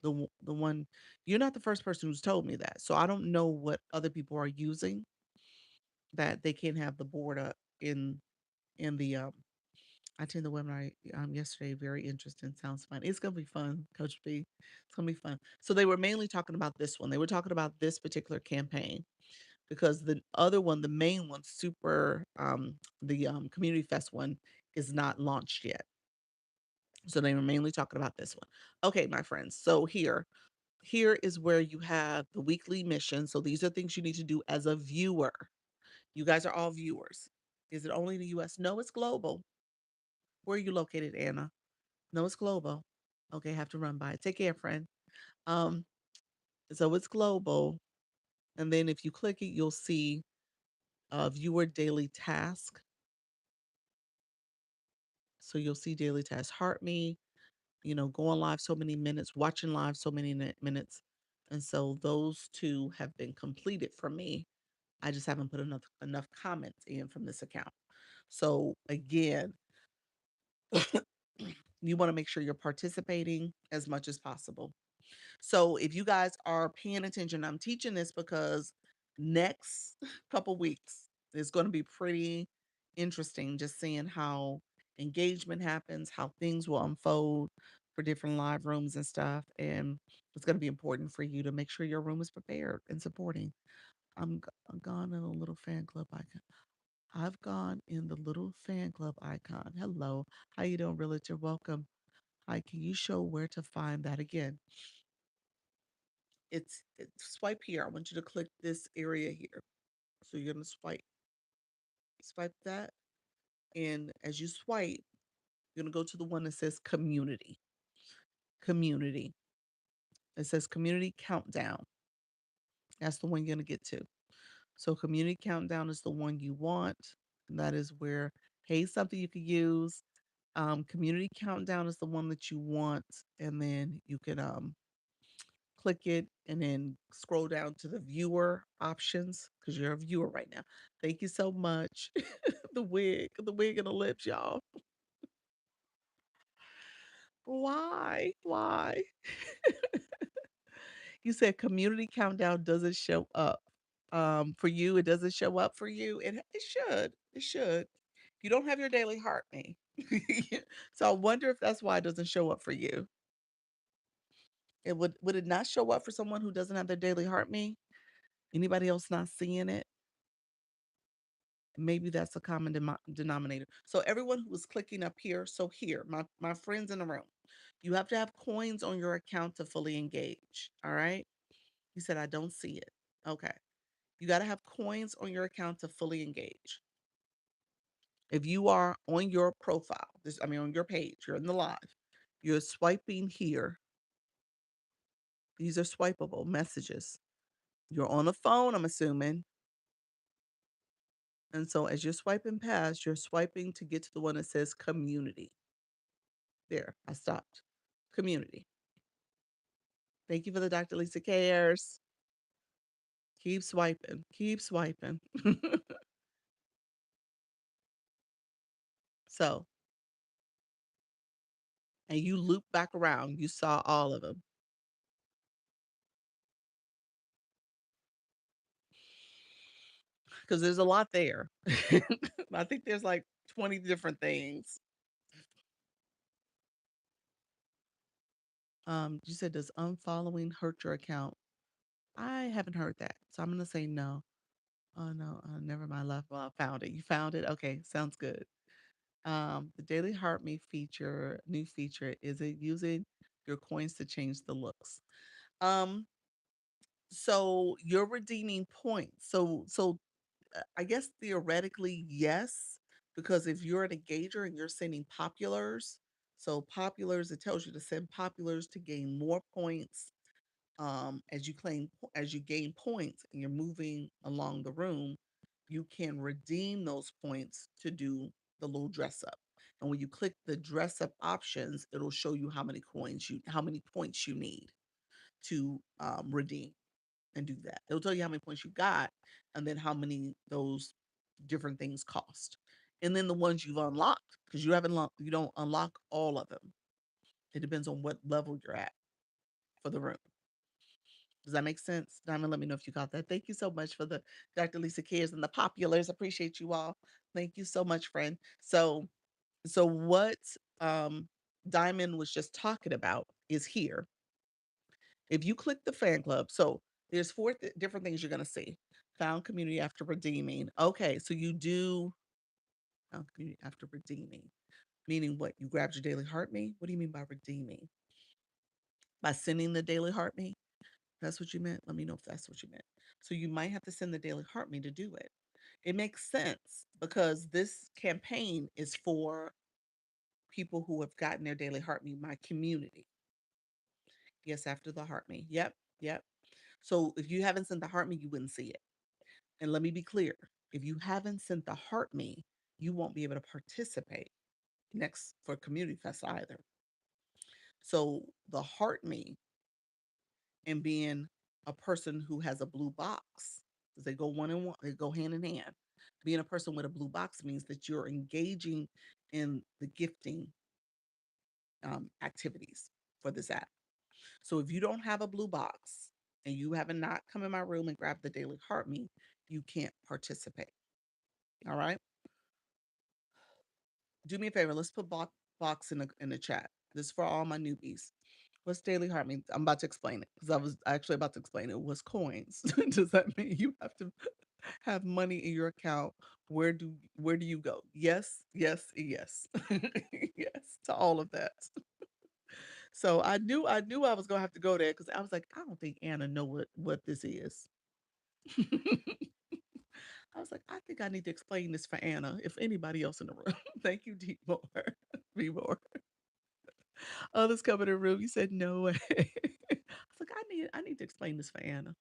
the one you're not the first person who's told me that. So I don't know what other people are using that they can't have the board up in the I attended the webinar yesterday. Very interesting. Sounds fun. It's gonna be fun, Coach B. It's gonna be fun. So they were mainly talking about this one. They were talking about this particular campaign because the other one, the main one, super the community fest one is not launched yet. So they were mainly talking about this one. Okay, my friends. So here is where you have the weekly mission. So these are things you need to do as a viewer. You guys are all viewers. Is it only in the US? No, it's global. Where are you located, Anna? No, it's global. Okay, have to run by it. Take care, friend. Um, so it's global. And then if you click it, you'll see viewer daily task. So you'll see daily task. HeartMe, going live so many minutes, watching live so many minutes. And so those two have been completed for me. I just haven't put enough comments in from this account. So again, you want to make sure you're participating as much as possible. So if you guys are paying attention, I'm teaching this because next couple weeks is going to be pretty interesting just seeing how engagement happens, how things will unfold for different live rooms and stuff. And it's going to be important for you to make sure your room is prepared and supporting. I'm gone in a little fan club icon. I've gone in the little fan club icon. Hello. How you doing, realtor? Welcome. Hi, can you show where to find that again? It's swipe here. I want you to click this area here. So you're gonna swipe that, and as you swipe, you're gonna go to the one that says community. Community. It says community countdown. That's the one you're gonna get to. So community countdown is the one you want. And that is where, hey, something you could use. Community countdown is the one that you want, and then you can click it and then scroll down to the viewer options because you're a viewer right now. Thank you so much. The wig and the lips, y'all. Why? Why? You said community countdown doesn't show up. For you, it doesn't show up for you. It should. It should. You don't have your daily heart me. So I wonder if that's why it doesn't show up for you. It would it not show up for someone who doesn't have their daily heart me? Anybody else not seeing it? Maybe that's a common denominator. So everyone who was clicking up here, so here, my friends in the room, you have to have coins on your account to fully engage. All right. He said, I don't see it. Okay. You got to have coins on your account to fully engage. If you are on your profile, this, I mean, on your page, you're in the live, you're swiping here. These are swipeable messages. You're on the phone, I'm assuming. And so as you're swiping past, you're swiping to get to the one that says community. There, I stopped. Community. Thank you for the Dr. Lisa Cares. Keep swiping. Keep swiping. So, and you loop back around. You saw all of them because there's a lot there. I think there's like 20 different things. You said, does unfollowing hurt your account? I haven't heard that. So I'm going to say no. Oh, no. Never mind. Left. Well, I found it. You found it? Okay. Sounds good. The Daily Heart Me feature, new feature, is it using your coins to change the looks? Um, so you're redeeming points. I guess theoretically, yes, because if you're an engager and you're sending populars, so populars, it tells you to send populars to gain more points. As you gain points and you're moving along the room, you can redeem those points to do the little dress up. And when you click the dress up options, it'll show you how many points you need to redeem and do that. It'll tell you how many points you got and then how many those different things cost. And then the ones you've unlocked, because you don't unlock all of them. It depends on what level you're at for the room. Does that make sense? Diamond, let me know if you got that. Thank you so much for the Dr. Lisa Cares and the populars. Appreciate you all. Thank you so much, friend. So what um Diamond was just talking about is here. If you click the fan club, so there's different things you're gonna see. Found community after redeeming. Okay, so you do found community after redeeming. Meaning what? You grabbed your daily heart me? What do you mean by redeeming? By sending the daily heart me? That's what you meant? Let me know if that's what you meant. So you might have to send the daily heart me to do it. It makes sense because this campaign is for people who have gotten their daily heart me, my community. Yes, after the heart me. Yep, yep. So if you haven't sent the heart me, you wouldn't see it. And let me be clear, if you haven't sent the heart me, you won't be able to participate next for Community Fest either. So the heart me and being a person who has a blue box, because they go one in one, they go hand in hand. Being a person with a blue box means that you're engaging in the gifting activities for this app. So if you don't have a blue box and you haven't not come in my room and grabbed the daily heart me, you can't participate. All right. Do me a favor. Let's put box in the chat. This is for all my newbies. What's daily heart mean? I'm about to explain it because I was actually about to explain it. Was coins. Does that mean you have to have money in your account? Where do you go? Yes, yes, yes, yes to all of that. So I knew I was gonna have to go there because I was like, I don't think Anna know what this is. I was like, I think I need to explain this for Anna, if anybody else in the room. Thank you, D more. Be more. Others come in the room. You said no way. I was like, I need to explain this for Anna.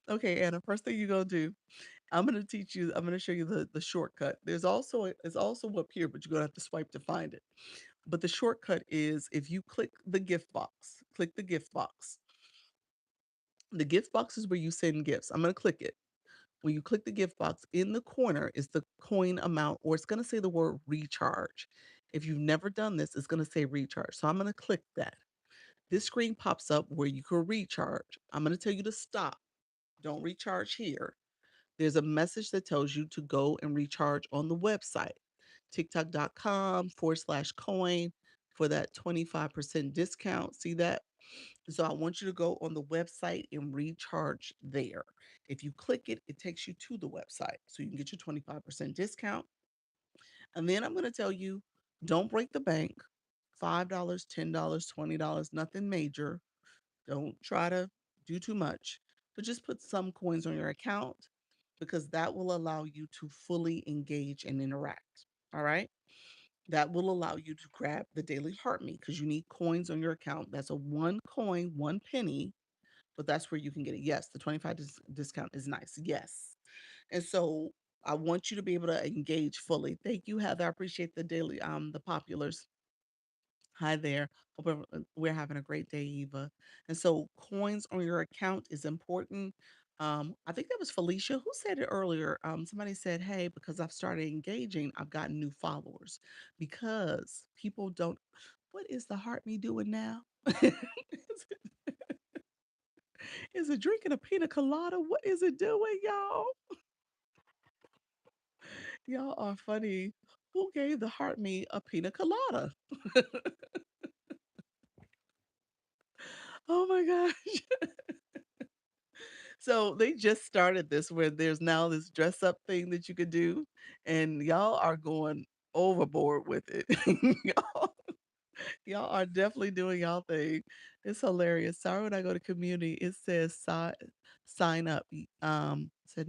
Okay, Anna, first thing you're gonna do, I'm gonna show you the shortcut. It's also up here, but you're gonna have to swipe to find it. But the shortcut is if you click the gift box. The gift box is where you send gifts. I'm gonna click it. When you click the gift box, in the corner is the coin amount, or it's gonna say the word recharge. If you've never done this, it's gonna say recharge. So I'm gonna click that. This screen pops up where you can recharge. I'm going to tell you to stop. Don't recharge here. There's a message that tells you to go and recharge on the website, tiktok.com/coin for that 25% discount. See that? So I want you to go on the website and recharge there. If you click it, it takes you to the website so you can get your 25% discount. And then I'm going to tell you, don't break the bank. $5, $10, $20, nothing major. Don't try to do too much, but just put some coins on your account because that will allow you to fully engage and interact. All right. That will allow you to grab the daily HeartMe because you need coins on your account. That's a one coin, 1 penny, but that's where you can get it. Yes, the 25 discount is nice. Yes. And so I want you to be able to engage fully. Thank you, Heather. I appreciate the daily, the populars. Hi there. Hope we're having a great day, Eva. And so coins on your account is important. I think that was Felicia who said it earlier. Somebody said, "Hey, because I've started engaging, I've gotten new followers because people don't. What is the heart me doing now? Is it drinking a pina colada? What is it doing, y'all? Y'all are funny. Who gave the heart me a pina colada? Oh my gosh. So they just started this where there's now this dress up thing that you could do, and y'all are going overboard with it. y'all, y'all are definitely doing y'all thing. It's hilarious. Sorry when I go to community, it says sign up. Said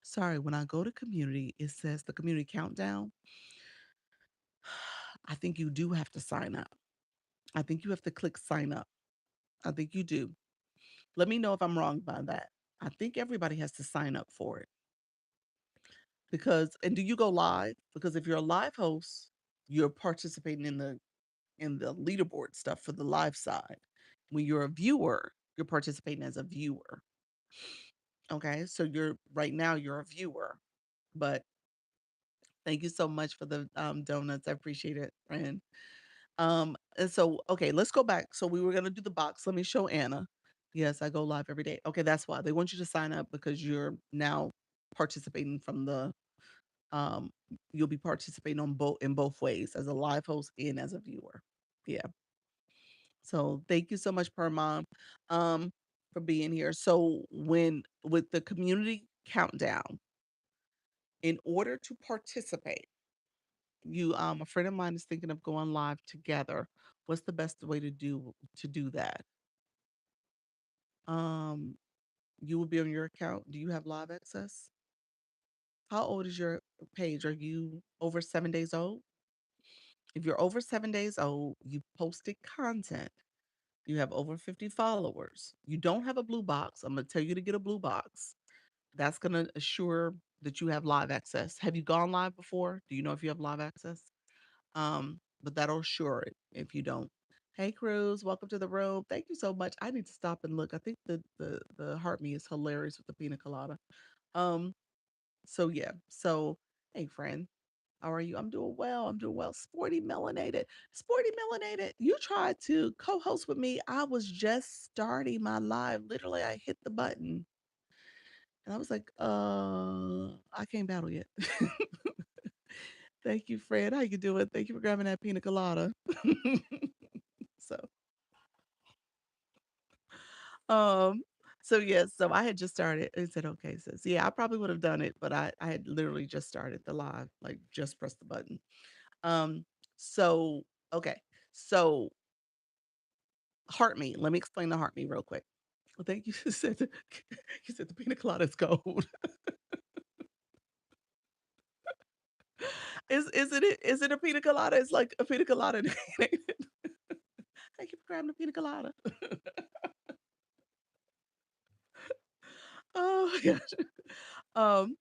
sorry when I go to community, it says the community countdown. I think you do have to sign up. I think you have to click sign up. I think you do. Let me know if I'm wrong by that. I think everybody has to sign up for it. Because and do you go live? Because if you're a live host, you're participating in the leaderboard stuff for the live side. When you're a viewer, you're participating as a viewer. Okay? So you're right now you're a viewer. But thank you so much for the donuts. I appreciate it, friend. And so okay, let's go back. So we were gonna do the box. Let me show Anna. Yes, I go live every day. Okay, that's why. They want you to sign up because you're now participating from the um, you'll be participating on both in both ways as a live host and as a viewer. Yeah. So thank you so much, Per Mom, for being here. So when with the community countdown, in order to participate, you a friend of mine is thinking of going live together. What's the best way to do that? Um, you will be on your account. Do you have live access? How old is your page? Are you over 7 days old? If you're over 7 days old, you posted content, you have over 50 followers, you don't have a blue box. I'm going to tell you to get a blue box. That's going to assure that you have live access. Have you gone live before? Do you know if you have live access? But that'll assure it if you don't. Hey Cruz, welcome to the room. Thank you so much. I need to stop and look. I think the heart me is hilarious with the pina colada. Um, so yeah. So hey friend, how are you? I'm doing well. I'm doing well. Sporty melanated. Sporty melanated. You tried to co-host with me. I was just starting my live. Literally, I hit the button and I was like, I can't battle yet. Thank you, Fred. How you doing? Thank you for grabbing that pina colada. so um so yes, so I had just started. It said, okay, sis. Yeah, I probably would have done it, but I had literally just started the live, like just press the button. Um, so okay. So heart me. Let me explain the heart me real quick. Well, thank you. You said you said the pina colada is cold. Is it a pina colada? It's like a pina colada. Thank you for grabbing the pina colada. Oh my gosh. Um,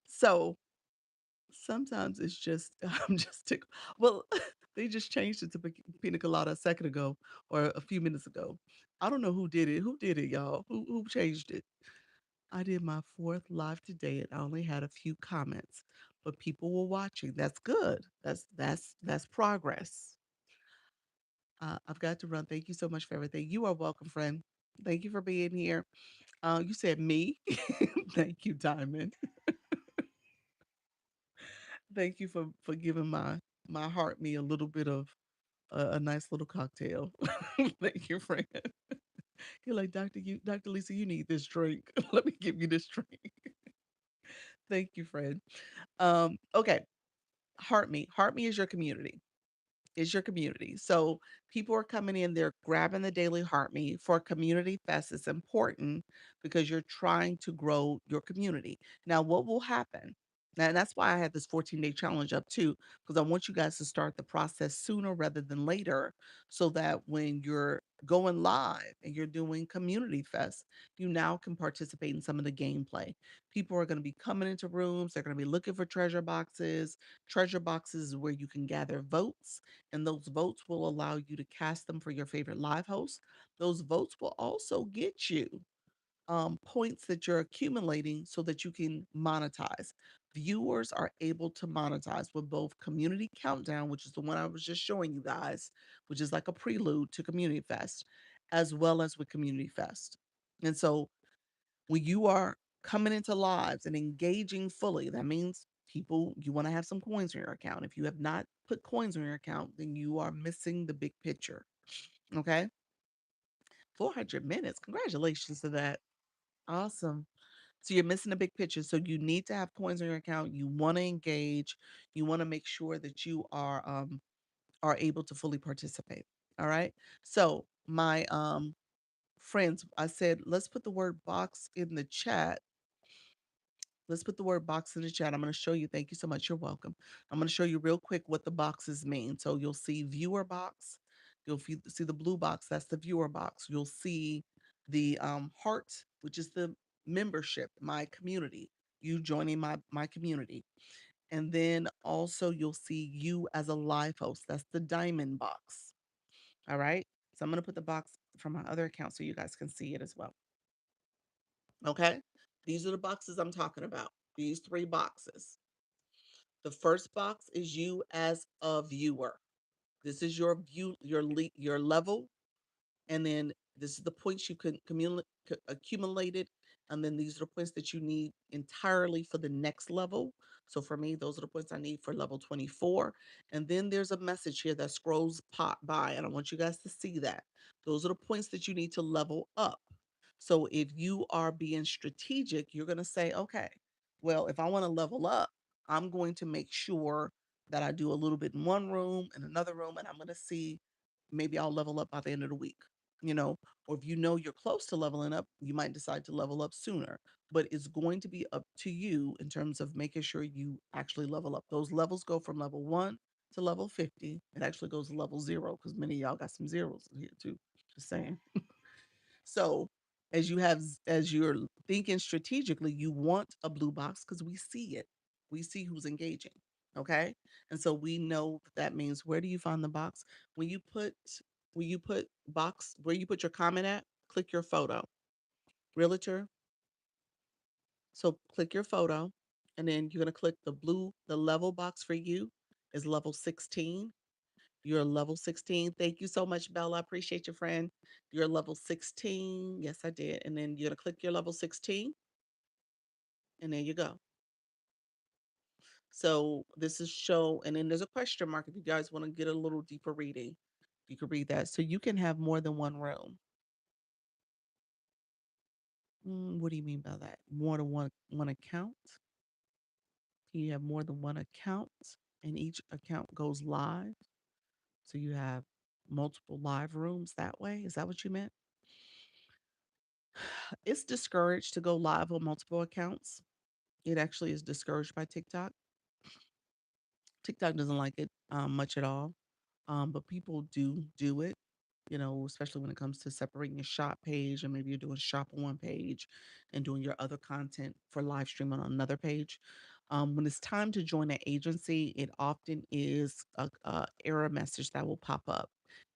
so sometimes it's just I'm just tickled. Well, they just changed it to pina colada a second ago or a few minutes ago. I don't know who did it. Who did it, y'all? Who changed it? I did my fourth live today and I only had a few comments, but people were watching. That's good. That's progress. I've got to run. Thank you so much for everything. You are welcome, friend. Thank you for being here. You said me. Thank you, Diamond. Thank you for giving my heart me a little bit of a nice little cocktail. Thank you, friend. You're like, Dr. Lisa, you need this drink. Let me give you this drink. Thank you, friend. Okay. HeartMe. HeartMe is your community. Is your community. So people are coming in, they're grabbing the daily heart me for a community fest. It's important because you're trying to grow your community. Now, what will happen? And that's why I had this 14-day challenge up too, because I want you guys to start the process sooner rather than later so that when you're going live and you're doing community fest, you now can participate in some of the gameplay. People are going to be coming into rooms, they're going to be looking for treasure boxes. Treasure boxes is where you can gather votes and those votes will allow you to cast them for your favorite live host. Those votes will also get you points that you're accumulating so that you can monetize. Viewers are able to monetize with both Community Countdown, which is the one I was just showing you guys, which is like a prelude to Community Fest, as well as with Community Fest. And so when you are coming into lives and engaging fully, that means people, you want to have some coins in your account. If you have not put coins in your account, then you are missing the big picture. Okay. 400 minutes. Congratulations to that. Awesome. So you're missing the big picture. So you need to have coins in your account. You want to engage. You want to make sure that you are able to fully participate. All right. So my friends, I said let's put the word box in the chat. Let's put the word box in the chat. I'm going to show you. Thank you so much. You're welcome. I'm going to show you real quick what the boxes mean. So you'll see viewer box. See the blue box. That's the viewer box. You'll see the heart, which is the membership, my community. You joining my community. And then also you'll see you as a live host. That's the diamond box. All right. So I'm going to put the box from my other account so you guys can see it as well. Okay. These are the boxes I'm talking about. These three boxes. The first box is you as a viewer. This is your view, your level, and then this is the points you can accumulated, and then these are the points that you need entirely for the next level. So for me, those are the points I need for level 24. And then there's a message here that scrolls pop by, and I want you guys to see that. Those are the points that you need to level up. So if you are being strategic, you're going to say, okay, well, if I want to level up, I'm going to make sure that I do a little bit in one room and another room, and I'm going to see maybe I'll level up by the end of the week, you know, or if you know you're close to leveling up, you might decide to level up sooner. But it's going to be up to you in terms of making sure you actually level up. Those levels go from level 1 to level 50. It actually goes to level 0 because many of y'all got some zeros in here too. Just saying. So as you're thinking strategically, you want a blue box because we see it. We see who's engaging. Okay. And so we know that means where do you find the box? When you put box where you put your comment at, click your photo. Realtor. So click your photo and then you're gonna click the level box for you is level 16. You're level 16. Thank you so much, Bella. I appreciate your friend. You're level 16. Yes, I did. And then you're going to click your level 16, and there you go. So this is show, and then there's a question mark if you guys want to get a little deeper reading. You can read that. So you can have more than one room. What do you mean by that? More than one account? You have more than one account, and each account goes live. So you have multiple live rooms that way. Is that what you meant? It's discouraged to go live on multiple accounts. It actually is discouraged by TikTok. TikTok doesn't like it much at all, but people do it. You know, especially when it comes to separating your shop page, and maybe you're doing shop on one page and doing your other content for live stream on another page. When it's time to join an agency, it often is a error message that will pop up.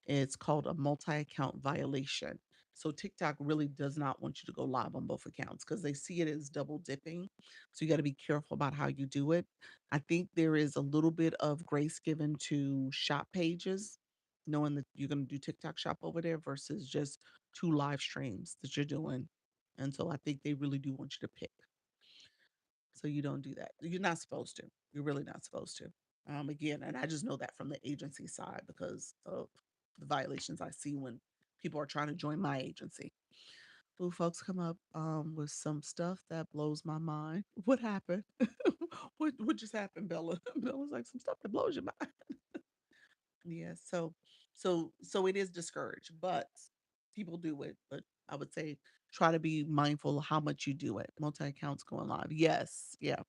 It's called a multi-account violation. So TikTok really does not want you to go live on both accounts because they see it as double dipping. So you got to be careful about how you do it. I think there is a little bit of grace given to shop pages knowing that you're going to do TikTok shop over there versus just two live streams that you're doing. And so I think they really do want you to pick. So you don't do that. You're not supposed to. You're really not supposed to. Again, and I just know that from the agency side because of the violations I see when people are trying to join my agency. Blue folks come up with some stuff that blows my mind. What happened? What just happened, Bella? Bella's like some stuff that blows your mind. Yeah, so it is discouraged, but people do it. But I would say try to be mindful of how much you do it. Multi accounts going live. Yes, yeah,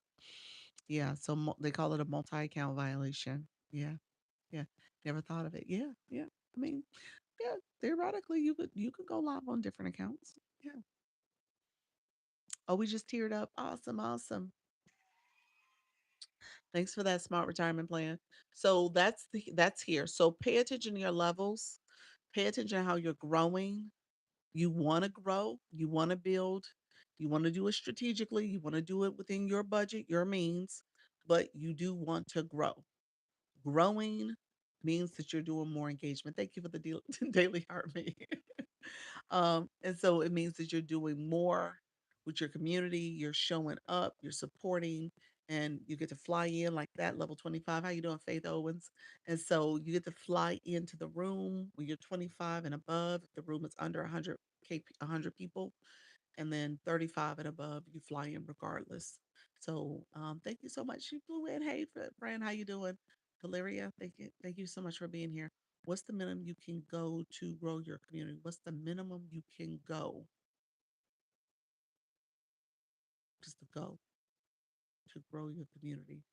yeah. So they call it a multi account violation. Yeah, yeah. Never thought of it. Yeah, yeah. I mean, yeah. Theoretically, you could go live on different accounts. Yeah. Oh, we just teared up. Awesome, awesome. Thanks for that smart retirement plan. So that's here. So pay attention to your levels. Pay attention to how you're growing. You want to grow, you want to build, you want to do it strategically, you want to do it within your budget, your means, but you do want to grow. Growing means that you're doing more engagement. Thank you for the daily heart me. And so it means that you're doing more with your community, you're showing up, you're supporting, and you get to fly in like that, level 25. How you doing, Faith Owens? And so you get to fly into the room when you're 25 and above. If the room is under 100 people, and then 35 and above, you fly in regardless. So thank you so much. You flew in. Hey, Fran, how you doing? Valeria, thank you so much for being here. What's the minimum you can go to grow your community? What's the minimum you can go just to go to grow your community?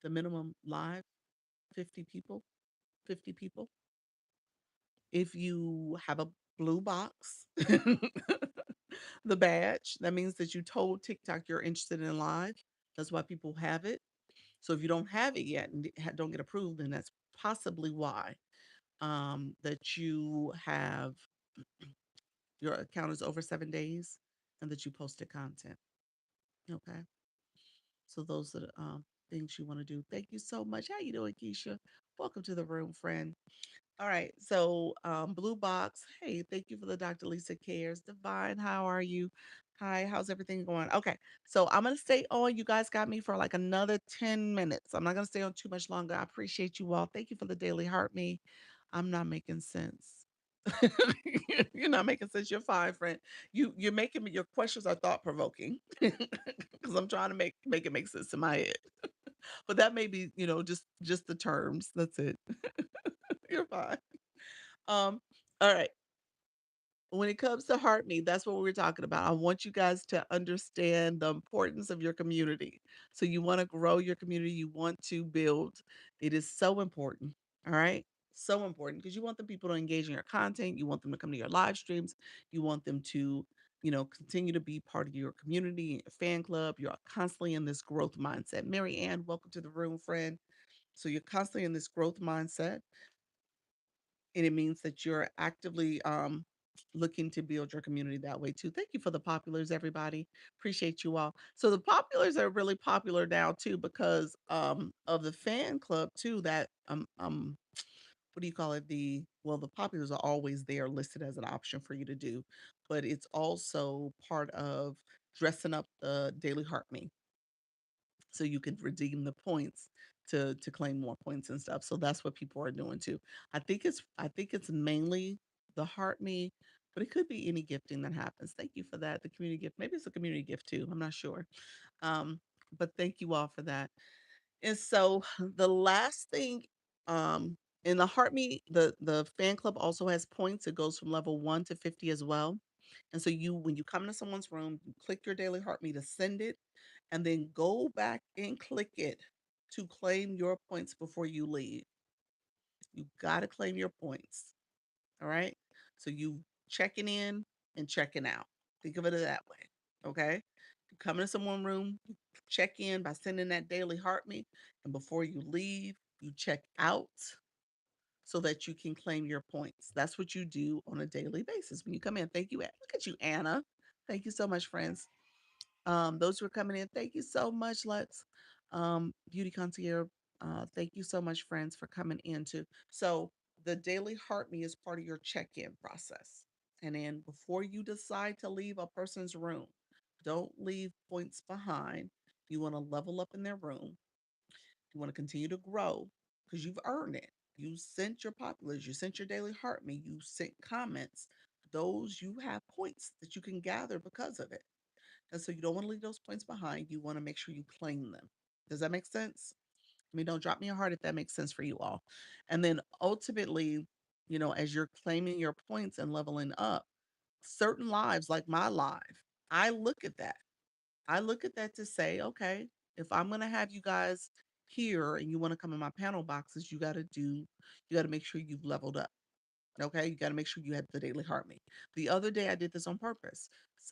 The minimum live, 50 people, 50 people. If you have a blue box, the badge, that means that you told TikTok you're interested in live. That's why people have it. So if you don't have it yet and don't get approved, then that's possibly why that you have your account is over 7 days and that you posted content. Okay. So those are the things you want to do. Thank you so much. How you doing, Keisha? Welcome to the room, friend. All right. So Blue Box, hey, thank you for the Dr. Lisa Cares. Divine, how are you? Hi, how's everything going? Okay. So I'm gonna stay on. You guys got me for like another 10 minutes. I'm not gonna stay on too much longer. I appreciate you all. Thank you for the daily heart me. I'm not making sense. You're not making sense. You're fine, friend. You're making me your questions are thought provoking because I'm trying to make it make sense in my head. But that may be, just the terms. That's it. You're fine. All right. When it comes to HeartMe, that's what we're talking about. I want you guys to understand the importance of your community. So you want to grow your community, you want to build. It is so important. All right. So important because you want the people to engage in your content. You want them to come to your live streams. You want them to, continue to be part of your community, your fan club. You're constantly in this growth mindset. Mary Ann, welcome to the room, friend. So you're constantly in this growth mindset, and it means that you're actively looking to build your community that way too. Thank you for the populars, everybody. Appreciate you all. So the populars are really popular now too because of the fan club too. That what do you call it? The populars are always there listed as an option for you to do, but it's also part of dressing up the daily heart me so you can redeem the points to claim more points and stuff. So that's what people are doing too. I think it's mainly the heart me, but it could be any gifting that happens. Thank you for that. The community gift. Maybe it's a community gift too. I'm not sure. Um, but thank you all for that. And so the last thing in the heart me, the fan club also has points. It goes from level 1 to 50 as well. And so when you come into someone's room, you click your daily heart me to send it and then go back and click it to claim your points before you leave. You got to claim your points. All right. So you checking in and checking out. Think of it that way. Okay. You come into someone's room, you check in by sending that daily heart me. And before you leave, you check out so that you can claim your points. That's what you do on a daily basis when you come in. Thank you. Look at you, Anna. Thank you so much, friends. Those who are coming in, thank you so much, Lex. Beauty Concierge, thank you so much, friends, for coming in too. So the daily heart me is part of your check-in process. And then before you decide to leave a person's room, don't leave points behind. You want to level up in their room. You want to continue to grow because you've earned it. You sent your populars, you sent your daily heart me, you sent comments. Those you have points that you can gather because of it. And so you don't want to leave those points behind. You want to make sure you claim them. Does that make sense? I mean, don't drop me a heart if that makes sense for you all. And then ultimately, as you're claiming your points and leveling up, certain lives, like my live, I look at that. I look at that to say, okay, if I'm going to have you guys here and you want to come in my panel boxes, you got to make sure you've leveled up. Okay, you got to make sure you had the daily heart me. The other day, I did this on purpose.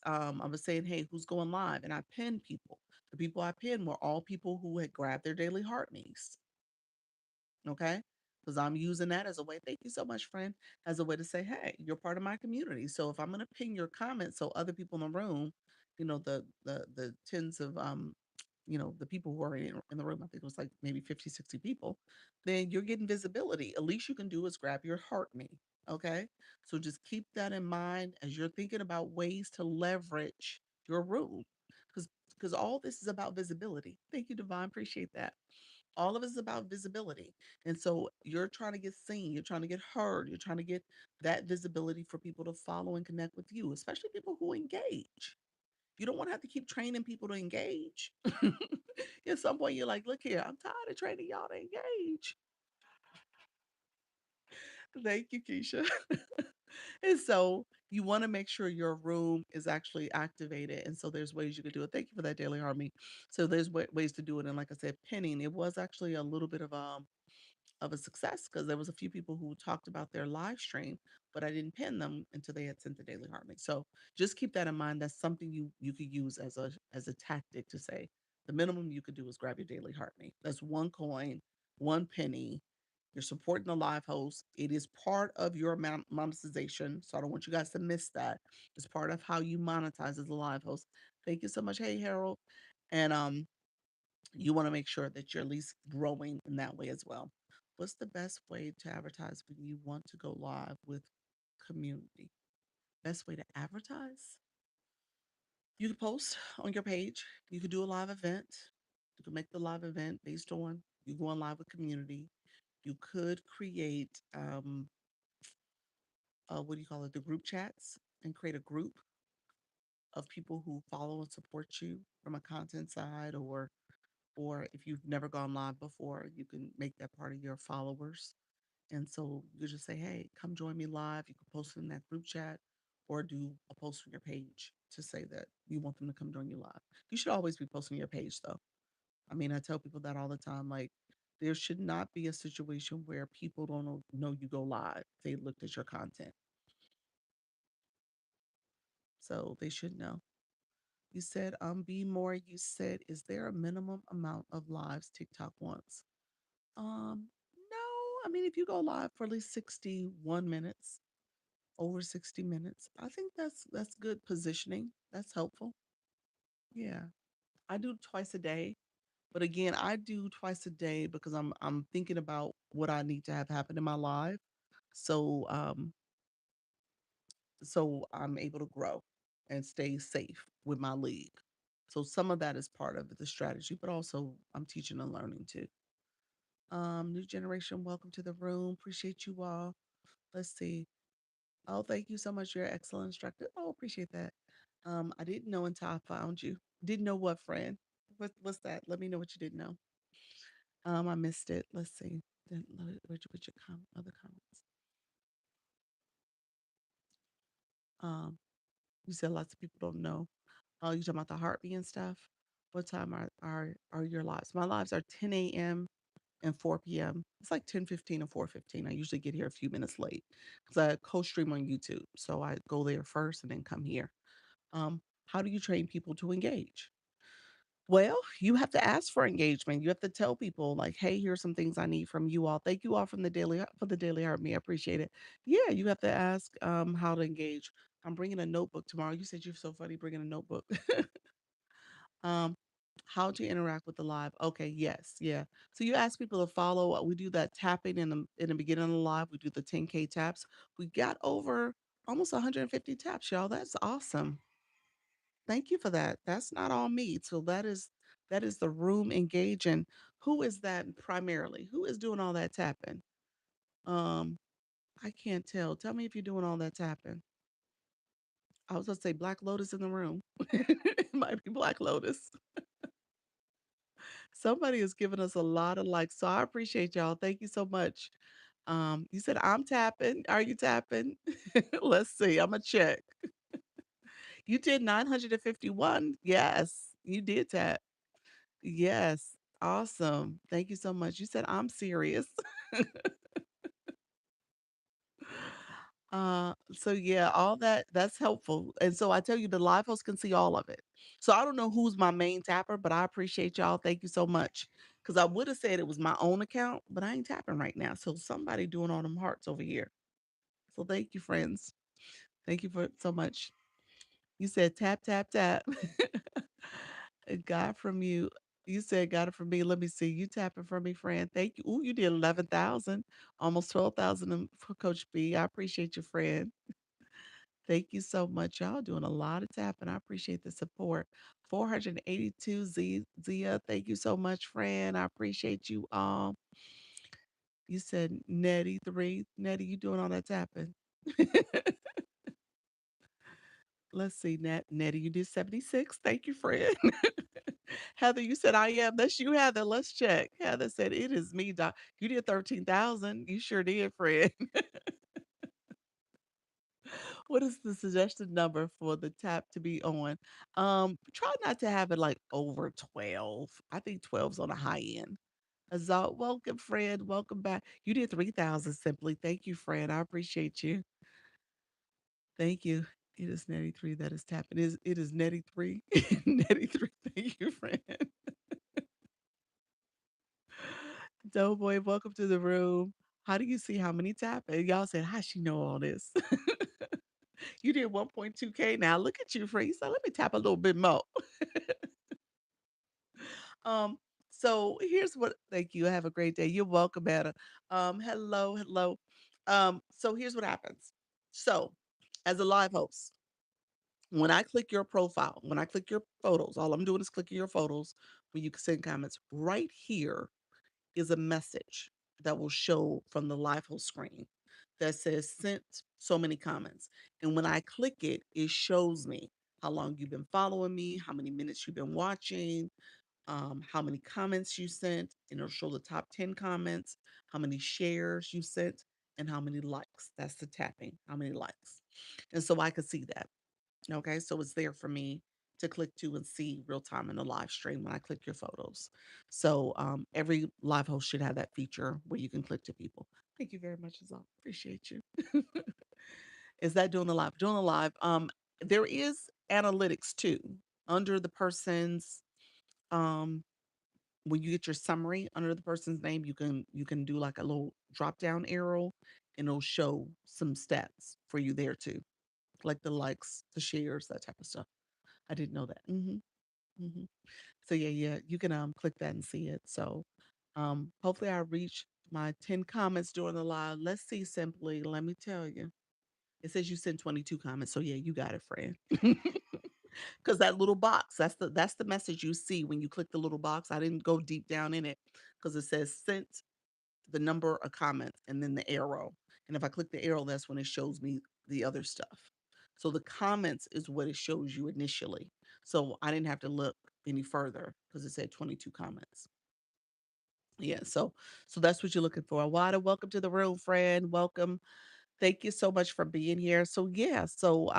I was saying, hey, who's going live? And I pinned people. The people I pinned were all people who had grabbed their daily heart me's. Okay. Because I'm using that as a way, thank you so much, friend, as a way to say, hey, you're part of my community. So if I'm going to ping your comments so other people in the room, the tens of the people who are in the room, I think it was like maybe 50, 60 people, then you're getting visibility. At least you can do is grab your heart me. Okay. So just keep that in mind as you're thinking about ways to leverage your room. Because all this is about visibility. Thank you, Divine. Appreciate that. All of it is about visibility. And so you're trying to get seen, you're trying to get heard, you're trying to get that visibility for people to follow and connect with you, especially people who engage. You don't want to have to keep training people to engage. At some point, you're like, look here, I'm tired of training y'all to engage. Thank you, Keisha. And so you want to make sure your room is actually activated. And so there's ways you could do it. Thank you for that, Daily Harmony. So there's ways to do it. And like I said, pinning, it was actually a little bit of a success because there was a few people who talked about their live stream, but I didn't pin them until they had sent the daily heart. So just keep that in mind. That's something you could use as a tactic to say the minimum you could do is grab your daily heart me. That's one coin, one penny. You're supporting the live host. It is part of your monetization. So I don't want you guys to miss that. It's part of how you monetize as a live host. Thank you so much. Hey, Harold. And you want to make sure that you're at least growing in that way as well. What's the best way to advertise when you want to go live with community? Best way to advertise? You could post on your page. You could do a live event. You could make the live event based on you going live with community. You could create what do you call it? The group chats and create a group of people who follow and support you from a content side, or if you've never gone live before, you can make that part of your followers. And so you just say, hey, come join me live. You can post it in that group chat or do a post on your page to say that you want them to come join you live. You should always be posting your page though. I mean, I tell people that all the time. Like, there should not be a situation where people don't know you go live. They looked at your content. So they should know. You said, be more. You said, is there a minimum amount of lives TikTok wants? No. I mean, if you go live for at least 61 minutes, over 60 minutes. I think that's good positioning. That's helpful. Yeah. I do twice a day. But again, I do twice a day because I'm thinking about what I need to have happen in my life. So so I'm able to grow and stay safe with my league. So some of that is part of the strategy, but also I'm teaching and learning too. New generation, welcome to the room. Appreciate you all. Let's see. Oh, thank you so much. You're an excellent instructor. Oh, appreciate that. I didn't know until I found you. Didn't know what, friend? What's that? Let me know what you didn't know. I missed it. Let's see. Then where'd you put your other comments? Um, you said lots of people don't know. Oh, you talking about the heartbeat and stuff? What time are your lives? My lives are 10 a.m. and 4 p.m. It's like 10:15 and 4:15. I usually get here a few minutes late because I co-stream on YouTube. So I go there first and then come here. How do you train people to engage? Well, you have to ask for engagement. You have to tell people like, "Hey, here's some things I need from you all. Thank you all from the daily for the daily heart me. I appreciate it." Yeah, you have to ask how to engage. I'm bringing a notebook tomorrow. You said you're so funny bringing a notebook. um, How to interact with the live. Okay, yes, yeah. So you ask people to follow. We do that tapping in the beginning of the live. We do the 10K taps. We got over almost 150 taps, y'all. That's awesome. Thank you for that. That's not all me. So that is the room engaging. Who is that primarily? Who is doing all that tapping? Um, I can't tell. Tell me if you're doing all that tapping. I was gonna say Black Lotus in the room. It might be Black Lotus. Somebody is giving us a lot of likes, so I appreciate y'all. Thank you so much. You said I'm tapping. Are you tapping? Let's see. I'm gonna check. You did 951. Yes, you did tap. Yes. Awesome. Thank you so much. You said I'm serious. So yeah, all that's helpful. And so I tell you the live host can see all of it. So I don't know who's my main tapper, but I appreciate y'all. Thank you so much. Cause I would have said it was my own account, but I ain't tapping right now. So somebody doing all them hearts over here. So thank you, friends. Thank you for so much. You said tap, tap, tap. It got from you. You said got it from me. Let me see. You tapping for me, friend. Thank you. Ooh, you did 11,000, almost 12,000 for Coach B. I appreciate you, friend. Thank you so much. Y'all doing a lot of tapping. I appreciate the support. 482 Zia. Thank you so much, friend. I appreciate you all. You said Nettie 3. Nettie, you doing all that tapping? Let's see, Nettie, you did 76. Thank you, friend. Heather, you said I am. That's you, Heather. Let's check. Heather said it is me, Doc. You did 13,000. You sure did, friend. What is the suggested number for the tap to be on? Try not to have it like over 12. I think 12's on the high end. Azal, welcome, friend. Welcome back. You did 3,000 simply. Thank you, friend. I appreciate you. Thank you. It is Netty 3 that is tapping. It is Netty 3. Netty 3. Thank you, friend. Doughboy, welcome to the room. How do you see how many tap? And y'all said, how she know all this? You did 1.2K now. Look at you, friend. You said, let me tap a little bit more. Um, so here's what thank you. Have a great day. You're welcome, Anna. Hello, hello. So here's what happens. So as a live host, when I click your profile, when I click your photos, all I'm doing is clicking your photos when you can send comments. Right here is a message that will show from the live host screen that says sent so many comments. And when I click it, it shows me how long you've been following me, how many minutes you've been watching, how many comments you sent, and it'll show the top 10 comments, how many shares you sent, and how many likes. That's the tapping, how many likes. And so I could see that. Okay. So it's there for me to click to and see real time in the live stream when I click your photos. So every live host should have that feature where you can click to people. Thank you very much, Azal. Appreciate you. Is that doing the live? Doing the live. There is analytics too under the person's um when you get your summary under the person's name, you can do like a little drop down arrow and it'll show some stats for you there too, like the likes, the shares, that type of stuff. I didn't know that. Hmm. So yeah, yeah, you can click that and see it. So hopefully I reach my 10 comments during the live. Let's see simply. Let me tell you. It says you sent 22 comments. So yeah, you got it, friend. Because that little box, that's the message you see when you click the little box. I didn't go deep down in it because it says sent the number of comments and then the arrow. And if I click the arrow, that's when it shows me the other stuff. So the comments is what it shows you initially. So I didn't have to look any further because it said 22 comments. Yeah, so that's what you're looking for. Wada, welcome to the room, friend. Welcome. Thank you so much for being here. So yeah, so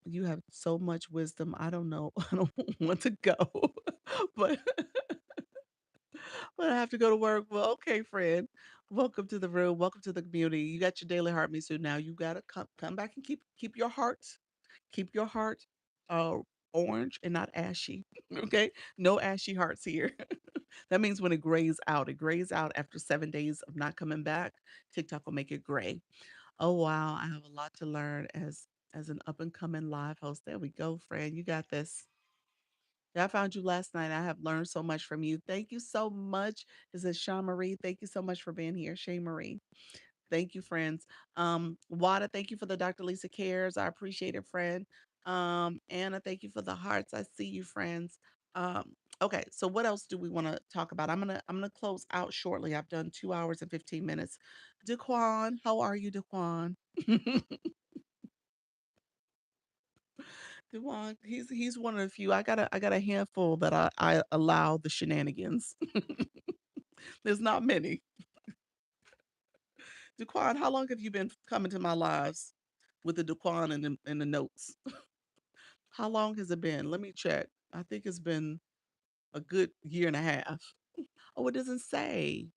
you have so much wisdom. I don't know. I don't want to go, but but I have to go to work. Well, okay, friend. Welcome to the room. Welcome to the community. You got your daily heart me. So now you gotta come back and keep your heart uh orange and not ashy. Okay. No ashy hearts here. That means when it grays out. It grays out after 7 days of not coming back. TikTok will make it gray. Oh wow. I have a lot to learn as an up and coming live host. There we go, friend. You got this. Yeah, I found you last night. I have learned so much from you. Thank you so much. Is it Sha Marie? Thank you so much for being here, Shay Marie. Thank you, friends. Wada, thank you for the Dr. Lisa Cares. I appreciate it, friend. Anna, thank you for the hearts. I see you, friends. Okay, so what else do we want to talk about? I'm gonna close out shortly. I've done 2 hours and 15 minutes. Daquan, how are you, Daquan? Daquan, he's one of the few. I got a handful that I allow the shenanigans. There's not many. Daquan, how long have you been coming to my lives with the Daquan and the notes? How long has it been? Let me check. I think it's been a good year and a half. Oh, it doesn't say.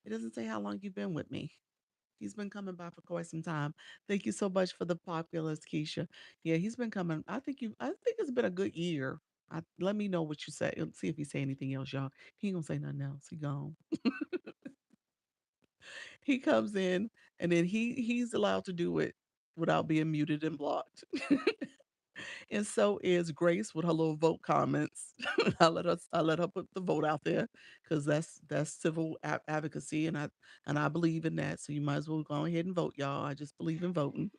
It doesn't say how long you've been with me. He's been coming by for quite some time. Thank you so much for the populist, Keisha. Yeah, he's been coming. I think it's been a good year. Let me know what you say. Let's see if he say anything else, y'all. He ain't gonna say nothing else. He gone. He comes in and then he's allowed to do it without being muted and blocked. And so is Grace with her little vote comments. I let her put the vote out there because that's civil advocacy, and I believe in that. So you might as well go ahead and vote, y'all. I just believe in voting,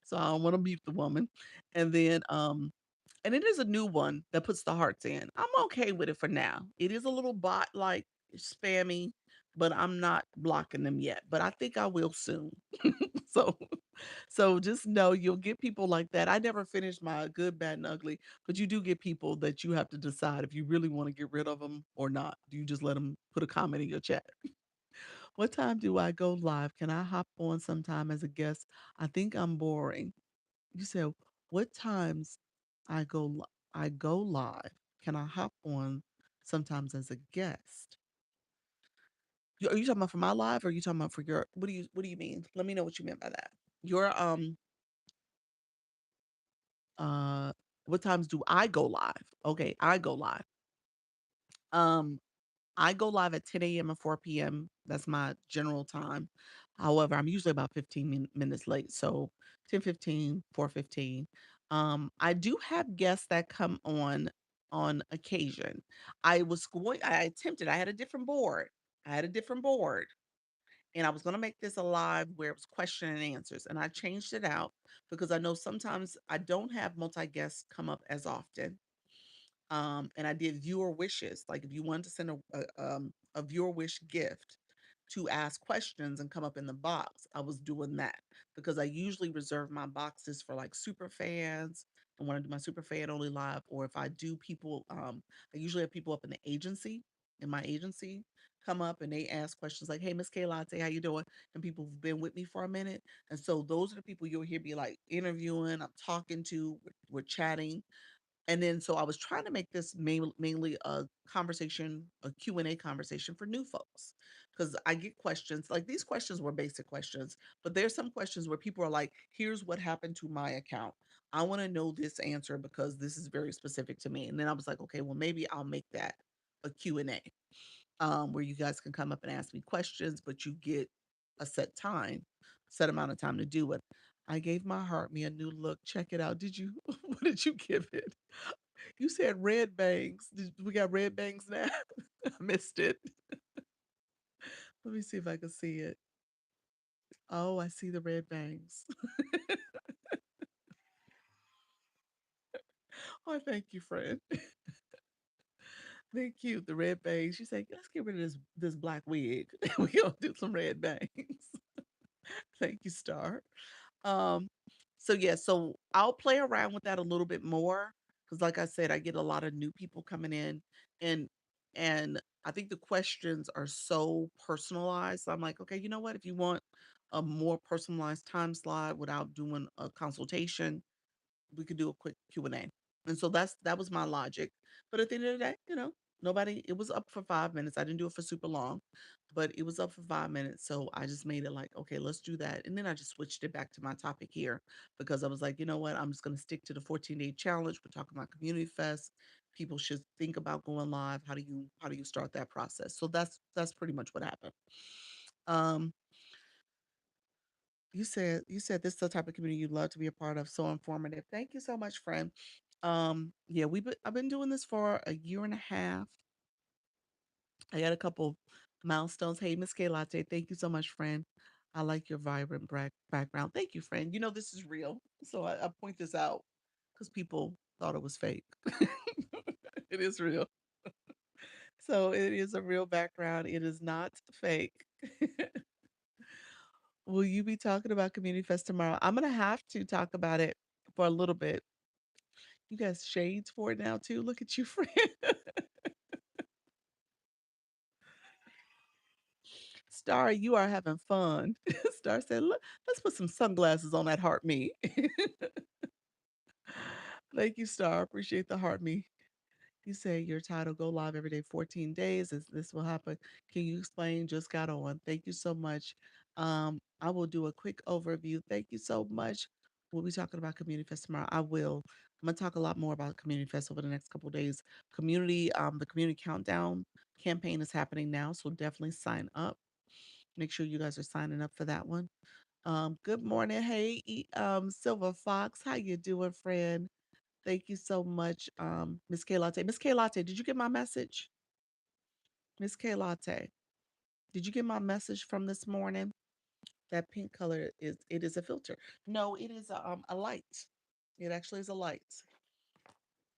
so I don't want to mute the woman. And then and it is a new one that puts the hearts in. I'm okay with it for now. It is a little bot like spammy, but I'm not blocking them yet. But I think I will soon. So so just know you'll get people like that. I never finished my good, bad, and ugly, but you do get people that you have to decide if you really want to get rid of them or not. Do you just let them put a comment in your chat? What time do I go live? Can I hop on sometime as a guest? I think I'm boring. You said, what times I go live? Can I hop on sometimes as a guest? Are you talking about for my live or are you talking about for your what do you mean? Let me know what you meant by that. Your Uh, what times do I go live? Okay, I go live. Um, I go live at 10 a.m. and 4 p.m. That's my general time. However, I'm usually about 15 minutes late. So 10:15, 4:15. I do have guests that come on occasion. I attempted, I had a different board. I had a different board and I was going to make this a live where it was question and answers. And I changed it out because I know sometimes I don't have multi guests come up as often. And I did viewer wishes. Like if you wanted to send a viewer wish gift to ask questions and come up in the box, I was doing that because I usually reserve my boxes for like super fans. I want to do my super fan only live, or if I do people, I usually have people up in my agency, come up and they ask questions like, "Hey, Miss K Latte, how you doing?" And people who've been with me for a minute, and so those are the people you'll hear me like interviewing. I'm talking to, we're chatting, and then so I was trying to make this mainly a conversation, a Q&A conversation for new folks. Because I get questions, like these questions were basic questions, but there's some questions where people are like, here's what happened to my account. I want to know this answer because this is very specific to me. And then I was like, okay, well, maybe I'll make that a Q&A where you guys can come up and ask me questions, but you get a set amount of time to do it. I gave my heart me a new look. Check it out. Did you? What did you give it? You said red bangs. We got red bangs now? I missed it. Let me see if I can see it. Oh, I see the red bangs. Oh, thank you, friend. Thank you. The red bangs. You say, let's get rid of this black wig. We gonna do some red bangs. Thank you, Star. Um, so yeah, so I'll play around with that a little bit more because, like I said, I get a lot of new people coming in, and and I think the questions are so personalized. So I'm like, okay, you know what? If you want a more personalized time slot without doing a consultation, we could do a quick Q&A. And so that was my logic. But at the end of the day, nobody it was up for 5 minutes. I didn't do it for super long, but it was up for 5 minutes. So I just made it like, okay, let's do that. And then I just switched it back to my topic here because I was like, you know what? I'm just gonna stick to the 14-day challenge. We're talking about community fest. People should think about going live. How do you start that process? So that's pretty much what happened. Um, you said this is the type of community you'd love to be a part of. So informative. Thank you so much, friend. Yeah, I've been doing this for a year and a half. I got a couple milestones. Hey, Miss K Latte, thank you so much, friend. I like your vibrant background. Thank you, friend. You know this is real, so I point this out because people thought it was fake. It is real. So it is a real background. It is not fake. Will you be talking about Community Fest tomorrow? I'm gonna have to talk about it for a little bit. You guys shades for it now too. Look at you, friend. Star, you are having fun. Star said, "Look, let's put some sunglasses on that heart me." Thank you, Star. Appreciate the heart me. You say your title go live every day, 14 days. This will happen. Can you explain? Just got on. Thank you so much. I will do a quick overview. Thank you so much. We'll be talking about Community Fest tomorrow. I will. I'm gonna talk a lot more about Community Fest over the next couple of days. The community countdown campaign is happening now, so definitely sign up. Make sure you guys are signing up for that one. Good morning. Hey, Silver Fox. How you doing, friend? Thank you so much, Miss K Latte. Miss K Latte, did you get my message? Miss K Latte, did you get my message from this morning? That pink color is a filter. No, it is a light. It actually is a light.